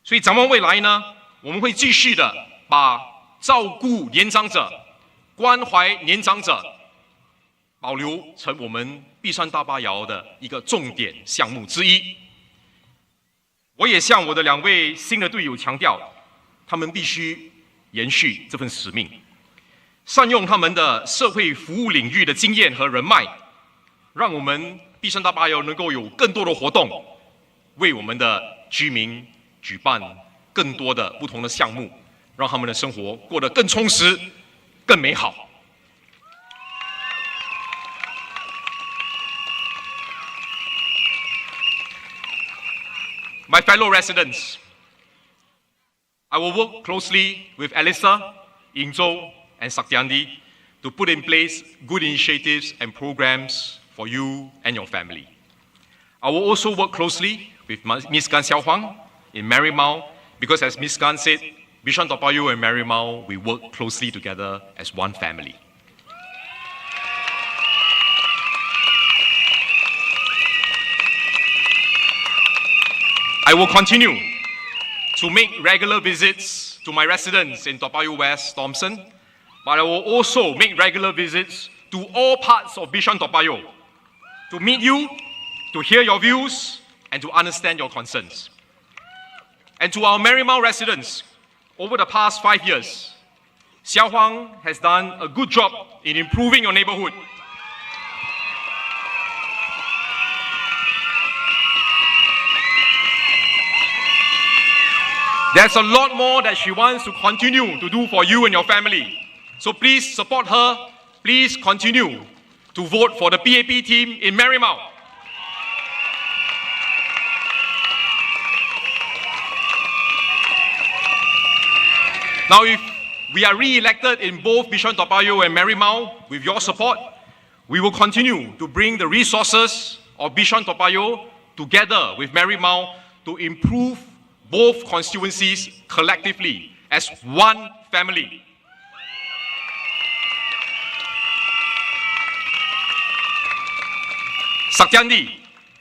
所以展望未来呢，我们会继续的把照顾年长者、关怀年长者保留成我们碧山大巴窑的一个重点项目之一。我也向我的2位新的队友强调，他们必须延续这份使命，善用他们的社会服务领域的经验和人脉，让我们碧山大巴窑能够有更多的活动，为我们的居民举办更多的不同的项目，让他们的生活过得更充实、更美好。My fellow residents, I will work closely with Elisa, Ingzhou, and Saktiandi to put in place good initiatives and programs for you and your family. I will also work closely with Ms. Gan Xiao Huang in Marymount, because as Ms. Gan said, Bishan Toa Payoh and Marymount, we work closely together as one family. I will continue to make regular visits to my residents in Toa Payoh West, Thomson, but I will also make regular visits to all parts of Bishan Toa Payoh to meet you, to hear your views, and to understand your concerns. And to our Marymount residents, over the past 5 years, Xiao Huang has done a good job in improving your neighborhood. There's a lot more that she wants to continue to do for you and your family. So please support her. Please continue to vote for the PAP team in Marymount. Now, if we are re-elected in both Bishan Toa Payoh and Marymount, with your support, we will continue to bring the resources of Bishan Toa Payoh together with Marymount to improve both constituencies collectively as one family. Satyandi,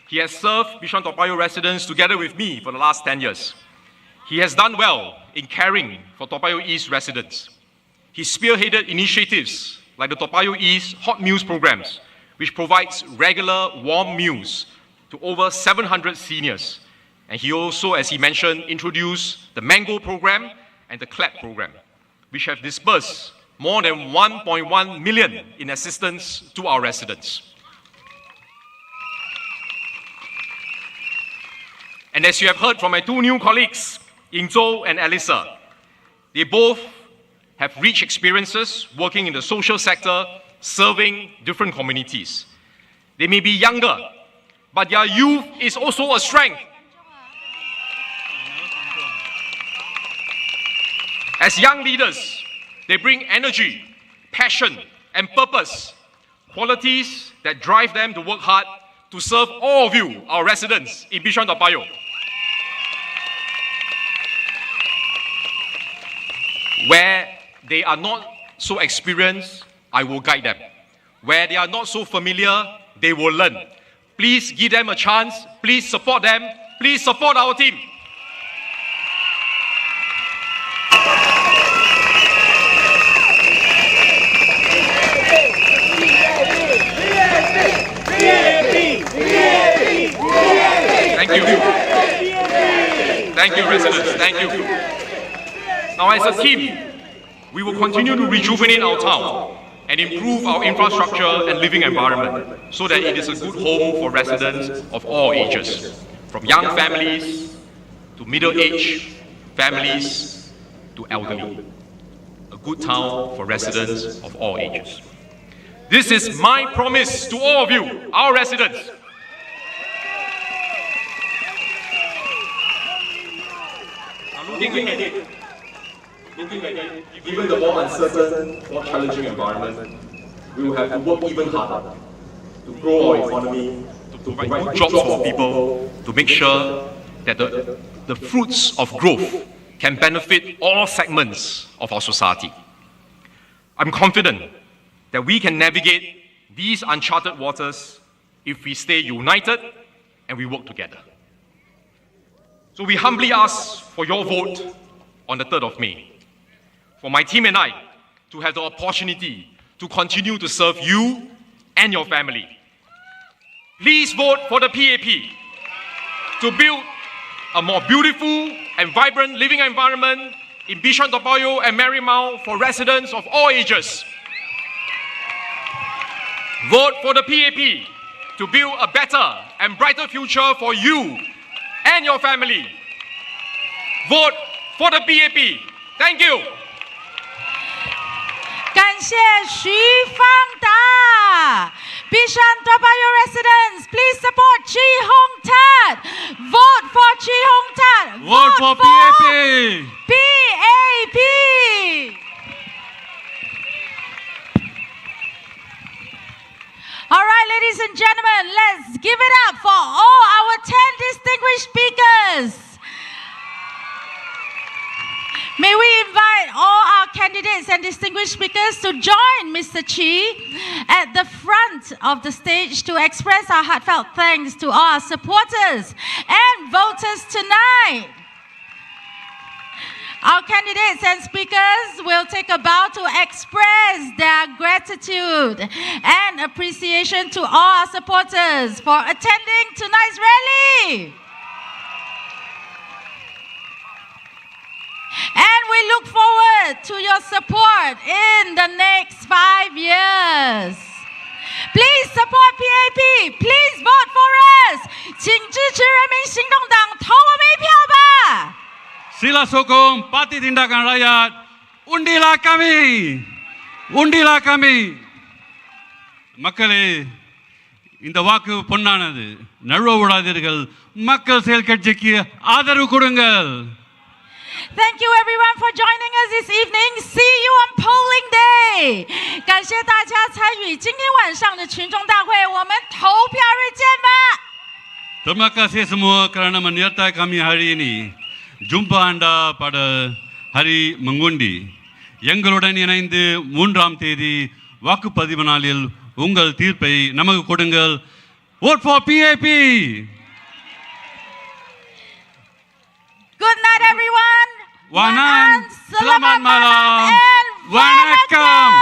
he has served Bishan Toa Payoh residents together with me for the last 10 years. He has done well in caring for Toa Payoh East residents. He spearheaded initiatives like the Toa Payoh East Hot Meals programs, which provides regular warm meals to over 700 seniors. And he also, as he mentioned, introduced the Mango program and the CLAP program, which have disbursed more than 1.1 million in assistance to our residents. And as you have heard from my two new colleagues, Ying Zhou and Alyssa, they both have rich experiences working in the social sector, serving different communities. They may be younger, but their youth is also a strength. As young leaders, they bring energy, passion, and purpose, qualities that drive them to work hard to serve all of you, our residents in Bishan Toa Payoh. Where they are not so experienced, I will guide them. Where they are not so familiar, they will learn. Please give them a chance. Please support them. Please support our team. Thank you. Thank you, residents. Thank you. Now, as a team, we will continue to rejuvenate our town and improve our infrastructure and living environment so that it is a good home for residents of all ages, from young families to middle-aged families to elderly. A good town for residents of all ages. This is my promise to all of you, our residents. Looking ahead, given the more uncertain, more challenging environment, we will have to work even harder to grow our economy, to provide good jobs for people, to make sure that the fruits of growth can benefit all segments of our society. I'm confident that we can navigate these uncharted waters if we stay united and we work together. So we humbly ask for your vote on the 3rd of May, for my team and I to have the opportunity to continue to serve you and your family. Please vote for the PAP to build a more beautiful and vibrant living environment in Bishan Toa Payoh and Marymount for residents of all ages. Vote for the PAP to build a better and brighter future for you and your family. Vote for the PAP. Thank you. 感谢徐方达 Bishan Toa Payoh residents, please support Chee Hong Tat. Vote for Chee Hong Tat. Vote for PAP. PAP. Ladies and gentlemen, let's give it up for all our 10 distinguished speakers. May we invite all our candidates and distinguished speakers to join Mr. Chi at the front of the stage to express our heartfelt thanks to all our supporters and voters tonight. Our candidates and speakers will take a bow to express their gratitude and appreciation to all our supporters for attending tonight's rally. And we look forward to your support in the next 5 years. Please support PAP. Please vote for us. 请支持人民行动党，投我们一票吧。 Sila sokong Parti Tindakan Rakyat, undilah kami, undilah kami. மக்களே, இந்த வாக்கு பொன்னானது. நழுவ விடாதீர்கள். மக்கள் செயல் கட்சிக்கு ஆதரவு கொடுங்கள். Thank you everyone for joining us this evening. See you on polling day. 感谢大家参与今天晚上的群众大会，我们投票日见吧。 Terima kasih semua kerana menyertai kami hari ini. Jumpa anda pada hari mengundi. எங்களுடன் இணைந்து 3ஆம் தேதி வாக்குப்பதிவு நாளில் உங்கள் தீர்ப்பை நமக்கு கொடுங்கள். Vote for PAP. Good night everyone. Wanan, selamat malam, and vanakkam.